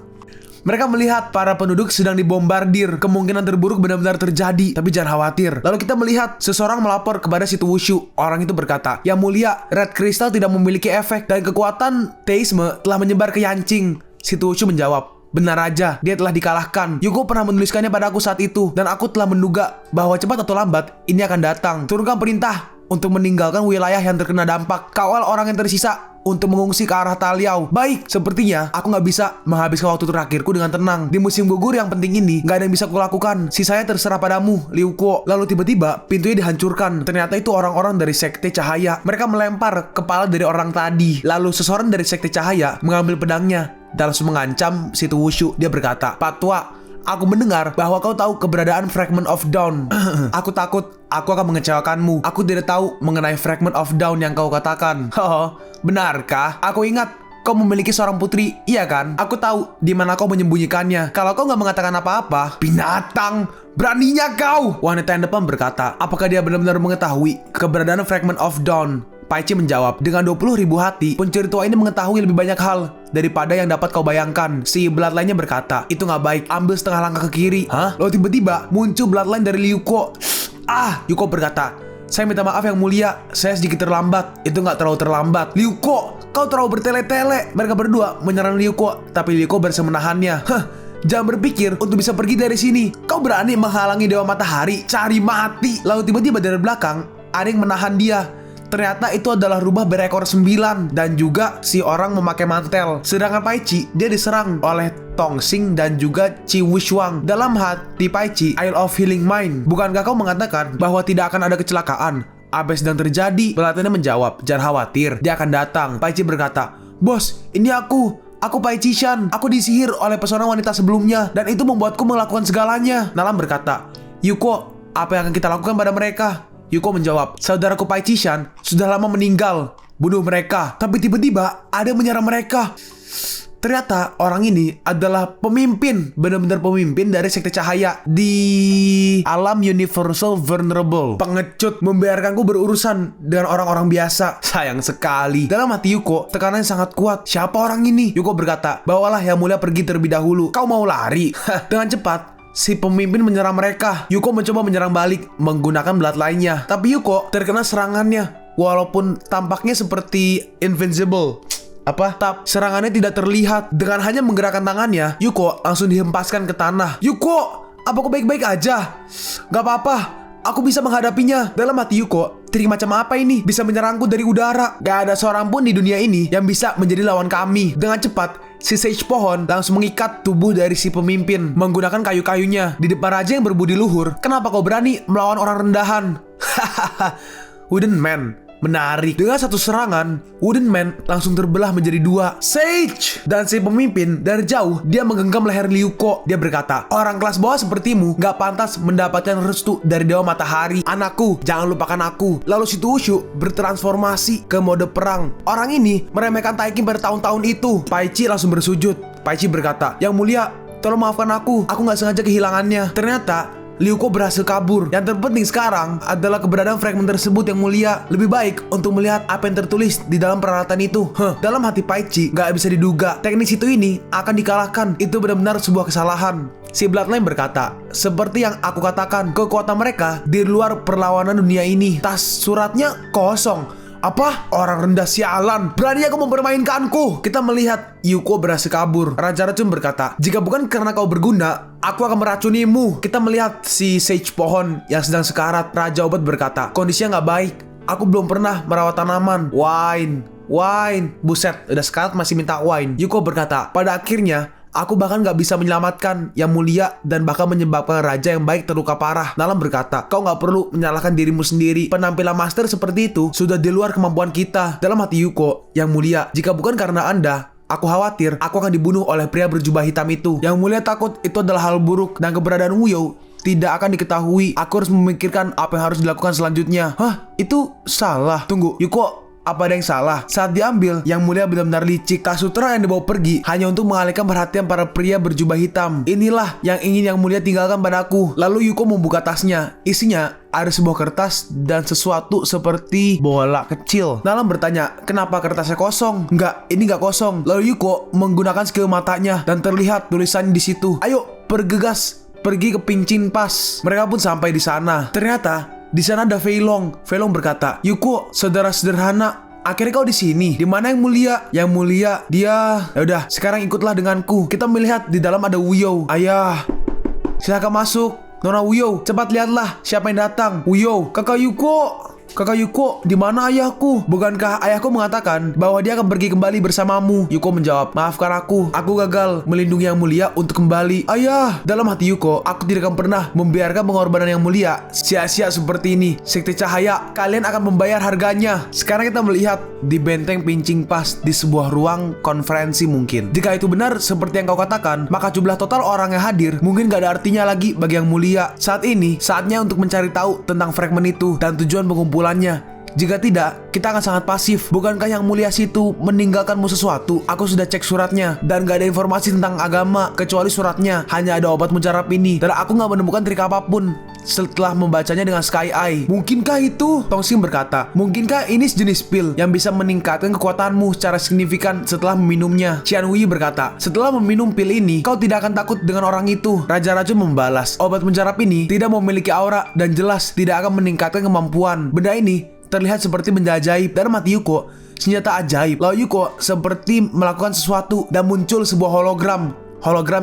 Mereka melihat para penduduk sedang dibombardir. Kemungkinan terburuk benar-benar terjadi, tapi jangan khawatir. Lalu kita melihat seseorang melapor kepada si Wushu. Orang itu berkata, "Yang mulia, Red Crystal tidak memiliki efek dan kekuatan teisme telah menyebar ke Yanqing." Si Wushu menjawab, "Benar aja, dia telah dikalahkan. Yuko pernah menuliskannya pada aku saat itu, dan aku telah menduga bahwa cepat atau lambat ini akan datang. Turunkan perintah untuk meninggalkan wilayah yang terkena dampak. Kawal orang yang tersisa untuk mengungsi ke arah Taliau." Baik, sepertinya aku nggak bisa menghabiskan waktu terakhirku dengan tenang. Di musim gugur yang penting ini, nggak ada yang bisa kulakukan. Sisanya terserah padamu, Liu Kuo. Lalu tiba-tiba, pintunya dihancurkan. Ternyata itu orang-orang dari Sekte Cahaya. Mereka melempar kepala dari orang tadi. Lalu seseorang dari Sekte Cahaya mengambil pedangnya dan langsung mengancam si Wushu. Dia berkata, "Pak Tua, aku mendengar bahwa kau tahu keberadaan Fragment of Dawn. Aku takut aku akan mengecewakanmu. Aku tidak tahu mengenai Fragment of Dawn yang kau katakan." "Oh, benarkah? Aku ingat kau memiliki seorang putri, iya kan? Aku tahu di mana kau menyembunyikannya. Kalau kau nggak mengatakan apa-apa, binatang, beraninya kau!" Wanita yang depan berkata, "Apakah dia benar-benar mengetahui keberadaan Fragment of Dawn?" Paichi menjawab, "Dengan 20.000 hati, pencuri tua ini mengetahui lebih banyak hal daripada yang dapat kau bayangkan." Si Bloodline-nya berkata, "Itu nggak baik, ambil setengah langkah ke kiri." Hah? Lalu tiba-tiba muncul Bloodline dari Liu Kuo. Yuko berkata, "Saya minta maaf yang mulia, saya sedikit terlambat." "Itu nggak terlalu terlambat." "Liu Kuo, kau terlalu bertele-tele." Mereka berdua menyerang Liu Kuo, tapi Liu Kuo berhasil menahannya. "Jangan berpikir untuk bisa pergi dari sini. Kau berani menghalangi Dewa Matahari? Cari mati." Lalu tiba-tiba dari belakang ada yang menahan dia. Ternyata itu adalah rubah berekor 9 dan juga si orang memakai mantel. Sedangkan Paichi, dia diserang oleh Tongsing dan juga Qi Wushuang. Dalam hati Paichi, Isle of Healing Mind, bukankah kau mengatakan bahwa tidak akan ada kecelakaan? Apa yang sedang terjadi? Pelatihnya menjawab, "Jangan khawatir, dia akan datang." Paichi berkata, "Bos, ini aku Paichi Shan. Aku disihir oleh pesona wanita sebelumnya dan itu membuatku melakukan segalanya." Nalam berkata, "Yuko, apa yang akan kita lakukan pada mereka?" Yuko menjawab, "Saudaraku Paichi Shan sudah lama meninggal. Bunuh mereka." Tapi tiba-tiba ada yang menyerang mereka. Ternyata orang ini adalah pemimpin, benar-benar pemimpin dari Sekte Cahaya di alam Universal Vulnerable. Pengecut, membiarkanku berurusan dengan orang-orang biasa. Sayang sekali. Dalam hati Yuko, tekanan sangat kuat. Siapa orang ini? Yuko berkata, "Bawalah yang mulia pergi terlebih dahulu." "Kau mau lari?" Dengan cepat si pemimpin menyerang mereka. Yuko mencoba menyerang balik menggunakan Bloodline-nya, tapi Yuko terkena serangannya. Walaupun tampaknya seperti invincible, serangannya tidak terlihat. Dengan hanya menggerakkan tangannya, Yuko langsung dihempaskan ke tanah. "Yuko, apa kau baik-baik aja?" "Gak apa-apa, aku bisa menghadapinya." Dalam hati Yuko, trik macam apa ini bisa menyerangku dari udara? Gak ada seorang pun di dunia ini yang bisa menjadi lawan kami. Dengan cepat, si Sage Pohon langsung mengikat tubuh dari si pemimpin menggunakan kayu-kayunya. "Di depan raja yang berbudi luhur, kenapa kau berani melawan orang rendahan?" Hahaha. Wooden Man menarik. Dengan satu serangan, Wooden Man langsung terbelah menjadi 2. Sage! Dan si pemimpin dari jauh, dia menggenggam leher Liu Kuo. Dia berkata, "Orang kelas bawah sepertimu gak pantas mendapatkan restu dari Dewa Matahari. Anakku, jangan lupakan aku." Lalu si Wushu bertransformasi ke mode perang. Orang ini meremehkan Taikin pada tahun-tahun itu. Paichi langsung bersujud. Paichi berkata, "Yang mulia, tolong maafkan aku gak sengaja kehilangannya." Ternyata Liu Kuo berhasil kabur. Yang terpenting sekarang adalah keberadaan fragmen tersebut yang mulia. Lebih baik untuk melihat apa yang tertulis di dalam peralatan itu. Dalam hati Paichi gak bisa diduga teknik itu ini akan dikalahkan. Itu benar-benar sebuah kesalahan. Si Bloodline berkata, "Seperti yang aku katakan, kekuatan mereka di luar perlawanan dunia ini." Tas suratnya kosong. "Apa? Orang rendah sialan, berani aku mempermainkanku." Kita melihat Yuko berhasil kabur. Raja Racun berkata, "Jika bukan karena kau berguna, aku akan meracunimu." Kita melihat si Sage Pohon yang sedang sekarat. Raja Obat berkata, "Kondisinya gak baik, aku belum pernah merawat tanaman." Wine. Buset, udah sekarat masih minta wine. Yuko berkata, "Pada akhirnya aku bahkan gak bisa menyelamatkan Yang Mulia dan bahkan menyebabkan raja yang baik terluka parah." Nalam berkata, "Kau gak perlu menyalahkan dirimu sendiri. Penampilan master seperti itu sudah di luar kemampuan kita." Dalam hati Yuko, "Yang Mulia, jika bukan karena Anda, aku khawatir aku akan dibunuh oleh pria berjubah hitam itu." Yang Mulia takut itu adalah hal buruk dan keberadaan Wuyo tidak akan diketahui. Aku harus memikirkan apa yang harus dilakukan selanjutnya. Hah? Itu salah. Tunggu, Yuko, apa ada yang salah? Saat diambil, Yang Mulia benar-benar licik. Tas sutra yang dibawa pergi hanya untuk mengalihkan perhatian para pria berjubah hitam. Inilah yang ingin Yang Mulia tinggalkan padaku. Lalu Yuko membuka tasnya. Isinya ada sebuah kertas dan sesuatu seperti bola kecil. Nalam bertanya, kenapa kertasnya kosong? Enggak, ini enggak kosong. Lalu Yuko menggunakan skill matanya dan terlihat tulisan di situ. Ayo, bergegas, pergi ke Pincin Pas. Mereka pun sampai di sana. Ternyata di sana ada Fei Long. Fei Long berkata, Yuko, saudara sederhana, akhirnya kau di sini. Di mana Yang Mulia? Yang Mulia, dia. Ya udah, sekarang ikutlah denganku. Kita melihat di dalam ada Wuyo. Ayah, silakan masuk. Nona Wuyo, cepat lihatlah siapa yang datang. Wuyo, kakak Yuko. Kakak Yuko, di mana ayahku? Bukankah ayahku mengatakan bahwa dia akan pergi kembali bersamamu? Yuko menjawab, maafkan aku gagal melindungi Yang Mulia untuk kembali. Ayah, dalam hati Yuko, aku tidak akan pernah membiarkan pengorbanan Yang Mulia sia-sia seperti ini. Sekte Cahaya, kalian akan membayar harganya. Sekarang kita melihat di benteng Pincin Pas di sebuah ruang konferensi mungkin. Jika itu benar seperti yang kau katakan, maka jumlah total orang yang hadir mungkin gak ada artinya lagi bagi Yang Mulia. Saat ini, saatnya untuk mencari tahu tentang fragmen itu dan tujuan pengumpulannya. Jika tidak, kita akan sangat pasif. Bukankah Yang Mulia situ meninggalkanmu sesuatu? Aku sudah cek suratnya dan gak ada informasi tentang agama kecuali suratnya. Hanya ada obat mujarab ini dan aku gak menemukan trik apapun setelah membacanya dengan Sky Eye. Mungkinkah itu? Tongsing berkata, mungkinkah ini sejenis pil yang bisa meningkatkan kekuatanmu secara signifikan setelah meminumnya? Qian Hui berkata, setelah meminum pil ini, kau tidak akan takut dengan orang itu. Raja Racun membalas, obat mujarab ini tidak memiliki aura dan jelas tidak akan meningkatkan kemampuan. Benda ini terlihat seperti benda ajaib. Dalam mati Yuko, senjata ajaib. Lalu Yuko seperti melakukan sesuatu dan muncul sebuah hologram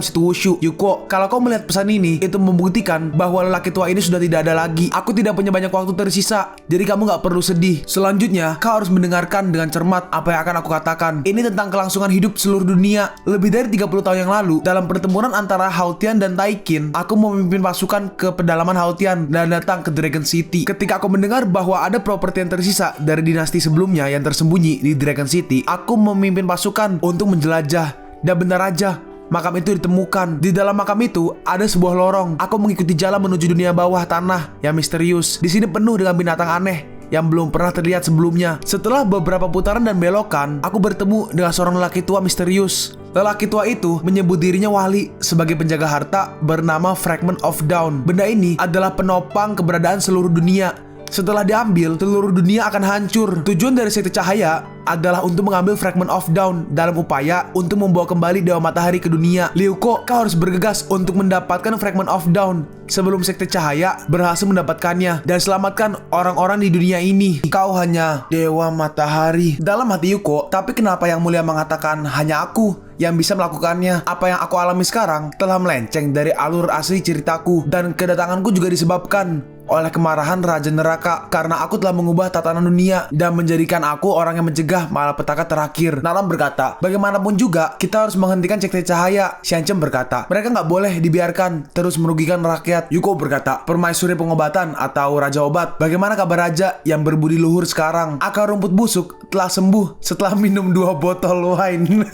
situ wushu. Yuko, kalau kau melihat pesan ini, itu membuktikan bahwa lelaki tua ini sudah tidak ada lagi. Aku tidak punya banyak waktu tersisa, jadi kamu gak perlu sedih. Selanjutnya, kau harus mendengarkan dengan cermat apa yang akan aku katakan. Ini tentang kelangsungan hidup seluruh dunia. Lebih dari 30 tahun yang lalu, dalam pertempuran antara Haotian dan Taikin, aku memimpin pasukan ke pedalaman Haotian dan datang ke Dragon City. Ketika aku mendengar bahwa ada properti yang tersisa dari dinasti sebelumnya yang tersembunyi di Dragon City, aku memimpin pasukan untuk menjelajah. Dan benar aja, makam itu ditemukan. Di dalam makam itu ada sebuah lorong. Aku mengikuti jalan menuju dunia bawah tanah yang misterius. Di sini penuh dengan binatang aneh yang belum pernah terlihat sebelumnya. Setelah beberapa putaran dan belokan, aku bertemu dengan seorang lelaki tua misterius. Lelaki tua itu menyebut dirinya wali sebagai penjaga harta bernama Fragment of Dawn. Benda ini adalah penopang keberadaan seluruh dunia. Setelah diambil, seluruh dunia akan hancur. Tujuan dari Sekte Cahaya adalah untuk mengambil Fragment of Dawn dalam upaya untuk membawa kembali Dewa Matahari ke dunia. Liuko, kau harus bergegas untuk mendapatkan Fragment of Dawn sebelum Sekte Cahaya berhasil mendapatkannya dan selamatkan orang-orang di dunia ini. Kau hanya Dewa Matahari. Dalam hati Yuko, tapi kenapa Yang Mulia mengatakan hanya aku yang bisa melakukannya? Apa yang aku alami sekarang telah melenceng dari alur asli ceritaku, dan kedatanganku juga disebabkan oleh kemarahan Raja Neraka karena aku telah mengubah tatanan dunia dan menjadikan aku orang yang mencegah malapetaka terakhir. Nalam berkata, bagaimanapun juga kita harus menghentikan Sekte Cahaya. Xianchem berkata, mereka nggak boleh dibiarkan terus merugikan rakyat. Yuko berkata, permaisuri pengobatan atau Raja Obat, bagaimana kabar Raja yang berbudi luhur sekarang? Akar rumput busuk telah sembuh setelah minum 2 botol wine.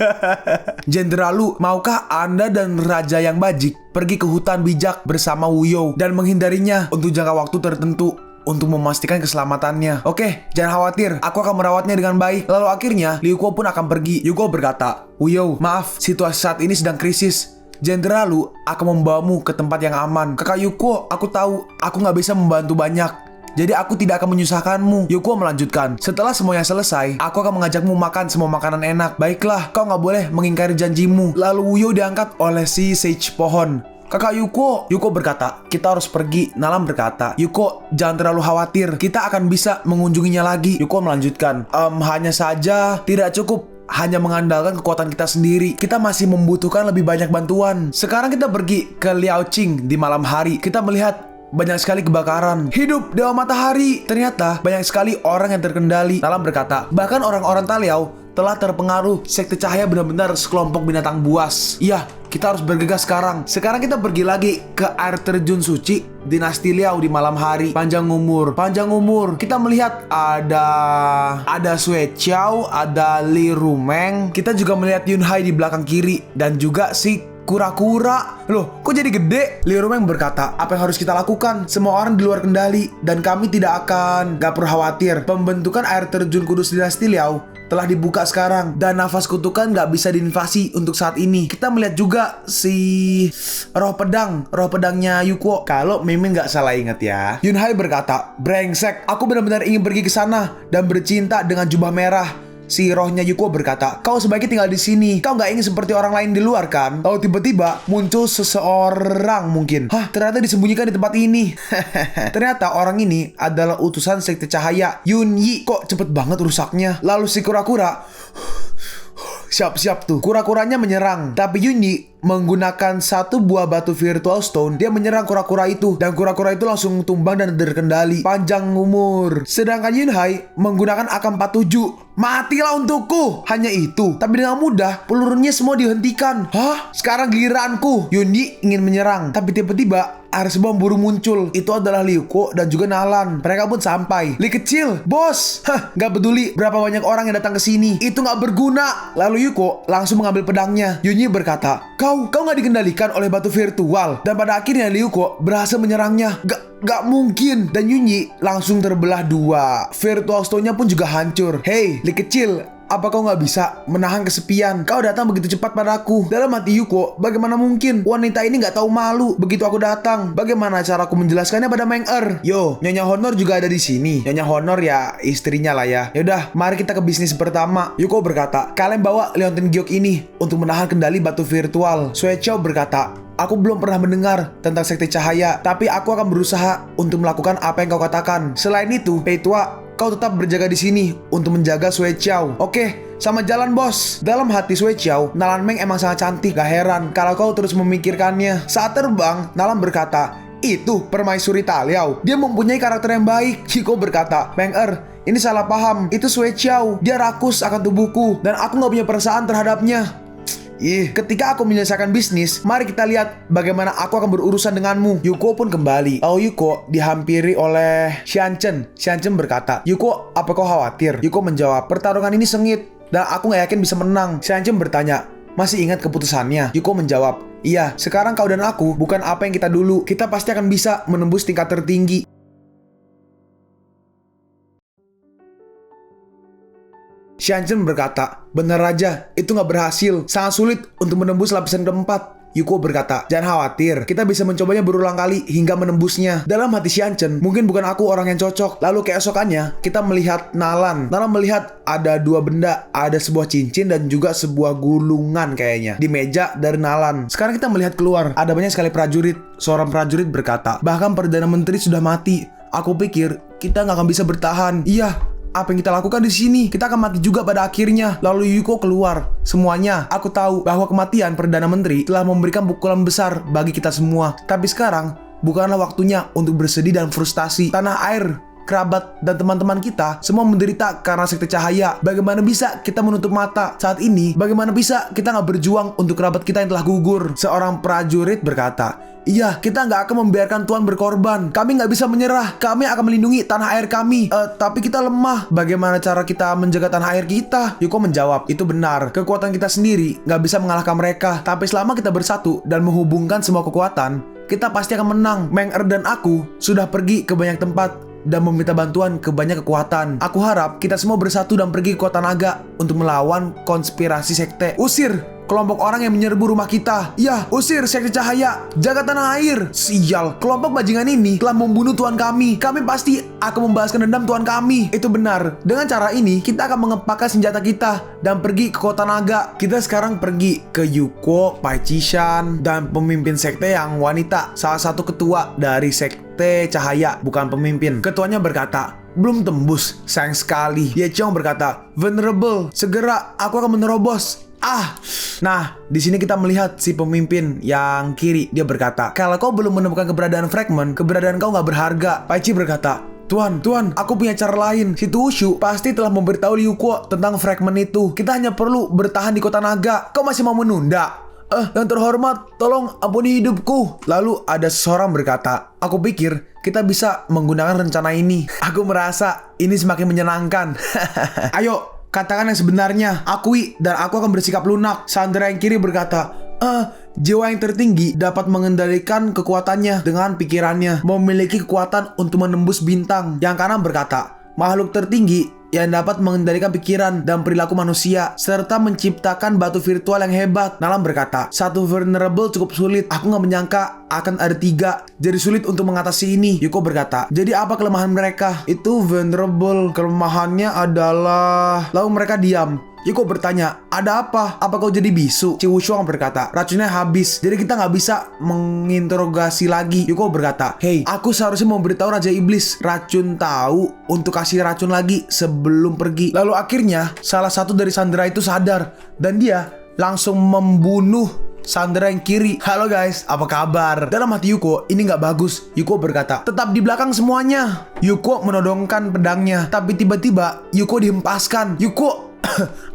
Jenderal, maukah Anda dan Raja yang bajik pergi ke hutan bijak bersama Wuyo dan menghindarinya untuk jangka waktu tertentu untuk memastikan keselamatannya? Oke, jangan khawatir, aku akan merawatnya dengan baik. Lalu akhirnya Liu Kuo pun akan pergi. Yuko berkata, Wuyo, maaf, situasi saat ini sedang krisis. Jenderal akan membawamu ke tempat yang aman. Kakak Yuko, aku tahu aku nggak bisa membantu banyak, jadi aku tidak akan menyusahkanmu. Yuko melanjutkan, setelah semuanya selesai, aku akan mengajakmu makan semua makanan enak. Baiklah, kau nggak boleh mengingkari janjimu. Lalu Wuyo diangkat oleh si Sage Pohon. Kakak Yuko, Yuko berkata, kita harus pergi. Nalam berkata, Yuko, jangan terlalu khawatir, kita akan bisa mengunjunginya lagi. Yuko melanjutkan, hanya saja tidak cukup hanya mengandalkan kekuatan kita sendiri. Kita masih membutuhkan lebih banyak bantuan. Sekarang kita pergi ke Liaoqing di malam hari. Kita melihat banyak sekali kebakaran. Hidup Dewa Matahari. Ternyata banyak sekali orang yang terkendali. Nalam berkata, bahkan orang-orang Taliao telah terpengaruh. Sekte Cahaya benar-benar sekelompok binatang buas. Iya, kita harus bergegas sekarang. Sekarang kita pergi lagi ke air terjun suci Dinasti Liao di malam hari. Panjang umur. Kita melihat ada Sui Qiao, ada Li Rumeng. Kita juga melihat Yun Hai di belakang kiri dan juga si Kura-kura? Loh, kok jadi gede? Liu Rumeng berkata, apa yang harus kita lakukan? Semua orang di luar kendali, dan kami tidak akan. Gak perlu khawatir, pembentukan air terjun kudus dinasti Liao telah dibuka sekarang, dan nafas kutukan gak bisa diinvasi untuk saat ini. Kita melihat juga si roh pedangnya Yuko. Kalau Mimin gak salah ingat ya. Yunhai berkata, brengsek, aku benar-benar ingin pergi ke sana dan bercinta dengan jubah merah. Si rohnya Yuko berkata, kau sebaiknya tinggal di sini. Kau nggak ingin seperti orang lain di luar kan? Lalu tiba-tiba muncul seseorang mungkin. Hah, ternyata disembunyikan di tempat ini. Ternyata orang ini adalah utusan sekte cahaya Yun Yi. Kok cepet banget rusaknya? Lalu si kura-kura siap-siap tuh. Kura-kuranya menyerang, tapi Yun Yi menggunakan satu buah batu virtual stone. Dia menyerang kura-kura itu, dan kura-kura itu langsung tumbang dan terkendali. Panjang umur. Sedangkan Yunhai menggunakan AK-47. Matilah untukku. Hanya itu. Tapi dengan mudah pelurunya semua dihentikan. Hah? Sekarang giliranku. Yun Yi ingin menyerang, tapi tiba-tiba ada sebuah burung muncul. Itu adalah Liu Ko dan juga Nalan. Mereka pun sampai. Li kecil, bos. Hah, gak peduli berapa banyak orang yang datang ke sini. Itu gak berguna. Lalu Yuko langsung mengambil pedangnya. Yun Yi berkata, Kau gak dikendalikan oleh batu virtual. Dan pada akhirnya Liu Ko berhasil menyerangnya. Gak mungkin. Dan Yun Yi langsung terbelah dua. Virtual stone-nya pun juga hancur. Hei, Li kecil, apa kau gak bisa menahan kesepian? Kau datang begitu cepat padaku. Dalam hati Yuko, bagaimana mungkin wanita ini gak tahu malu begitu aku datang? Bagaimana cara aku menjelaskannya pada Meng Er? Yo, Nyonya Honor juga ada di sini. Nyonya Honor ya istrinya lah ya. Yaudah, mari kita ke bisnis pertama. Yuko berkata, kalian bawa Leontin Giok ini untuk menahan kendali batu virtual. Sue Chao berkata, aku belum pernah mendengar tentang sekte cahaya, tapi aku akan berusaha untuk melakukan apa yang kau katakan. Selain itu, Pei Tua, kau tetap berjaga di sini untuk menjaga Sue Chao. Oke, sama jalan bos. Dalam hati Sue Chao, Nalan Meng emang sangat cantik. Gak heran kalau kau terus memikirkannya. Saat terbang, Nalan berkata, itu permaisuri Taliao. Dia mempunyai karakter yang baik. Hiko berkata, Meng Er, ini salah paham. Itu Sue Chao. Dia rakus akan tubuhku, dan aku gak punya perasaan terhadapnya. Ketika aku menyelesaikan bisnis, mari kita lihat bagaimana aku akan berurusan denganmu. Yuko pun kembali. Lalu Yuko dihampiri oleh Xianchen. Xianchen berkata, Yuko, apa kau khawatir? Yuko menjawab, pertarungan ini sengit dan aku gak yakin bisa menang. Xianchen bertanya, masih ingat keputusannya? Yuko menjawab, iya, sekarang kau dan aku bukan apa yang kita dulu. Kita pasti akan bisa menembus tingkat tertinggi. Xianchen berkata, benar aja, itu gak berhasil. Sangat sulit untuk menembus lapisan keempat. Yuko berkata, jangan khawatir, kita bisa mencobanya berulang kali hingga menembusnya. Dalam hati Xianchen, mungkin bukan aku orang yang cocok. Lalu keesokannya, kita melihat Nalan. Nalan melihat ada dua benda, ada sebuah cincin dan juga sebuah gulungan kayaknya di meja dari Nalan. Sekarang kita melihat keluar, ada banyak sekali prajurit. Seorang prajurit berkata, bahkan Perdana Menteri sudah mati. Aku pikir kita nggak akan bisa bertahan. Iya, apa yang kita lakukan di sini? Kita akan mati juga pada akhirnya. Lalu Yuko keluar. Semuanya, aku tahu bahwa kematian Perdana Menteri telah memberikan pukulan besar bagi kita semua. Tapi sekarang, bukanlah waktunya untuk bersedih dan frustasi. Tanah air, kerabat, dan teman-teman kita semua menderita karena sekte cahaya. Bagaimana bisa kita menutup mata saat ini? Bagaimana bisa kita nggak berjuang untuk kerabat kita yang telah gugur? Seorang prajurit berkata, iya, kita nggak akan membiarkan Tuan berkorban. Kami nggak bisa menyerah. Kami akan melindungi tanah air kami. Tapi kita lemah. Bagaimana cara kita menjaga tanah air kita? Yuko menjawab, itu benar. Kekuatan kita sendiri nggak bisa mengalahkan mereka. Tapi selama kita bersatu dan menghubungkan semua kekuatan, kita pasti akan menang. Meng Er dan aku sudah pergi ke banyak tempat dan meminta bantuan ke banyak kekuatan. Aku harap kita semua bersatu dan pergi ke kota naga untuk melawan konspirasi sekte. Usir kelompok orang yang menyerbu rumah kita. Ya, usir sekte cahaya. Jaga tanah air. Sial, kelompok bajingan ini telah membunuh tuan kami. Kami pasti akan membalaskan dendam tuan kami. Itu benar. Dengan cara ini, kita akan mengepakkan senjata kita dan pergi ke kota naga. Kita sekarang pergi ke Yuko, Pai Chishan, dan pemimpin sekte yang wanita. Salah satu ketua dari sekte cahaya, bukan pemimpin. Ketuanya berkata, belum tembus, sayang sekali. Ye Chong berkata, Venerable, segera aku akan menerobos. Nah, di sini kita melihat si pemimpin yang kiri. Dia berkata, kalau kau belum menemukan keberadaan fragment, keberadaan kau nggak berharga. Pai Chi berkata, Tuan, aku punya cara lain. Si Tushu pasti telah memberitahu Liu Kuo tentang fragment itu. Kita hanya perlu bertahan di kota naga. Kau masih mau menunda? Yang terhormat, tolong ampuni hidupku. Lalu ada seseorang berkata, aku pikir kita bisa menggunakan rencana ini. Aku merasa ini semakin menyenangkan. Ayo, katakan yang sebenarnya. Akui dan aku akan bersikap lunak. Sandra yang kiri berkata, Jiwa yang tertinggi dapat mengendalikan kekuatannya dengan pikirannya, memiliki kekuatan untuk menembus bintang. Yang kanan berkata, makhluk tertinggi yang dapat mengendalikan pikiran dan perilaku manusia, serta menciptakan batu virtual yang hebat. Nalam berkata, satu vulnerable cukup sulit. Aku nggak menyangka akan ada 3. Jadi sulit untuk mengatasi ini. Yuko berkata, jadi apa kelemahan mereka? Itu vulnerable. Kelemahannya adalah... Lalu mereka diam. Yuko bertanya, ada apa? Apa kau jadi bisu? Ci Wushuang berkata, racunnya habis, jadi kita nggak bisa menginterogasi lagi. Yuko berkata, hey, aku seharusnya memberitahu Raja Iblis racun tahu untuk kasih racun lagi sebelum pergi. Lalu akhirnya salah satu dari sandera itu sadar dan dia langsung membunuh sandera yang kiri. Halo guys, apa kabar? Dalam hati Yuko, ini nggak bagus. Yuko berkata, tetap di belakang semuanya. Yuko menodongkan pedangnya, tapi tiba-tiba Yuko dihempaskan. Yuko,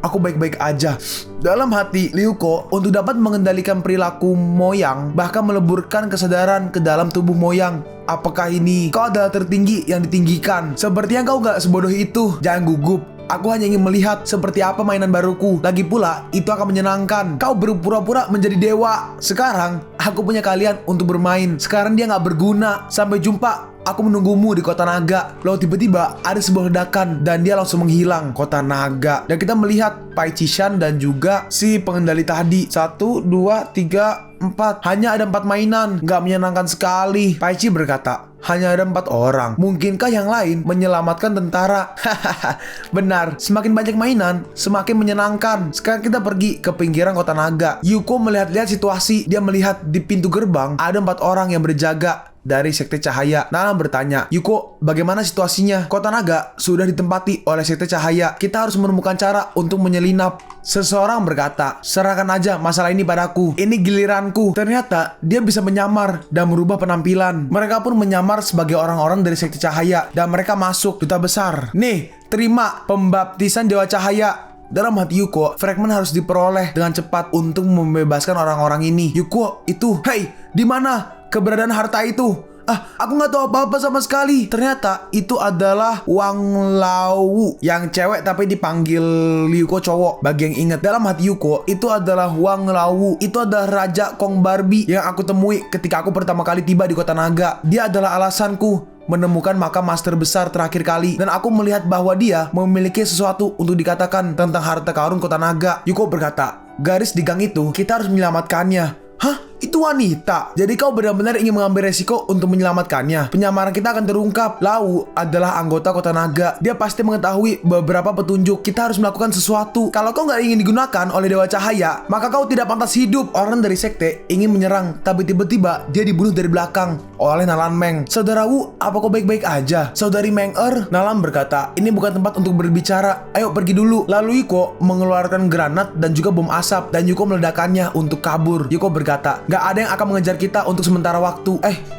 aku baik-baik aja. Dalam hati Ryuko, untuk dapat mengendalikan perilaku Moyang, bahkan meleburkan kesadaran ke dalam tubuh Moyang. Apakah ini kau adalah tertinggi yang ditinggikan? Sepertinya kau gak sebodoh itu. Jangan gugup. Aku hanya ingin melihat seperti apa mainan baruku. Lagi pula, itu akan menyenangkan. Kau berpura-pura menjadi dewa. Sekarang, aku punya kalian untuk bermain. Sekarang dia gak berguna. Sampai jumpa. Aku menunggumu di kota naga. Lalu tiba-tiba ada sebuah ledakan dan dia langsung menghilang. Kota naga. Dan kita melihat Pai Chishan dan juga si pengendali tadi. 1, 2, 3, 4. Hanya ada 4 mainan. Gak menyenangkan sekali. Pai Chi berkata, hanya ada 4 orang. Mungkinkah yang lain menyelamatkan tentara? Hahaha. Benar. Semakin banyak mainan, semakin menyenangkan. Sekarang kita pergi ke pinggiran kota naga. Yuko melihat-lihat situasi. Dia melihat di pintu gerbang ada 4 orang yang berjaga dari Sekte Cahaya. Nalam bertanya, Yuko, bagaimana situasinya? Kota naga sudah ditempati oleh Sekte Cahaya. Kita harus menemukan cara untuk menyelinap. Seseorang berkata, serahkan aja masalah ini padaku. Ini giliranku. Ternyata dia bisa menyamar dan merubah penampilan. Mereka pun menyamar sebagai orang-orang dari Sekte Cahaya dan mereka masuk duta besar. Nih, terima pembaptisan Dewa Cahaya. Dalam hati Yuko, fragmen harus diperoleh dengan cepat untuk membebaskan orang-orang ini. Yuko, itu, hey, di mana keberadaan harta itu? Aku nggak tahu apa-apa sama sekali. Ternyata itu adalah Wang Lawu yang cewek tapi dipanggil Yuko cowok. Bagi yang ingat, dalam hati Yuko, itu adalah Wang Lawu. Itu adalah Raja Kong Barbie yang aku temui ketika aku pertama kali tiba di kota naga. Dia adalah alasanku menemukan makam master besar terakhir kali. Dan aku melihat bahwa dia memiliki sesuatu untuk dikatakan tentang harta karun kota naga. Yuko berkata, garis di gang itu, kita harus menyelamatkannya. Hah? Itu wanita. Jadi kau benar-benar ingin mengambil resiko untuk menyelamatkannya. Penyamaran kita akan terungkap. Lau adalah anggota kota naga. Dia pasti mengetahui beberapa petunjuk. Kita harus melakukan sesuatu. Kalau kau nggak ingin digunakan oleh Dewa Cahaya, maka kau tidak pantas hidup. Orang dari sekte ingin menyerang, tapi tiba-tiba dia dibunuh dari belakang oleh Nalan Meng. Saudara Wu, apa kau baik-baik aja? Saudari Meng Nalan berkata, ini bukan tempat untuk berbicara. Ayo pergi dulu. Lalu Yuko mengeluarkan granat dan juga bom asap, dan Yuko meledakannya untuk kabur. Yuko berkata, gak ada yang akan mengejar kita untuk sementara waktu.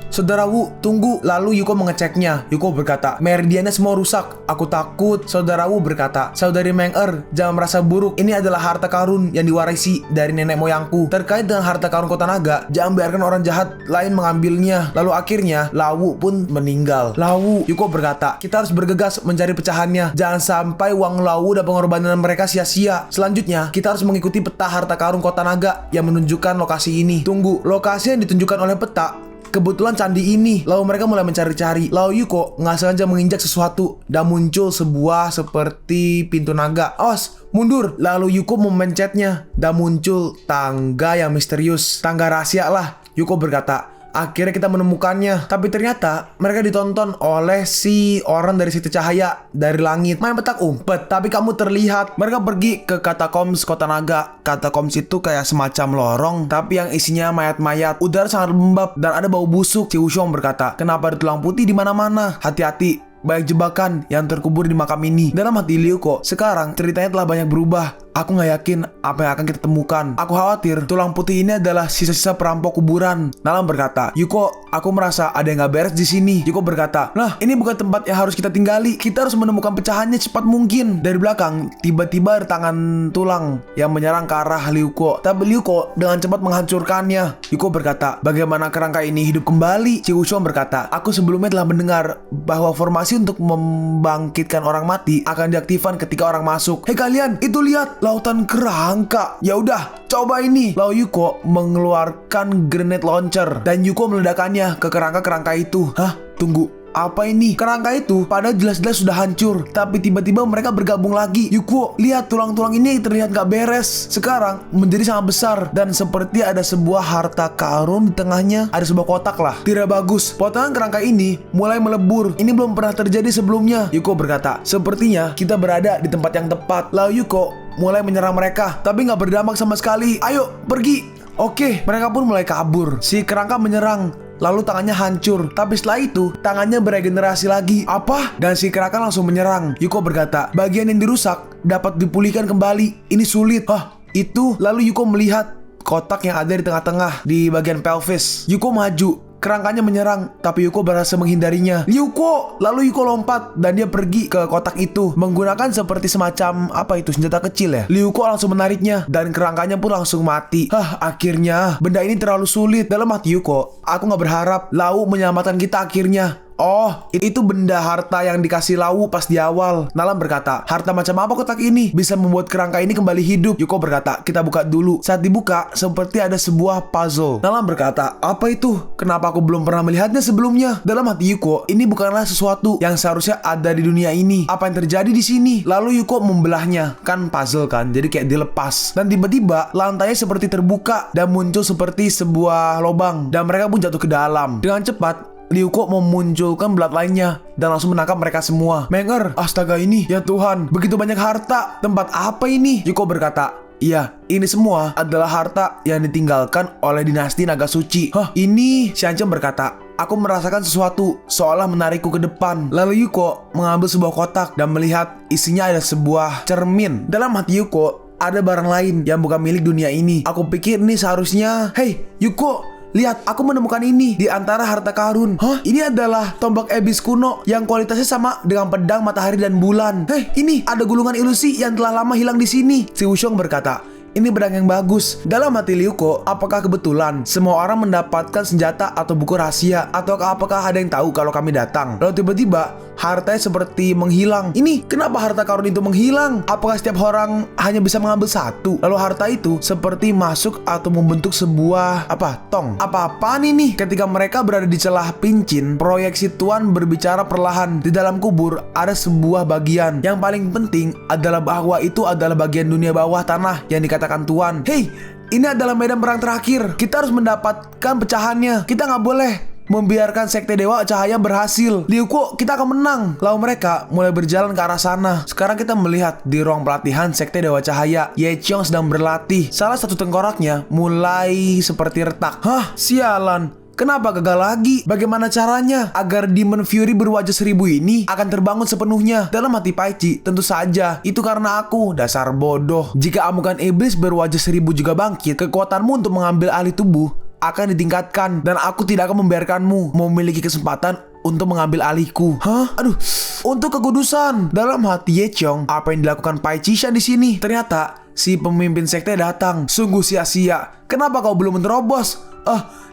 Saudara Wu, tunggu. Lalu Yuko mengeceknya. Yuko berkata, meridiannya semua rusak. Aku takut. Saudara Wu berkata, saudari Meng jangan merasa buruk. Ini adalah harta karun yang diwarisi dari nenek moyangku. Terkait dengan harta karun kota naga, jangan biarkan orang jahat lain mengambilnya. Lalu akhirnya Lawu pun meninggal. Lawu, Yuko berkata, kita harus bergegas mencari pecahannya. Jangan sampai Wang Lawu dan pengorbanan mereka sia-sia. Selanjutnya, kita harus mengikuti peta harta karun kota naga yang menunjukkan lokasi ini. Tunggu, lokasi yang ditunjukkan oleh peta kebetulan candi ini. Lalu mereka mulai mencari-cari. Lalu Yuko nggak sengaja menginjak sesuatu dan muncul sebuah seperti pintu naga. Awas, mundur. Lalu Yuko memencetnya dan muncul tangga yang misterius. Tangga rahasia lah, Yuko berkata. Akhirnya kita menemukannya. Tapi ternyata mereka ditonton oleh si orang dari Sekte Cahaya dari langit. Main petak umpet, tapi kamu terlihat. Mereka pergi ke Catacombs kota naga. Catacombs itu kayak semacam lorong, tapi yang isinya mayat-mayat. Udara sangat lembab dan ada bau busuk. Ci Wushuang berkata, kenapa ada tulang putih di mana-mana? Hati-hati, banyak jebakan yang terkubur di makam ini. Dalam hati Ryuko, sekarang ceritanya telah banyak berubah. Aku gak yakin apa yang akan kita temukan. Aku khawatir tulang putih ini adalah sisa-sisa perampok kuburan. Nalam berkata, Yuko, aku merasa ada yang gak beres di sini. Yuko berkata, nah, ini bukan tempat yang harus kita tinggali. Kita harus menemukan pecahannya cepat mungkin. Dari belakang, tiba-tiba ada tangan tulang yang menyerang ke arah Ryuko. Tapi Ryuko dengan cepat menghancurkannya. Yuko berkata, bagaimana kerangka ini hidup kembali? Ci Wushuang berkata, aku sebelumnya telah mendengar bahwa formasi animasi untuk membangkitkan orang mati akan diaktifkan ketika orang masuk. Hei kalian, itu lihat lautan kerangka. Ya udah, coba ini. Lalu Yuko mengeluarkan grenade launcher dan Yuko meledakkannya ke kerangka-kerangka itu. Hah? Tunggu. Apa ini? Kerangka itu padahal jelas-jelas sudah hancur, tapi tiba-tiba mereka bergabung lagi. Yuko, lihat tulang-tulang ini terlihat gak beres. Sekarang menjadi sangat besar dan seperti ada sebuah harta karun di tengahnya. Ada sebuah kotak lah. Tidak bagus. Potongan kerangka ini mulai melebur. Ini belum pernah terjadi sebelumnya. Yuko berkata, sepertinya kita berada di tempat yang tepat. Lalu Yuko mulai menyerang mereka, tapi gak berdampak sama sekali. Ayo, pergi. Oke, mereka pun mulai kabur. Si kerangka menyerang. Lalu tangannya hancur. Tapi setelah itu, tangannya beregenerasi lagi. Apa? Dan si kerangka langsung menyerang. Yuko berkata, bagian yang dirusak dapat dipulihkan kembali. Ini sulit. Hah? Itu? Lalu Yuko melihat kotak yang ada di tengah-tengah, di bagian pelvis. Yuko maju. Kerangkanya menyerang, tapi Yuko berhasil menghindarinya. Yuko! Lalu Yuko lompat dan dia pergi ke kotak itu menggunakan seperti semacam apa itu, senjata kecil ya. Yuko langsung menariknya dan kerangkanya pun langsung mati. Akhirnya benda ini terlalu sulit. Dalam hati Yuko, aku gak berharap Lau menyelamatkan kita akhirnya. Oh, itu benda harta yang dikasih Lau pas di awal. Nalan berkata, harta macam apa kotak ini bisa membuat kerangka ini kembali hidup? Yuko berkata, kita buka dulu. Saat dibuka, seperti ada sebuah puzzle. Nalan berkata, apa itu? Kenapa aku belum pernah melihatnya sebelumnya? Dalam hati Yuko, ini bukanlah sesuatu yang seharusnya ada di dunia ini. Apa yang terjadi di sini? Lalu Yuko membelahnya. Kan puzzle kan, jadi kayak dilepas. Dan tiba-tiba, lantainya seperti terbuka dan muncul seperti sebuah lubang. Dan mereka pun jatuh ke dalam. Dengan cepat, Yuko memunculkan bloodline-nya dan langsung menangkap mereka semua. Menger, astaga ini, ya Tuhan, begitu banyak harta. Tempat apa ini? Yuko berkata, iya, ini semua adalah harta yang ditinggalkan oleh dinasti Naga Suci. Hah, ini? Xianchen berkata, aku merasakan sesuatu seolah menarikku ke depan. Lalu Yuko mengambil sebuah kotak dan melihat isinya ada sebuah cermin. Dalam hati Yuko, ada barang lain yang bukan milik dunia ini. Aku pikir ini seharusnya... Hei, Yuko! Lihat, aku menemukan ini di antara harta karun. Hah? Ini adalah tombak ebis kuno yang kualitasnya sama dengan pedang matahari dan bulan. Hei, ini ada gulungan ilusi yang telah lama hilang di sini. Si Wushong berkata, ini pedang yang bagus. Dalam hati Yuko, apakah kebetulan semua orang mendapatkan senjata atau buku rahasia? Atau apakah ada yang tahu kalau kami datang? Lalu tiba-tiba, hartanya seperti menghilang. Ini, kenapa harta karun itu menghilang? Apakah setiap orang hanya bisa mengambil satu? Lalu harta itu seperti masuk atau membentuk sebuah, tong. Apa-apaan ini? Ketika mereka berada di celah pincin, proyeksi Tuan berbicara perlahan. Di dalam kubur, ada sebuah bagian. Yang paling penting adalah bahwa itu adalah bagian dunia bawah tanah yang dikatakan Tuan. Hei, ini adalah medan perang terakhir. Kita harus mendapatkan pecahannya. Kita nggak boleh membiarkan Sekte Dewa Cahaya berhasil. Yuko, kita akan menang. Lalu mereka mulai berjalan ke arah sana. Sekarang kita melihat di ruang pelatihan Sekte Dewa Cahaya, Ye Qiong sedang berlatih. Salah satu tengkoraknya mulai seperti retak. Hah, sialan. Kenapa gagal lagi? Bagaimana caranya agar Demon Fury berwajah 1000 ini akan terbangun sepenuhnya? Dalam hati Paichi, tentu saja itu karena aku, dasar bodoh. Jika amukan iblis berwajah 1000 juga bangkit, kekuatanmu untuk mengambil alih tubuh akan ditingkatkan, dan aku tidak akan membiarkanmu memiliki kesempatan untuk mengambil alihku. Hah? Aduh, untuk kekudusan. Dalam hati Ye Qiong, apa yang dilakukan Pai Qishan di sini? Ternyata si pemimpin sekte datang. Sungguh sia-sia. Kenapa kau belum menerobos?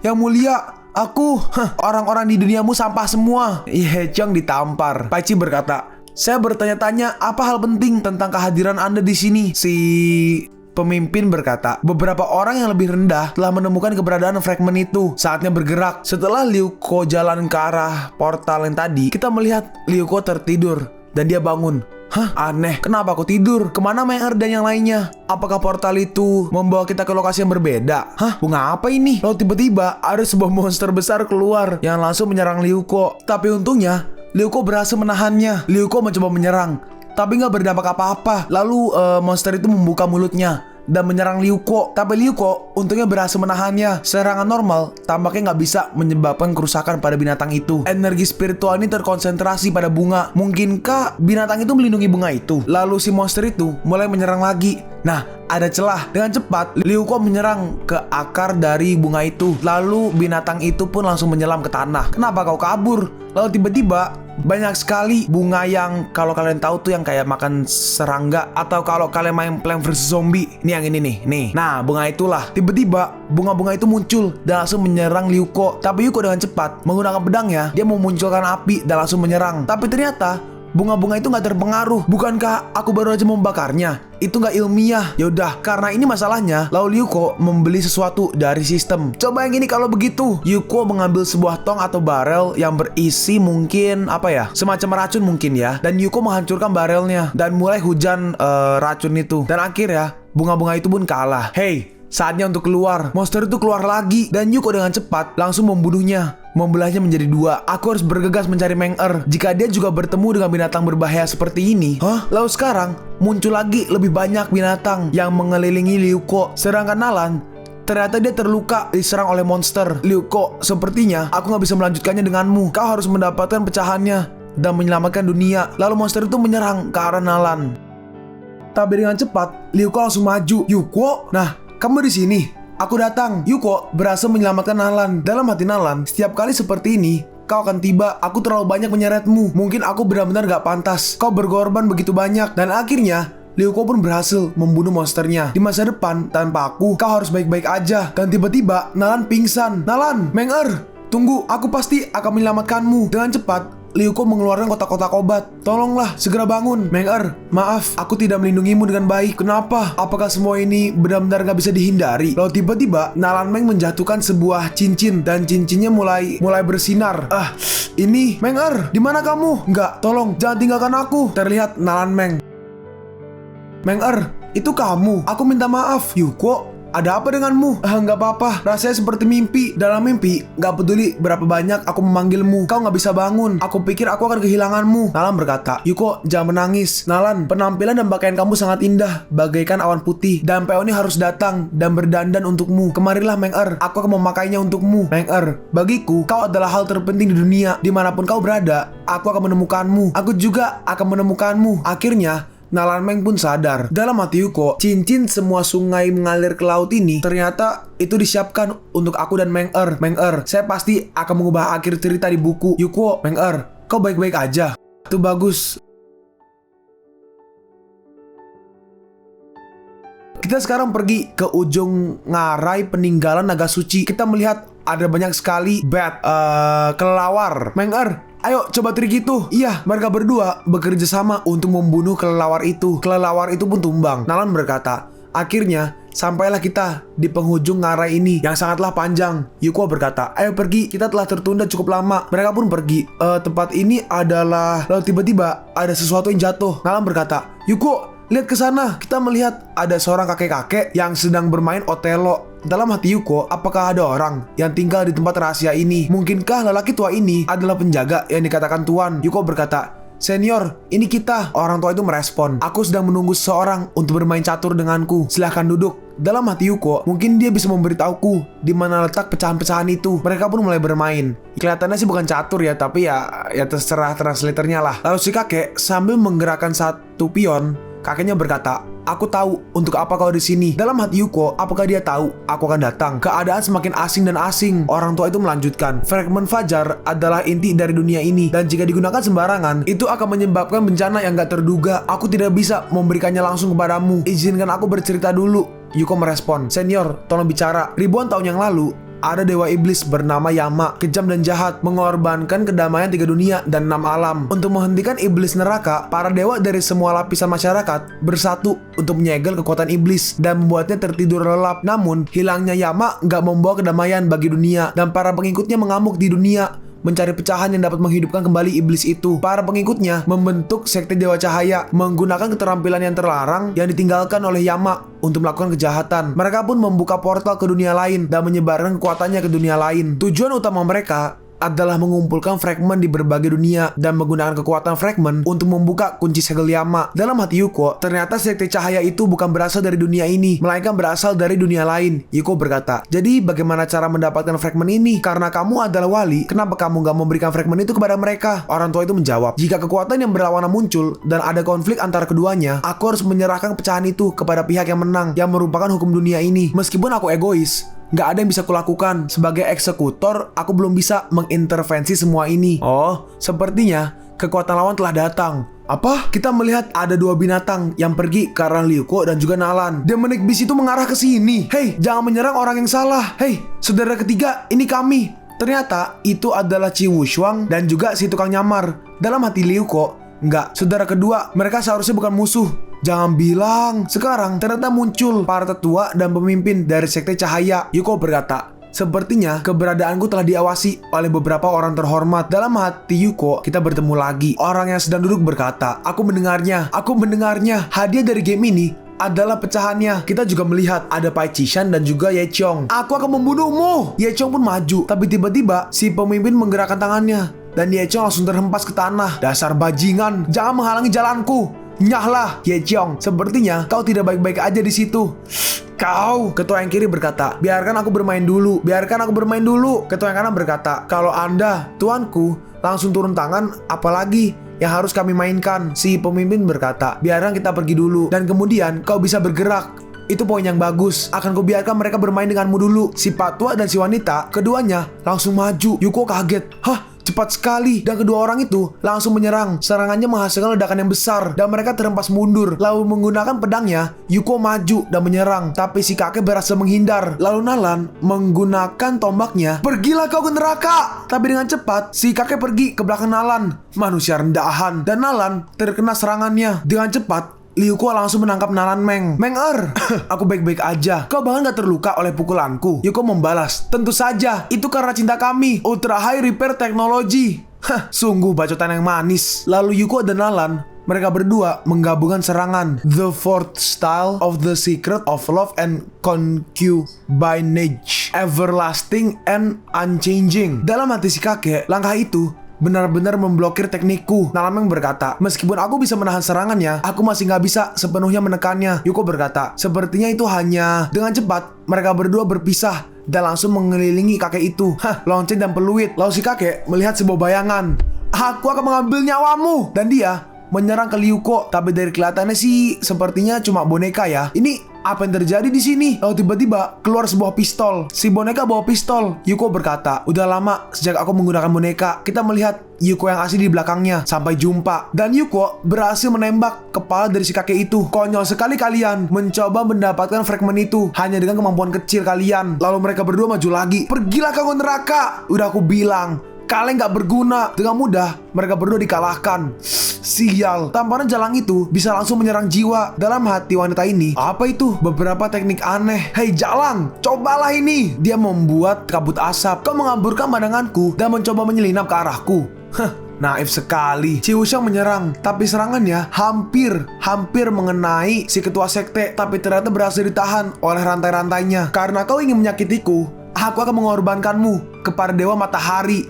Yang mulia, aku, orang-orang di duniamu sampah semua. Ye Qiong ditampar. Pai Qi berkata, saya bertanya-tanya apa hal penting tentang kehadiran Anda di sini. Si pemimpin berkata, beberapa orang yang lebih rendah telah menemukan keberadaan fragmen itu. Saatnya bergerak. Setelah Liu Ko jalan ke arah portal yang tadi, kita melihat Liu Ko tertidur dan dia bangun. Hah? Aneh, kenapa aku tidur? Kemana Menger dan yang lainnya? Apakah portal itu membawa kita ke lokasi yang berbeda? Hah? Bunga apa ini? Lalu tiba-tiba ada sebuah monster besar keluar yang langsung menyerang Liu Ko. Tapi untungnya Liu Ko berhasil menahannya. Liu Ko mencoba menyerang, tapi nggak berdampak apa-apa. Lalu monster itu membuka mulutnya dan menyerang Liu Ko. Tapi Liu Ko untungnya berhasil menahannya. Serangan normal tampaknya nggak bisa menyebabkan kerusakan pada binatang itu. Energi spiritual ini terkonsentrasi pada bunga. Mungkinkah binatang itu melindungi bunga itu? Lalu si monster itu mulai menyerang lagi. Nah, ada celah. Dengan cepat Liu Ko menyerang ke akar dari bunga itu. Lalu binatang itu pun langsung menyelam ke tanah. Kenapa kau kabur? Lalu tiba-tiba banyak sekali bunga yang kalau kalian tahu tuh yang kayak makan serangga, atau kalau kalian main Plants vs Zombie. Ini yang ini nih. Nah, bunga itulah. Tiba-tiba bunga-bunga itu muncul dan langsung menyerang Ryuko. Tapi Ryuko dengan cepat menggunakan pedangnya, dia memunculkan api dan langsung menyerang. Tapi ternyata bunga-bunga itu nggak terpengaruh. Bukankah aku baru aja membakarnya? Itu nggak ilmiah. Yaudah, karena ini masalahnya, lalu Ryuko membeli sesuatu dari sistem. Coba yang ini kalau begitu. Ryuko mengambil sebuah tong atau barel yang berisi mungkin apa ya? Semacam racun mungkin ya. Dan Ryuko menghancurkan barelnya dan mulai hujan racun itu. Dan akhirnya bunga-bunga itu pun kalah. Hey, saatnya untuk keluar. Monster itu keluar lagi dan Ryuko dengan cepat langsung membunuhnya, membelahnya menjadi dua. Aku harus bergegas mencari Meng-Er jika dia juga bertemu dengan binatang berbahaya seperti ini. Lalu sekarang muncul lagi lebih banyak binatang yang mengelilingi Ryuko. Sedangkan Nalan ternyata dia terluka diserang oleh monster. Ryuko, sepertinya aku nggak bisa melanjutkannya denganmu. Kau harus mendapatkan pecahannya dan menyelamatkan dunia. Lalu monster itu menyerang ke arah Nalan. Tapi dengan cepat Ryuko langsung maju. Yuko, nah kamu di sini. Aku datang. Yuko berhasil menyelamatkan Nalan. Dalam hati Nalan, setiap kali seperti ini kau akan tiba. Aku terlalu banyak menyeretmu. Mungkin aku benar-benar gak pantas. Kau berkorban begitu banyak. Dan akhirnya Ryuko pun berhasil membunuh monsternya. Di masa depan, tanpa aku, kau harus baik-baik aja. Dan tiba-tiba Nalan pingsan. Nalan, Meng-Er, tunggu, aku pasti akan menyelamatkanmu. Dengan cepat Ryuko mengeluarkan kotak-kotak obat. Tolonglah, segera bangun. Meng-Er, maaf, aku tidak melindungimu dengan baik. Kenapa? Apakah semua ini benar-benar gak bisa dihindari? Lalu tiba-tiba Nalan Meng menjatuhkan sebuah cincin dan cincinnya mulai bersinar. Ini Meng-Er, di mana kamu? Enggak, tolong, jangan tinggalkan aku. Terlihat Nalan Meng. Meng-Er, itu kamu. Aku minta maaf. Yuko, ada apa denganmu? Nggak apa-apa, rasanya seperti mimpi. Dalam mimpi, nggak peduli berapa banyak aku memanggilmu, kau nggak bisa bangun. Aku pikir aku akan kehilanganmu. Nalan berkata, Yuko, jangan menangis. Nalan, penampilan dan pakaian kamu sangat indah, bagaikan awan putih. Dan peoni harus datang dan berdandan untukmu. Kemarilah Meng-Er, aku akan memakainya untukmu. Meng-Er, bagiku, kau adalah hal terpenting di dunia. Dimanapun kau berada, aku akan menemukanmu. Aku juga akan menemukanmu. Akhirnya Nalan Meng pun sadar. Dalam hati Yuko, cincin semua sungai mengalir ke laut ini ternyata itu disiapkan untuk aku dan Meng-Er. Meng-Er, saya pasti akan mengubah akhir cerita di buku. Yuko, Meng-Er, kau baik-baik aja. Itu bagus. Kita sekarang pergi ke ujung ngarai peninggalan naga suci. Kita melihat ada banyak sekali kelelawar. Meng-Er, ayo coba trik itu. Iya, mereka berdua bekerja sama untuk membunuh kelelawar itu. Kelelawar itu pun tumbang. Nalan berkata, akhirnya sampailah kita di penghujung ngarai ini yang sangatlah panjang. Yuko berkata, ayo pergi, kita telah tertunda cukup lama. Mereka pun pergi. Tempat ini adalah... Lalu tiba-tiba ada sesuatu yang jatuh. Nalan berkata, Yuko, lihat ke sana. Kita melihat ada seorang kakek-kakek yang sedang bermain Otelo. Dalam hati Yuko, apakah ada orang yang tinggal di tempat rahasia ini? Mungkinkah lelaki tua ini adalah penjaga yang dikatakan Tuan? Yuko berkata, Senior, ini kita. Orang tua itu merespon, aku sedang menunggu seseorang untuk bermain catur denganku. Silahkan duduk. Dalam hati Yuko, mungkin dia bisa memberitahuku di mana letak pecahan-pecahan itu. Mereka pun mulai bermain. Kelihatannya sih bukan catur ya, tapi ya terserah translatornya lah. Lalu si kakek sambil menggerakkan satu pion, kakeknya berkata, aku tahu untuk apa kau di sini. Dalam hati Yuko, apakah dia tahu aku akan datang? Keadaan semakin asing dan asing. Orang tua itu melanjutkan, fragmen fajar adalah inti dari dunia ini, dan jika digunakan sembarangan, itu akan menyebabkan bencana yang gak terduga. Aku tidak bisa memberikannya langsung kepadamu. Izinkan aku bercerita dulu. Yuko merespon, Senior, tolong bicara. Ribuan tahun yang lalu, ada dewa iblis bernama Yama, kejam dan jahat, mengorbankan kedamaian 3 dunia dan 6 alam. Untuk menghentikan iblis neraka, para dewa dari semua lapisan masyarakat bersatu untuk menyegel kekuatan iblis dan membuatnya tertidur lelap. Namun, hilangnya Yama gak membawa kedamaian bagi dunia, dan para pengikutnya mengamuk di dunia, mencari pecahan yang dapat menghidupkan kembali iblis itu. Para pengikutnya membentuk sekte Dewa Cahaya, menggunakan keterampilan yang terlarang yang ditinggalkan oleh Yama untuk melakukan kejahatan. Mereka pun membuka portal ke dunia lain dan menyebarkan kekuatannya ke dunia lain. Tujuan utama mereka adalah mengumpulkan fragmen di berbagai dunia dan menggunakan kekuatan fragmen untuk membuka kunci segel Yama. Dalam hati Yuko, ternyata sekte cahaya itu bukan berasal dari dunia ini, melainkan berasal dari dunia lain. Yuko berkata, jadi bagaimana cara mendapatkan fragmen ini? Karena kamu adalah wali, kenapa kamu gak memberikan fragmen itu kepada mereka? Orang tua itu menjawab, jika kekuatan yang berlawanan muncul dan ada konflik antara keduanya, aku harus menyerahkan pecahan itu kepada pihak yang menang, yang merupakan hukum dunia ini. Meskipun aku egois, gak ada yang bisa kulakukan. Sebagai eksekutor, aku belum bisa mengintervensi semua ini. Oh, sepertinya kekuatan lawan telah datang. Apa? Kita melihat ada dua binatang yang pergi ke arah Ryuko dan juga Nalan. Demonic Beast itu mengarah ke sini. Hei, jangan menyerang orang yang salah. Hei, saudara ketiga, ini kami. Ternyata itu adalah Chi Wushuang dan juga si tukang nyamar. Dalam hati Ryuko, enggak, saudara kedua, mereka seharusnya bukan musuh. Jangan bilang. Sekarang ternyata muncul para tetua dan pemimpin dari sekte cahaya. Yuko berkata, sepertinya keberadaanku telah diawasi oleh beberapa orang terhormat. Dalam hati Yuko, kita bertemu lagi. Orang yang sedang duduk berkata, aku mendengarnya. Hadiah dari game ini adalah pecahannya. Kita juga melihat ada Pai Chishan dan juga Ye Chong. Aku akan membunuhmu. Ye Chong pun maju, tapi tiba-tiba si pemimpin menggerakkan tangannya dan Ye Chong langsung terhempas ke tanah. Dasar bajingan, jangan menghalangi jalanku. Nyahlah, Ye Chong. Sepertinya kau tidak baik-baik aja di situ. Kau, ketua yang kiri berkata, biarkan aku bermain dulu. Ketua yang kanan berkata, kalau Anda, tuanku, langsung turun tangan, apalagi yang harus kami mainkan. Si pemimpin berkata, biarkan kita pergi dulu dan kemudian kau bisa bergerak. Itu poin yang bagus. Akan kubiarkan mereka bermain denganmu dulu. Si patua dan si wanita, keduanya langsung maju. Yuko kaget. Hah? Cepat sekali, dan kedua orang itu langsung menyerang. Serangannya menghasilkan ledakan yang besar dan mereka terhempas mundur. Lalu menggunakan pedangnya, Yuko maju dan menyerang, tapi si kakek berhasil menghindar. Lalu Nalan menggunakan tombaknya. Pergilah kau ke neraka. Tapi dengan cepat si kakek pergi ke belakang Nalan, manusia rendahan, dan Nalan terkena serangannya. Dengan cepat Ryuko langsung menangkap Nalan Meng-er, aku baik-baik aja. Kau bahkan gak terluka oleh pukulanku. Yuko membalas, tentu saja, itu karena cinta kami, Ultra High Repair Technology. Hah, sungguh bacotan yang manis. Lalu Yuko dan Nalan, mereka berdua menggabungkan serangan The Fourth Style of the Secret of Love and Concubinage, Everlasting and Unchanging. Dalam hati si kakek, langkah itu benar-benar memblokir teknikku. Nalan berkata, meskipun aku bisa menahan serangannya, aku masih gak bisa sepenuhnya menekannya. Yuko berkata, sepertinya itu hanya. Dengan cepat, mereka berdua berpisah dan langsung mengelilingi kakek itu. Hah, lonceng dan peluit. Lalu si kakek melihat sebuah bayangan. Aku akan mengambil nyawamu. Dan dia menyerang ke Ryuko, tapi dari kelihatannya sih sepertinya cuma boneka ya. Ini apa yang terjadi di sini? Lalu tiba-tiba keluar sebuah pistol. Si boneka bawa pistol. Yuko berkata, udah lama sejak aku menggunakan boneka. Kita melihat Yuko yang asli di belakangnya. Sampai jumpa. Dan Yuko berhasil menembak kepala dari si kakek itu. Konyol sekali kalian mencoba mendapatkan fragmen itu hanya dengan kemampuan kecil kalian. Lalu mereka berdua maju lagi. Pergilah kau ke neraka. Udah aku bilang, kalian gak berguna. Dengan mudah mereka berdua dikalahkan. Sial, tamparan jalang itu bisa langsung menyerang jiwa. Dalam hati wanita ini, apa itu? Beberapa teknik aneh. Hei jalang, cobalah ini. Dia membuat kabut asap. Kau mengamburkan pandanganku dan mencoba menyelinap ke arahku. Hah, naif sekali. Chi Wushuang menyerang, tapi serangannya hampir mengenai si ketua sekte. Tapi ternyata berhasil ditahan oleh rantai-rantainya. Karena kau ingin menyakitiku, aku akan mengorbankanmu kepada Dewa Matahari.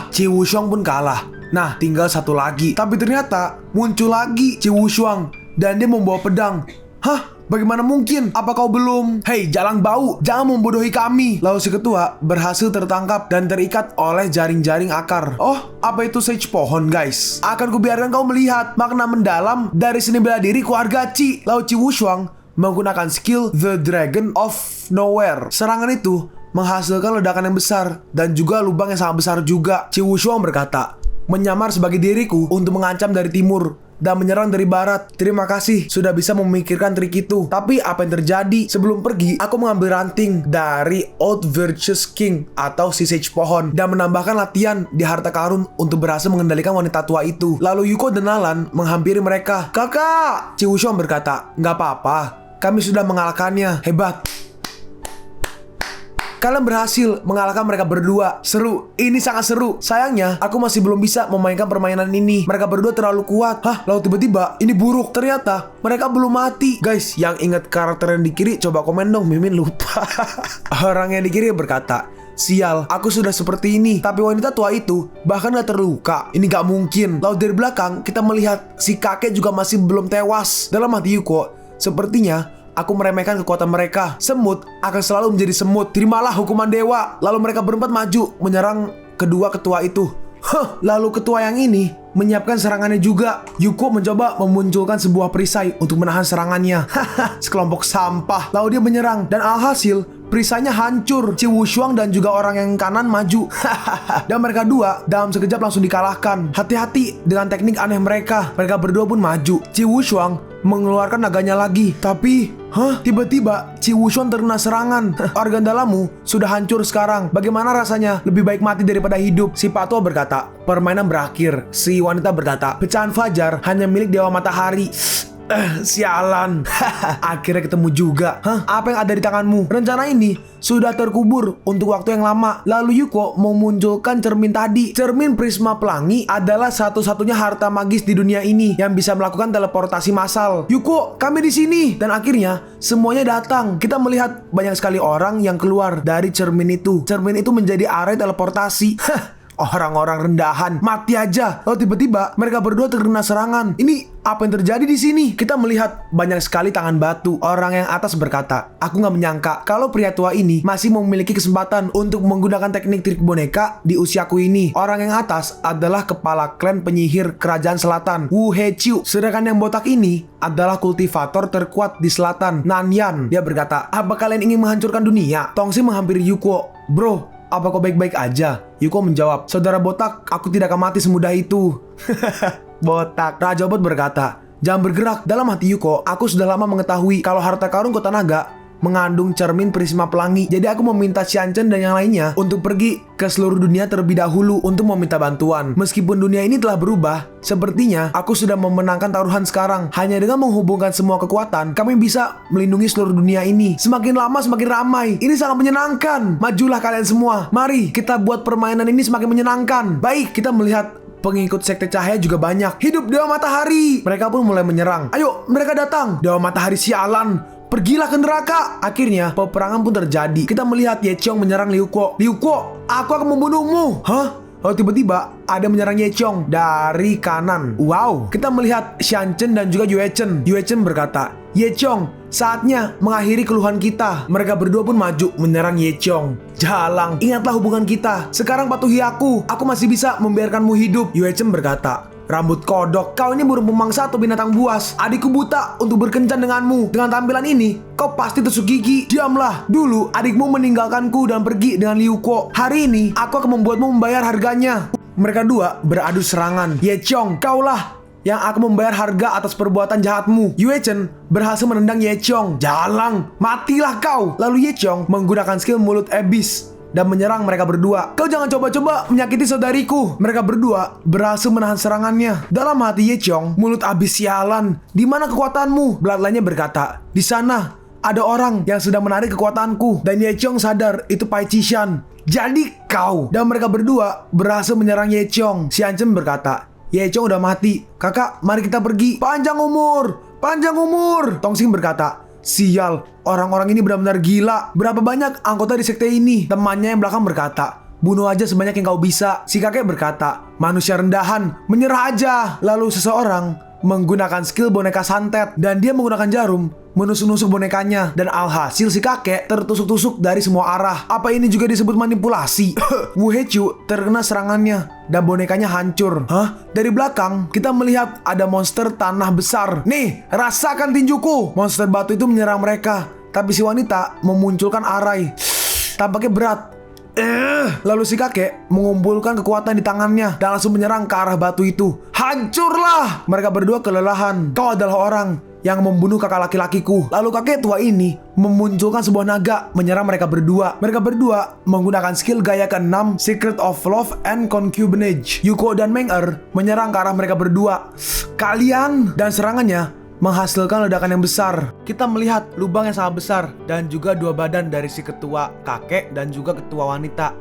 Chi Wushuang pun kalah. Nah, tinggal satu lagi. Tapi ternyata muncul lagi Chi Wushuang dan dia membawa pedang. Hah? Bagaimana mungkin? Apa kau belum? Hei, jalang bau, jangan membodohi kami. Lalu si ketua berhasil tertangkap dan terikat oleh jaring-jaring akar. Oh, apa itu sage pohon, guys? Akan kubiarkan kau melihat makna mendalam dari seni bela diri keluarga Chi. Lalu Chi Wushuang menggunakan skill The Dragon of Nowhere. Serangan itu menghasilkan ledakan yang besar dan juga lubang yang sangat besar juga. Chi Wushuang berkata, menyamar sebagai diriku untuk mengancam dari timur dan menyerang dari barat. Terima kasih sudah bisa memikirkan trik itu. Tapi apa yang terjadi? Sebelum pergi, aku mengambil ranting dari Old Virtuous King atau si sage pohon dan menambahkan latihan di harta karun untuk berhasil mengendalikan wanita tua itu. Lalu Yuko dan Nalan menghampiri mereka. Kakak! Chi Wushuang berkata, nggak apa-apa, kami sudah mengalahkannya. Hebat. Kalian berhasil mengalahkan mereka berdua. Seru, ini sangat seru. Sayangnya, aku masih belum bisa memainkan permainan ini. Mereka berdua terlalu kuat. Hah, lalu tiba-tiba ini buruk. Ternyata mereka belum mati. Guys, yang ingat karakter yang di kiri, coba komen dong, Mimin lupa. Orang yang di kiri berkata, sial, aku sudah seperti ini. Tapi wanita tua itu bahkan gak terluka. Ini gak mungkin. Lalu dari belakang, kita melihat si kakek juga masih belum tewas. Dalam hati Yuko, sepertinya aku meremehkan kekuatan mereka. Semut akan selalu menjadi semut. Terimalah hukuman dewa. Lalu mereka berempat maju menyerang kedua ketua itu. Lalu ketua yang ini menyiapkan serangannya juga. Yuko mencoba memunculkan sebuah perisai untuk menahan serangannya. Sekelompok sampah. Lalu dia menyerang dan alhasil perisainya hancur. Qi Wushuang dan juga orang yang kanan maju. Dan mereka dua dalam sekejap langsung dikalahkan. Hati-hati dengan teknik aneh mereka. Mereka berdua pun maju. Qi Wushuang mengeluarkan naganya lagi. Tapi tiba-tiba Qi Wushuang terkena serangan. Organ dalammu sudah hancur sekarang. Bagaimana rasanya? Lebih baik mati daripada hidup. Si Pak Tua berkata. Permainan berakhir. Si wanita berkata, pecahan fajar hanya milik Dewa Matahari. Sialan. Akhirnya ketemu juga. Apa yang ada di tanganmu? Rencana ini sudah terkubur untuk waktu yang lama. Lalu Yuko memunculkan cermin tadi. Cermin prisma pelangi adalah satu-satunya harta magis di dunia ini yang bisa melakukan teleportasi massal. Yuko, kami di sini. Dan akhirnya semuanya datang. Kita melihat banyak sekali orang yang keluar dari cermin itu. Cermin itu menjadi area teleportasi. Orang-orang rendahan, mati aja. Lalu tiba-tiba mereka berdua terkena serangan. Ini apa yang terjadi di sini? Kita melihat banyak sekali tangan batu. Orang yang atas berkata, aku nggak menyangka kalau pria tua ini masih memiliki kesempatan untuk menggunakan teknik trik boneka di usiaku ini. Orang yang atas adalah kepala klan penyihir kerajaan selatan, Wu Heqiu. Sedangkan yang botak ini adalah kultivator terkuat di selatan, Nanyan. Dia berkata, apa kalian ingin menghancurkan dunia? Tongxi menghampiri Yuko. Bro, apa kau baik-baik aja? Yuko menjawab, saudara botak, aku tidak akan mati semudah itu. Botak. Raja Obot berkata, jangan bergerak. Dalam hati Yuko, aku sudah lama mengetahui kalau harta karun kota naga mengandung cermin prisma pelangi. Jadi aku meminta Xianchen dan yang lainnya untuk pergi ke seluruh dunia terlebih dahulu untuk meminta bantuan. Meskipun dunia ini telah berubah, sepertinya aku sudah memenangkan taruhan sekarang. Hanya dengan menghubungkan semua kekuatan, kami bisa melindungi seluruh dunia ini. Semakin lama semakin ramai. Ini sangat menyenangkan. Majulah kalian semua. Mari kita buat permainan ini semakin menyenangkan. Baik, kita melihat pengikut sekte cahaya juga banyak. Hidup Dewa Matahari. Mereka pun mulai menyerang. Ayo, mereka datang. Dewa Matahari sialan. Pergilah ke neraka. Akhirnya peperangan pun terjadi. Kita melihat Ye Qiong menyerang Liu Kuo. Liu Kuo, aku akan membunuhmu. Lalu tiba-tiba ada menyerang Ye Qiong dari kanan. Wow. Kita melihat Xianchen dan juga Yue Chen. Yue Chen berkata, Ye Qiong, saatnya mengakhiri keluhan kita. Mereka berdua pun maju menyerang Ye Qiong. Jalang, ingatlah hubungan kita. Sekarang patuhi aku. Aku masih bisa membiarkanmu hidup. Yue Chen berkata, rambut kodok, kau ini burung pemangsa atau binatang buas. Adikku buta untuk berkencan denganmu. Dengan tampilan ini, kau pasti tusuk gigi. Diamlah. Dulu adikmu meninggalkanku dan pergi dengan Liu Kuo. Hari ini aku akan membuatmu membayar harganya. Mereka dua beradu serangan. Ye Qiong, kaulah yang akan membayar harga atas perbuatan jahatmu. Yue Chen berhasil menendang Ye Qiong. Jalang, matilah kau. Lalu Ye Qiong menggunakan skill mulut abyss dan menyerang mereka berdua. Kau jangan coba-coba menyakiti saudariku. Mereka berdua berhasil menahan serangannya. Dalam hati Ye Qiong, mulut abis sialan. Di mana kekuatanmu? Bloodline-nya berkata, di sana ada orang yang sedang menarik kekuatanku. Dan Ye Qiong sadar itu Pai Qishan. Jadi kau. Dan mereka berdua berhasil menyerang Ye Qiong. Xianchen berkata, Ye Qiong udah mati. Kakak, mari kita pergi. Panjang umur. Panjang umur. Tongxing berkata, sial, orang-orang ini benar-benar gila. Berapa banyak anggota di sekte ini? Temannya yang belakang berkata, bunuh aja sebanyak yang kau bisa. Si kakek berkata, manusia rendahan, menyerah aja. Lalu seseorang menggunakan skill boneka santet dan dia menggunakan jarum menusuk-nusuk bonekanya. Dan alhasil si kakek tertusuk-tusuk dari semua arah. Apa ini juga disebut manipulasi? Wu Heqiu terkena serangannya dan bonekanya hancur. Dari belakang kita melihat ada monster tanah besar. Nih, rasakan tinjuku. Monster batu itu menyerang mereka. Tapi si wanita memunculkan arai. Tampaknya berat. Lalu si kakek mengumpulkan kekuatan di tangannya dan langsung menyerang ke arah batu itu. Hancurlah! Mereka berdua kelelahan. Kau adalah orang yang membunuh kakak laki-lakiku. Lalu kakek tua ini memunculkan sebuah naga menyerang mereka berdua. Mereka berdua menggunakan skill gaya ke-6 Secret of Love and Concubinage. Yuko dan Meng Er menyerang ke arah mereka berdua. Kalian! Dan serangannya menghasilkan ledakan yang besar. Kita melihat lubang yang sangat besar dan juga dua badan dari si ketua kakek dan juga ketua wanita.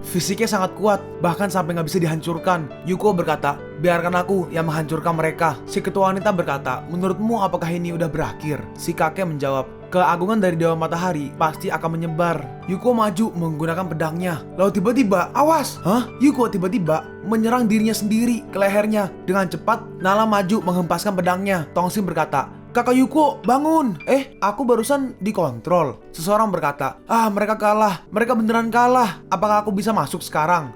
Fisiknya sangat kuat, bahkan sampai nggak bisa dihancurkan. Yuko berkata, biarkan aku yang menghancurkan mereka. Si ketua wanita berkata, menurutmu apakah ini udah berakhir? Si kakek menjawab, keagungan dari Dewa Matahari pasti akan menyebar. Yuko maju menggunakan pedangnya. Lalu tiba-tiba, awas! Yuko tiba-tiba menyerang dirinya sendiri ke lehernya. Dengan cepat, Nala maju menghempaskan pedangnya. Tongxing berkata, kakak Yuko, bangun! Aku barusan dikontrol. Seseorang berkata, mereka kalah. Mereka beneran kalah. Apakah aku bisa masuk sekarang?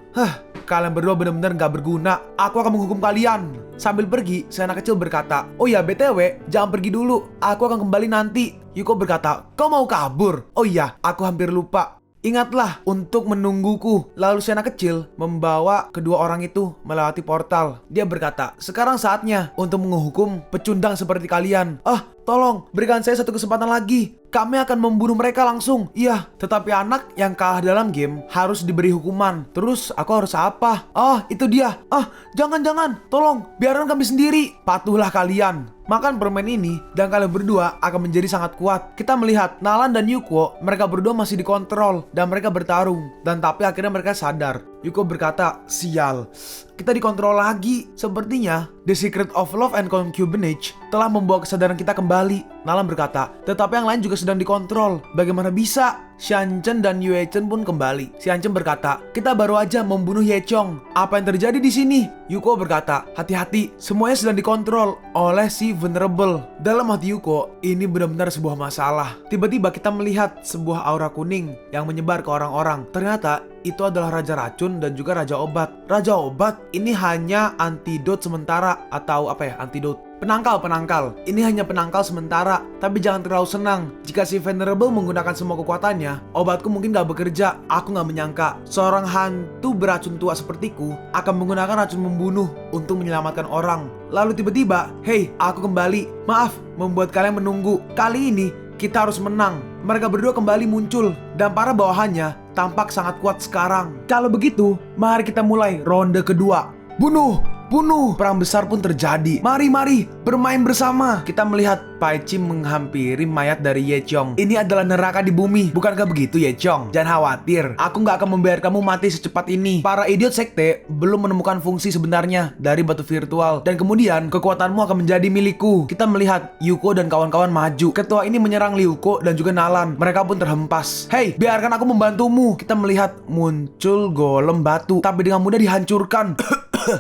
Kalian berdua benar-benar gak berguna. Aku akan menghukum kalian. Sambil pergi, si anak kecil berkata, "Oh ya, BTW, jangan pergi dulu. Aku akan kembali nanti." Yuko berkata, "Kau mau kabur?" "Oh iya, aku hampir lupa. Ingatlah untuk menungguku." Lalu si anak kecil membawa kedua orang itu melewati portal. Dia berkata, "Sekarang saatnya untuk menghukum pecundang seperti kalian. Tolong, berikan saya satu kesempatan lagi. Kami akan membunuh mereka langsung." Iya, tetapi anak yang kalah dalam game harus diberi hukuman. Terus aku harus apa? Itu dia. Jangan, tolong, biarkan kami sendiri. Patuhlah kalian. Makan permen ini dan kalian berdua akan menjadi sangat kuat. Kita melihat Nalan dan Yuko, mereka berdua masih dikontrol dan mereka bertarung. Dan tapi akhirnya mereka sadar. Yuko berkata, "Sial, kita dikontrol lagi. Sepertinya The Secret of Love and Concubinage telah membawa kesadaran kita kembali." Nalan berkata, "Tetapi yang lain juga sedang dikontrol. Bagaimana bisa?" Xianchen dan Yue Chen pun kembali. Xianchen berkata, "Kita baru aja membunuh Ye Chong. Apa yang terjadi di sini?" Yuko berkata, "Hati-hati, semuanya sedang dikontrol oleh si Venerable." Dalam hati Yuko, ini benar-benar sebuah masalah. Tiba-tiba kita melihat sebuah aura kuning yang menyebar ke orang-orang. Ternyata itu adalah Raja Racun dan juga Raja Obat. Raja Obat ini hanya antidot sementara atau antidot. Penangkal. Ini hanya penangkal sementara. Tapi jangan terlalu senang. Jika si Venerable menggunakan semua kekuatannya, obatku mungkin gak bekerja. Aku gak menyangka seorang hantu beracun tua sepertiku akan menggunakan racun membunuh untuk menyelamatkan orang. Lalu tiba-tiba, "Hei, aku kembali. Maaf membuat kalian menunggu. Kali ini kita harus menang." Mereka berdua kembali muncul dan para bawahannya tampak sangat kuat sekarang. Kalau begitu, mari kita mulai ronde kedua. Bunuh! Perang besar pun terjadi. Mari, bermain bersama. Kita melihat Pai Chi menghampiri mayat dari Ye Chong. Ini adalah neraka di bumi. Bukankah begitu, Ye Chong? Jangan khawatir, aku gak akan membiarkan kamu mati secepat ini. Para idiot sekte belum menemukan fungsi sebenarnya dari batu virtual. Dan kemudian kekuatanmu akan menjadi milikku. Kita melihat Yuko dan kawan-kawan maju. Ketua ini menyerang Liuko dan juga Nalan. Mereka pun terhempas. "Hei, biarkan aku membantumu." Kita melihat muncul golem batu, tapi dengan mudah dihancurkan.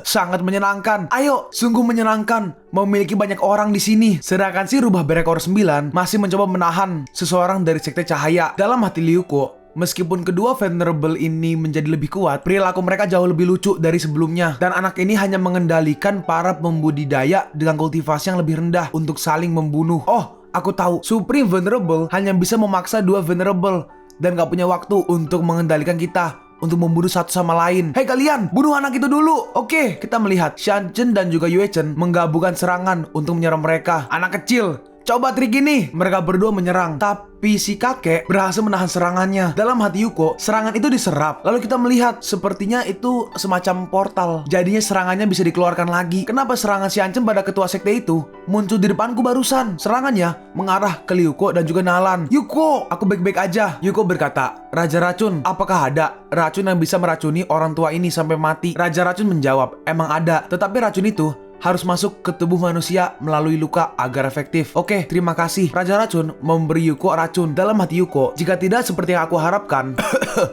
Sangat menyenangkan. Ayo, sungguh menyenangkan memiliki banyak orang di sini. Sedangkan si rubah berekor 9 masih mencoba menahan seseorang dari sekte cahaya. Dalam hati Liuko, meskipun kedua Venerable ini menjadi lebih kuat, perilaku mereka jauh lebih lucu dari sebelumnya. Dan anak ini hanya mengendalikan para pembudidaya dengan kultivasi yang lebih rendah untuk saling membunuh. Aku tahu, Supreme Venerable hanya bisa memaksa dua Venerable dan gak punya waktu untuk mengendalikan kita untuk membunuh satu sama lain. "Hei kalian, bunuh anak itu dulu." Oke, kita melihat Xianchen dan juga Yue Chen menggabungkan serangan untuk menyerang mereka. "Anak kecil, coba trik ini." Mereka berdua menyerang, tapi si kakek berhasil menahan serangannya. Dalam hati Yuko, serangan itu diserap. Lalu kita melihat sepertinya itu semacam portal. Jadinya serangannya bisa dikeluarkan lagi. Kenapa serangan Xianchen pada ketua sekte itu muncul di depanku barusan? Serangannya mengarah ke Liuko dan juga Nalan. "Yuko, aku baik-baik aja." Yuko berkata, "Raja Racun, apakah ada racun yang bisa meracuni orang tua ini sampai mati?" Raja Racun menjawab, "Emang ada, tetapi racun itu harus masuk ke tubuh manusia melalui luka agar efektif." "Oke, terima kasih." Raja Racun memberi Yuko racun. Dalam hati Yuko, jika tidak seperti yang aku harapkan,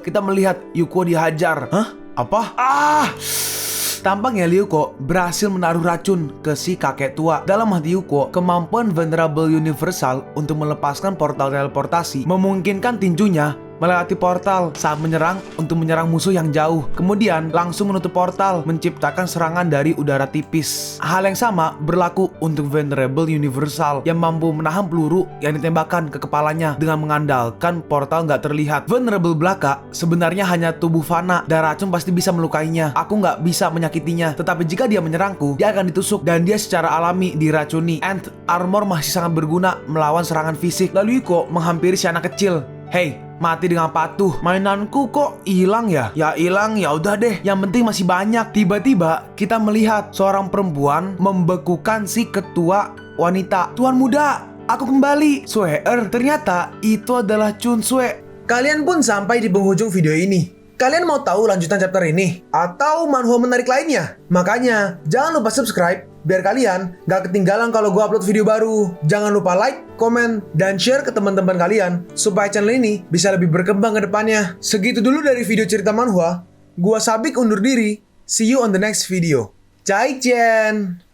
kita melihat Yuko dihajar. Apa? Tampaknya Liuko berhasil menaruh racun ke si kakek tua. Dalam hati Yuko, kemampuan Venerable Universal untuk melepaskan portal teleportasi memungkinkan tinjunya melewati portal saat menyerang untuk menyerang musuh yang jauh. Kemudian langsung menutup portal, menciptakan serangan dari udara tipis. Hal yang sama berlaku untuk Venerable Universal yang mampu menahan peluru yang ditembakkan ke kepalanya dengan mengandalkan portal nggak terlihat. Venerable belaka sebenarnya hanya tubuh fana dan racun pasti bisa melukainya. Aku nggak bisa menyakitinya, tetapi jika dia menyerangku, dia akan ditusuk dan dia secara alami diracuni. And armor masih sangat berguna melawan serangan fisik. Lalu Yuko menghampiri si anak kecil. "Hei, mati dengan patuh. Mainanku kok hilang ya?" "Ya hilang, ya udah deh. Yang penting masih banyak." Tiba-tiba kita melihat seorang perempuan membekukan si ketua wanita. "Tuan muda, aku kembali." Sueer, ternyata itu adalah Chun Sue. Kalian pun sampai di penghujung video ini. Kalian mau tahu lanjutan chapter ini? Atau manhwa menarik lainnya? Makanya, jangan lupa subscribe biar kalian gak ketinggalan kalau gue upload video baru. Jangan lupa like, komen, dan share ke teman-teman kalian supaya channel ini bisa lebih berkembang ke depannya. Segitu dulu dari video cerita manhwa. Gua Sabik undur diri. See you on the next video. Zaijian.